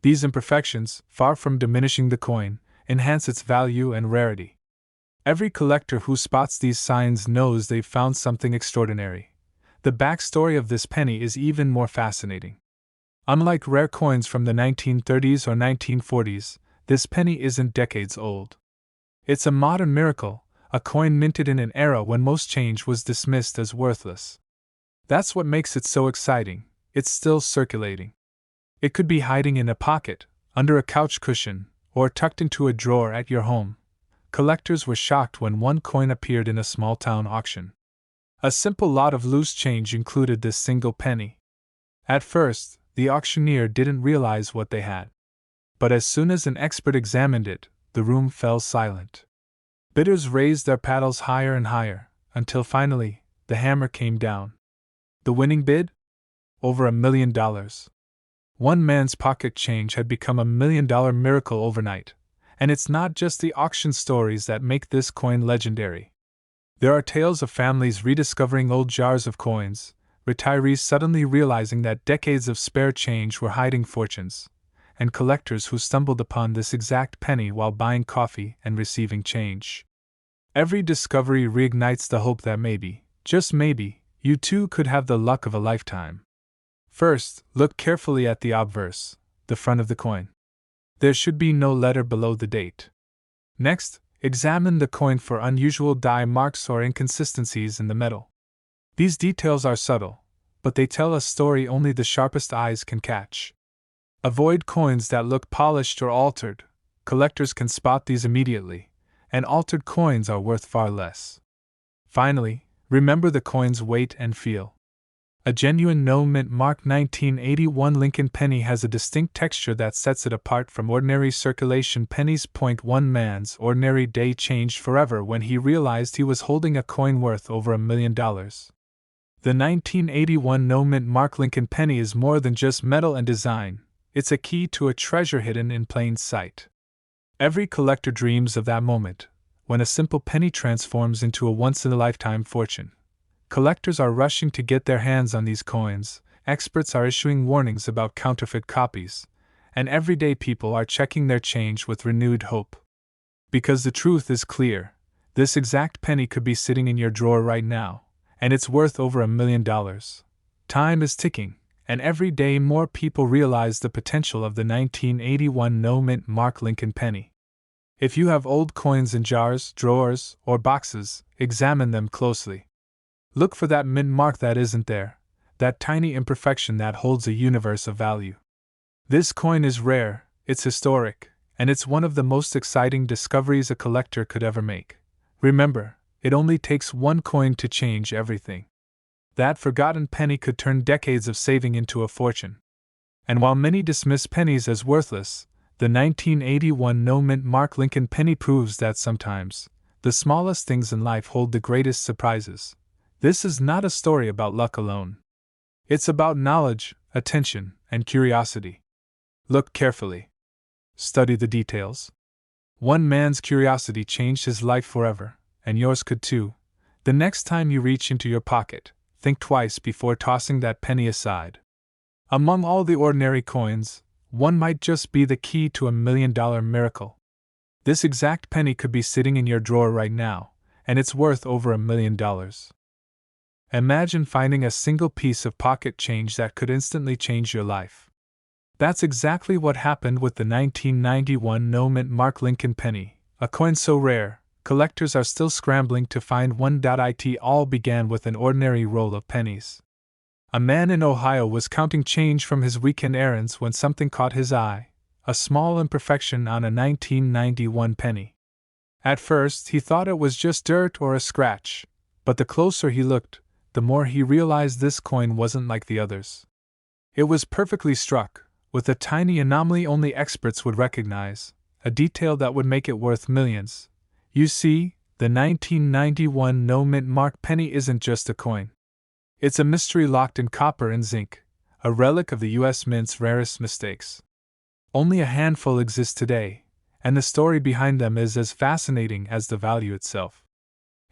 These imperfections, far from diminishing the coin, enhance its value and rarity. Every collector who spots these signs knows they've found something extraordinary. The backstory of this penny is even more fascinating. Unlike rare coins from the 1930s or 1940s, this penny isn't decades old. It's a modern miracle, a coin minted in an era when most change was dismissed as worthless. That's what makes it so exciting. It's still circulating. It could be hiding in a pocket, under a couch cushion, or tucked into a drawer at your home. Collectors were shocked when one coin appeared in a small-town auction. A simple lot of loose change included this single penny. At first, the auctioneer didn't realize what they had. But as soon as an expert examined it, the room fell silent. Bidders raised their paddles higher and higher, until finally, the hammer came down. The winning bid? Over $1 million. One man's pocket change had become $1 million miracle overnight. And it's not just the auction stories that make this coin legendary. There are tales of families rediscovering old jars of coins, retirees suddenly realizing that decades of spare change were hiding fortunes, and collectors who stumbled upon this exact penny while buying coffee and receiving change. Every discovery reignites the hope that maybe, just maybe, you too could have the luck of a lifetime. First, look carefully at the obverse, the front of the coin. There should be no letter below the date. Next, examine the coin for unusual die marks or inconsistencies in the metal. These details are subtle, but they tell a story only the sharpest eyes can catch. Avoid coins that look polished or altered. Collectors can spot these immediately, and altered coins are worth far less. Finally, remember the coin's weight and feel. A genuine no-mint mark 1981 Lincoln penny has a distinct texture that sets it apart from ordinary circulation pennies. One man's ordinary day changed forever when he realized he was holding a coin worth over $1 million. The 1981 no-mint mark Lincoln penny is more than just metal and design, it's a key to a treasure hidden in plain sight. Every collector dreams of that moment, when a simple penny transforms into a once-in-a-lifetime fortune. Collectors are rushing to get their hands on these coins, experts are issuing warnings about counterfeit copies, and everyday people are checking their change with renewed hope. Because the truth is clear, this exact penny could be sitting in your drawer right now, and it's worth over $1 million. Time is ticking, and every day more people realize the potential of the 1981 no-mint mark Lincoln penny. If you have old coins in jars, drawers, or boxes, examine them closely. Look for that mint mark that isn't there, that tiny imperfection that holds a universe of value. This coin is rare, it's historic, and it's one of the most exciting discoveries a collector could ever make. Remember, it only takes one coin to change everything. That forgotten penny could turn decades of saving into a fortune. And while many dismiss pennies as worthless, the 1981 no-mint mark Lincoln penny proves that sometimes, the smallest things in life hold the greatest surprises. This is not a story about luck alone. It's about knowledge, attention, and curiosity. Look carefully. Study the details. One man's curiosity changed his life forever, and yours could too. The next time you reach into your pocket, think twice before tossing that penny aside. Among all the ordinary coins, one might just be the key to $1 million miracle. This exact penny could be sitting in your drawer right now, and it's worth over $1 million. Imagine finding a single piece of pocket change that could instantly change your life. That's exactly what happened with the 1991 no-mint mark Lincoln penny, a coin so rare, collectors are still scrambling to find one. It all began with an ordinary roll of pennies. A man in Ohio was counting change from his weekend errands when something caught his eye, a small imperfection on a 1991 penny. At first, he thought it was just dirt or a scratch, but the closer he looked, the more he realized this coin wasn't like the others. It was perfectly struck, with a tiny anomaly only experts would recognize, a detail that would make it worth millions. You see, the 1991 no-mint mark penny isn't just a coin. It's a mystery locked in copper and zinc, a relic of the U.S. Mint's rarest mistakes. Only a handful exist today, and the story behind them is as fascinating as the value itself.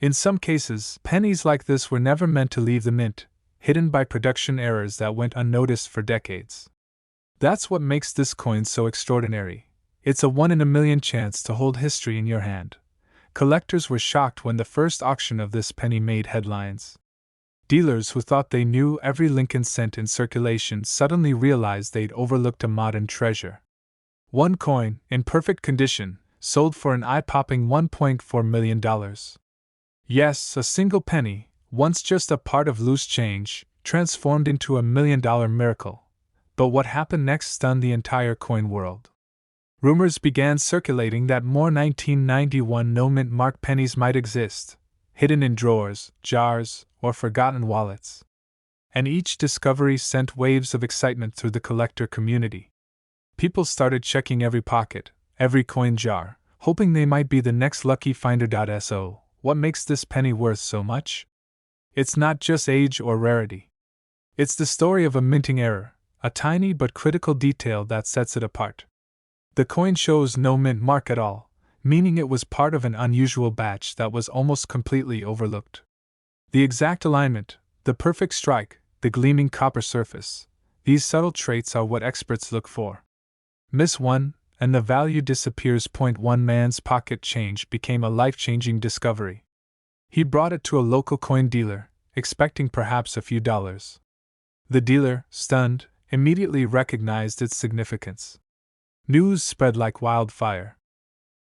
In some cases, pennies like this were never meant to leave the mint, hidden by production errors that went unnoticed for decades. That's what makes this coin so extraordinary. It's a 1 in a million chance to hold history in your hand. Collectors were shocked when the first auction of this penny made headlines. Dealers who thought they knew every Lincoln cent in circulation suddenly realized they'd overlooked a modern treasure. One coin, in perfect condition, sold for an eye-popping $1.4 million. Yes, a single penny, once just a part of loose change, transformed into $1 million miracle. But what happened next stunned the entire coin world. Rumors began circulating that more 1991 no-mint mark pennies might exist, hidden in drawers, jars, or forgotten wallets. And each discovery sent waves of excitement through the collector community. People started checking every pocket, every coin jar, hoping they might be the next lucky finder. So, what makes this penny worth so much? It's not just age or rarity. It's the story of a minting error, a tiny but critical detail that sets it apart. The coin shows no mint mark at all, meaning it was part of an unusual batch that was almost completely overlooked. The exact alignment, the perfect strike, the gleaming copper surface, these subtle traits are what experts look for. Miss one, and the value disappears. One man's pocket change became a life-changing discovery. He brought it to a local coin dealer, expecting perhaps a few dollars. The dealer, stunned, immediately recognized its significance. News spread like wildfire.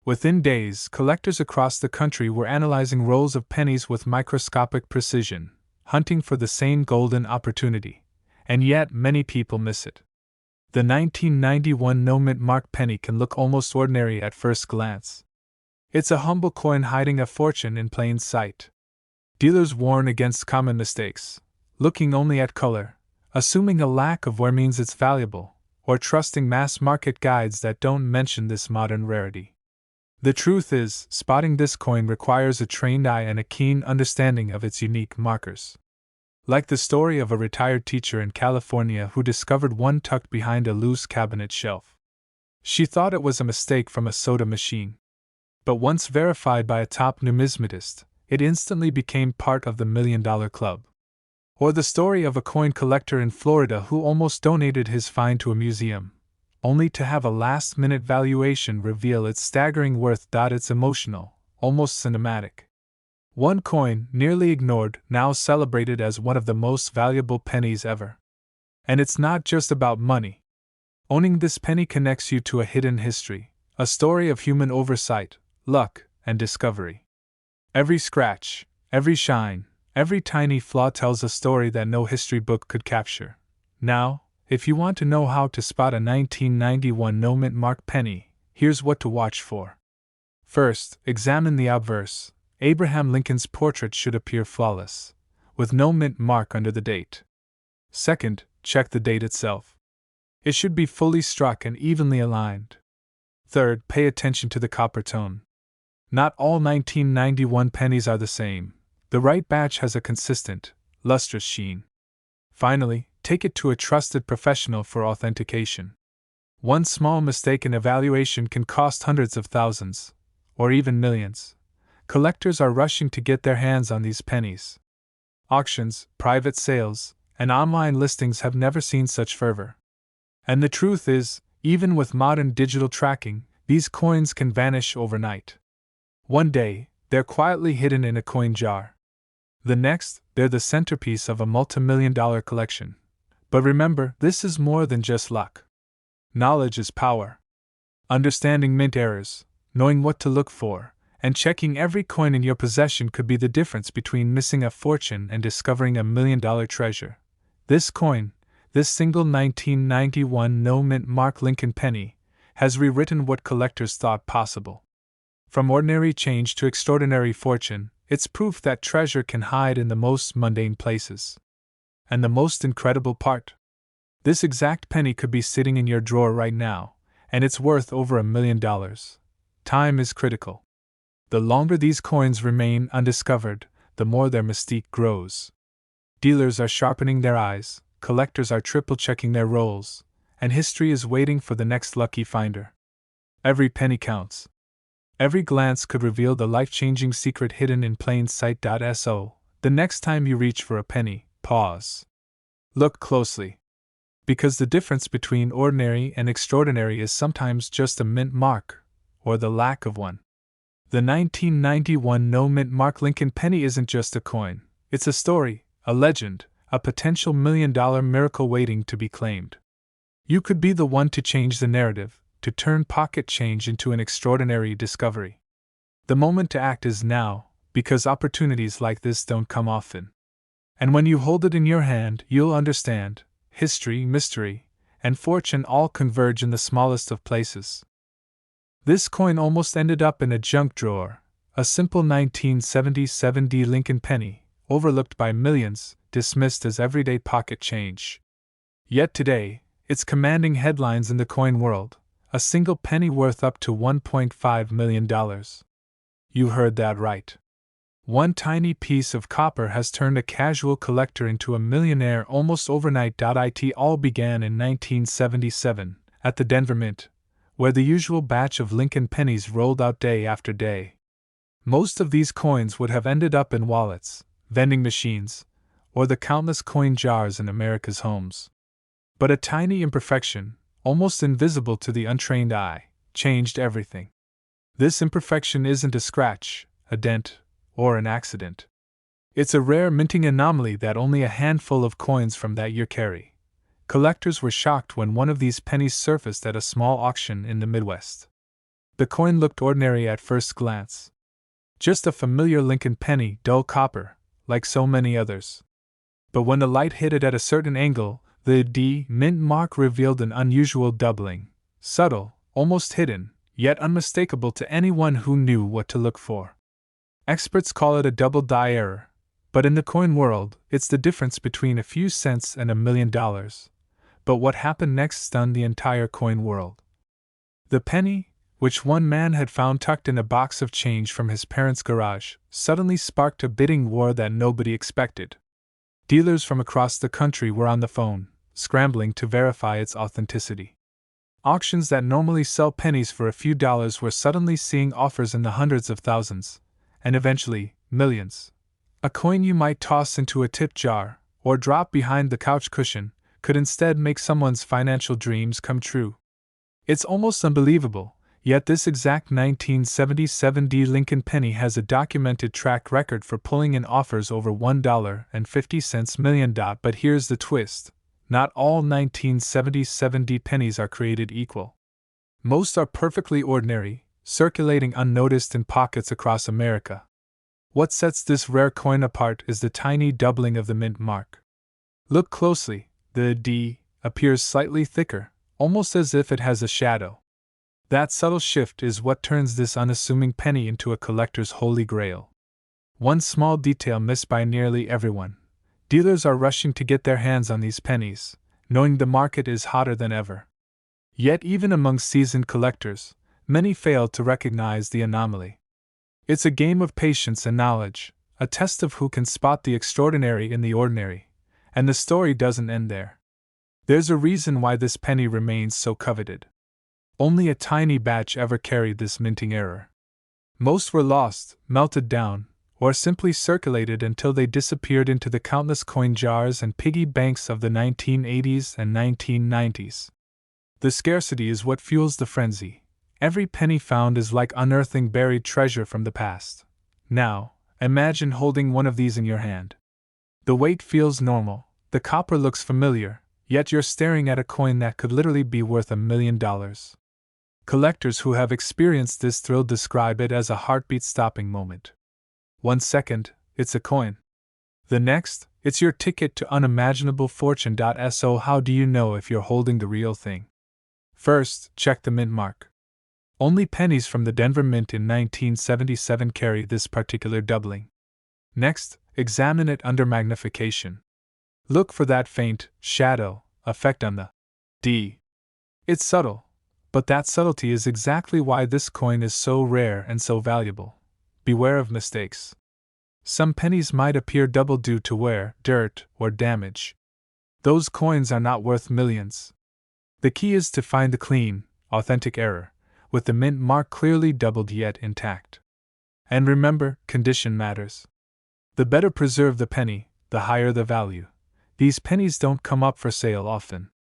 Within days, collectors across the country were analyzing rolls of pennies with microscopic precision, hunting for the same golden opportunity. And yet, many people miss it. The 1991 no-mint mark penny can look almost ordinary at first glance. It's a humble coin hiding a fortune in plain sight. Dealers warn against common mistakes, looking only at color, assuming a lack of wear means it's valuable, or trusting mass-market guides that don't mention this modern rarity. The truth is, spotting this coin requires a trained eye and a keen understanding of its unique markers. Like the story of a retired teacher in California who discovered one tucked behind a loose cabinet shelf. She thought it was a mistake from a soda machine. But once verified by a top numismatist, it instantly became part of the $1 Million Club. Or the story of a coin collector in Florida who almost donated his find to a museum, only to have a last-minute valuation reveal its staggering worth. It's emotional, almost cinematic. One coin, nearly ignored, now celebrated as one of the most valuable pennies ever. And it's not just about money. Owning this penny connects you to a hidden history, a story of human oversight, luck, and discovery. Every scratch, every shine, every tiny flaw tells a story that no history book could capture. Now, if you want to know how to spot a 1991 no-mint mark penny, here's what to watch for. First, examine the obverse. Abraham Lincoln's portrait should appear flawless, with no mint mark under the date. Second, check the date itself. It should be fully struck and evenly aligned. Third, pay attention to the copper tone. Not all 1991 pennies are the same. The right batch has a consistent, lustrous sheen. Finally, take it to a trusted professional for authentication. One small mistake in evaluation can cost hundreds of thousands, or even millions. Collectors are rushing to get their hands on these pennies. Auctions, private sales, and online listings have never seen such fervor. And the truth is, even with modern digital tracking, these coins can vanish overnight. One day, they're quietly hidden in a coin jar. The next, they're the centerpiece of a multi-million-dollar collection. But remember, this is more than just luck. Knowledge is power. Understanding mint errors, knowing what to look for, and checking every coin in your possession could be the difference between missing a fortune and discovering $1 million treasure. This coin, this single 1991 no-mint mark Lincoln penny, has rewritten what collectors thought possible. From ordinary change to extraordinary fortune, it's proof that treasure can hide in the most mundane places. And the most incredible part? This exact penny could be sitting in your drawer right now, and it's worth over $1 million. Time is critical. The longer these coins remain undiscovered, the more their mystique grows. Dealers are sharpening their eyes, collectors are triple-checking their rolls, and history is waiting for the next lucky finder. Every penny counts. Every glance could reveal the life-changing secret hidden in plain sight. So, the next time you reach for a penny, pause. Look closely. Because the difference between ordinary and extraordinary is sometimes just a mint mark, or the lack of one. The 1991 no-mint mark Lincoln penny isn't just a coin, it's a story, a legend, a potential $1 million miracle waiting to be claimed. You could be the one to change the narrative, to turn pocket change into an extraordinary discovery. The moment to act is now, because opportunities like this don't come often. And when you hold it in your hand, you'll understand, history, mystery, and fortune all converge in the smallest of places. This coin almost ended up in a junk drawer, a simple 1977 Lincoln penny, overlooked by millions, dismissed as everyday pocket change. Yet today, it's commanding headlines in the coin world, a single penny worth up to $1.5 million. You heard that right. One tiny piece of copper has turned a casual collector into a millionaire almost overnight. It all began in 1977, at the Denver Mint, where the usual batch of Lincoln pennies rolled out day after day. Most of these coins would have ended up in wallets, vending machines, or the countless coin jars in America's homes. But a tiny imperfection, almost invisible to the untrained eye, changed everything. This imperfection isn't a scratch, a dent, or an accident. It's a rare minting anomaly that only a handful of coins from that year carry. Collectors were shocked when one of these pennies surfaced at a small auction in the Midwest. The coin looked ordinary at first glance. Just a familiar Lincoln penny, dull copper, like so many others. But when the light hit it at a certain angle, the D mint mark revealed an unusual doubling, subtle, almost hidden, yet unmistakable to anyone who knew what to look for. Experts call it a double die error, but in the coin world, it's the difference between a few cents and $1 million. But what happened next stunned the entire coin world. The penny, which one man had found tucked in a box of change from his parents' garage, suddenly sparked a bidding war that nobody expected. Dealers from across the country were on the phone, scrambling to verify its authenticity. Auctions that normally sell pennies for a few dollars were suddenly seeing offers in the hundreds of thousands, and eventually, millions. A coin you might toss into a tip jar, or drop behind the couch cushion, could instead make someone's financial dreams come true. It's almost unbelievable, yet this exact 1977 D Lincoln penny has a documented track record for pulling in offers over $1.50 million. But here's the twist. Not all 1977 D pennies are created equal. Most are perfectly ordinary, circulating unnoticed in pockets across America. What sets this rare coin apart is the tiny doubling of the mint mark. Look closely, the D appears slightly thicker, almost as if it has a shadow. That subtle shift is what turns this unassuming penny into a collector's holy grail. One small detail missed by nearly everyone. Dealers are rushing to get their hands on these pennies, knowing the market is hotter than ever. Yet even among seasoned collectors, many fail to recognize the anomaly. It's a game of patience and knowledge, a test of who can spot the extraordinary in the ordinary, and the story doesn't end there. There's a reason why this penny remains so coveted. Only a tiny batch ever carried this minting error. Most were lost, melted down, or simply circulated until they disappeared into the countless coin jars and piggy banks of the 1980s and 1990s. The scarcity is what fuels the frenzy. Every penny found is like unearthing buried treasure from the past. Now, imagine holding one of these in your hand. The weight feels normal, the copper looks familiar, yet you're staring at a coin that could literally be worth $1 million. Collectors who have experienced this thrill describe it as a heartbeat-stopping moment. 1 second, it's a coin. The next, it's your ticket to unimaginable fortune. So how do you know if you're holding the real thing? First, check the mint mark. Only pennies from the Denver Mint in 1977 carry this particular doubling. Next, examine it under magnification. Look for that faint, shadow effect on the D. It's subtle, but that subtlety is exactly why this coin is so rare and so valuable. Beware of mistakes. Some pennies might appear double due to wear, dirt, or damage. Those coins are not worth millions. The key is to find the clean, authentic error, with the mint mark clearly doubled yet intact. And remember, condition matters. The better preserved the penny, the higher the value. These pennies don't come up for sale often.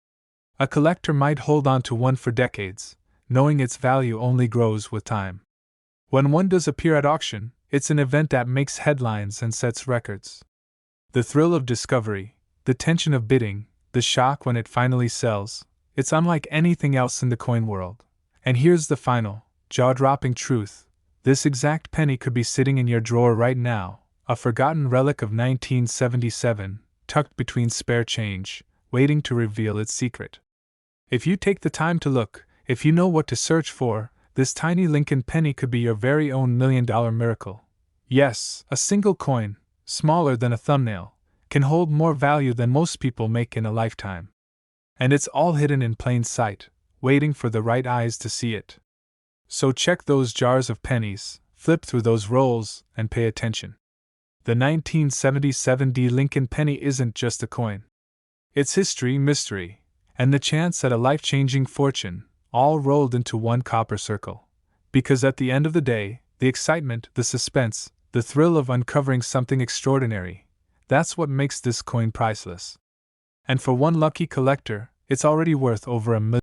A collector might hold on to one for decades, knowing its value only grows with time. When one does appear at auction, it's an event that makes headlines and sets records. The thrill of discovery, the tension of bidding, the shock when it finally sells, it's unlike anything else in the coin world. And here's the final, jaw-dropping truth. This exact penny could be sitting in your drawer right now, a forgotten relic of 1977, tucked between spare change, waiting to reveal its secret. If you take the time to look, if you know what to search for, this tiny Lincoln penny could be your very own $1 million miracle. Yes, a single coin, smaller than a thumbnail, can hold more value than most people make in a lifetime. And it's all hidden in plain sight, waiting for the right eyes to see it. So check those jars of pennies, flip through those rolls, and pay attention. The 1977 D Lincoln penny isn't just a coin. It's history, mystery, and the chance at a life-changing fortune, all rolled into one copper circle. Because at the end of the day, the excitement, the suspense, the thrill of uncovering something extraordinary, that's what makes this coin priceless. And for one lucky collector, it's already worth over $1 million.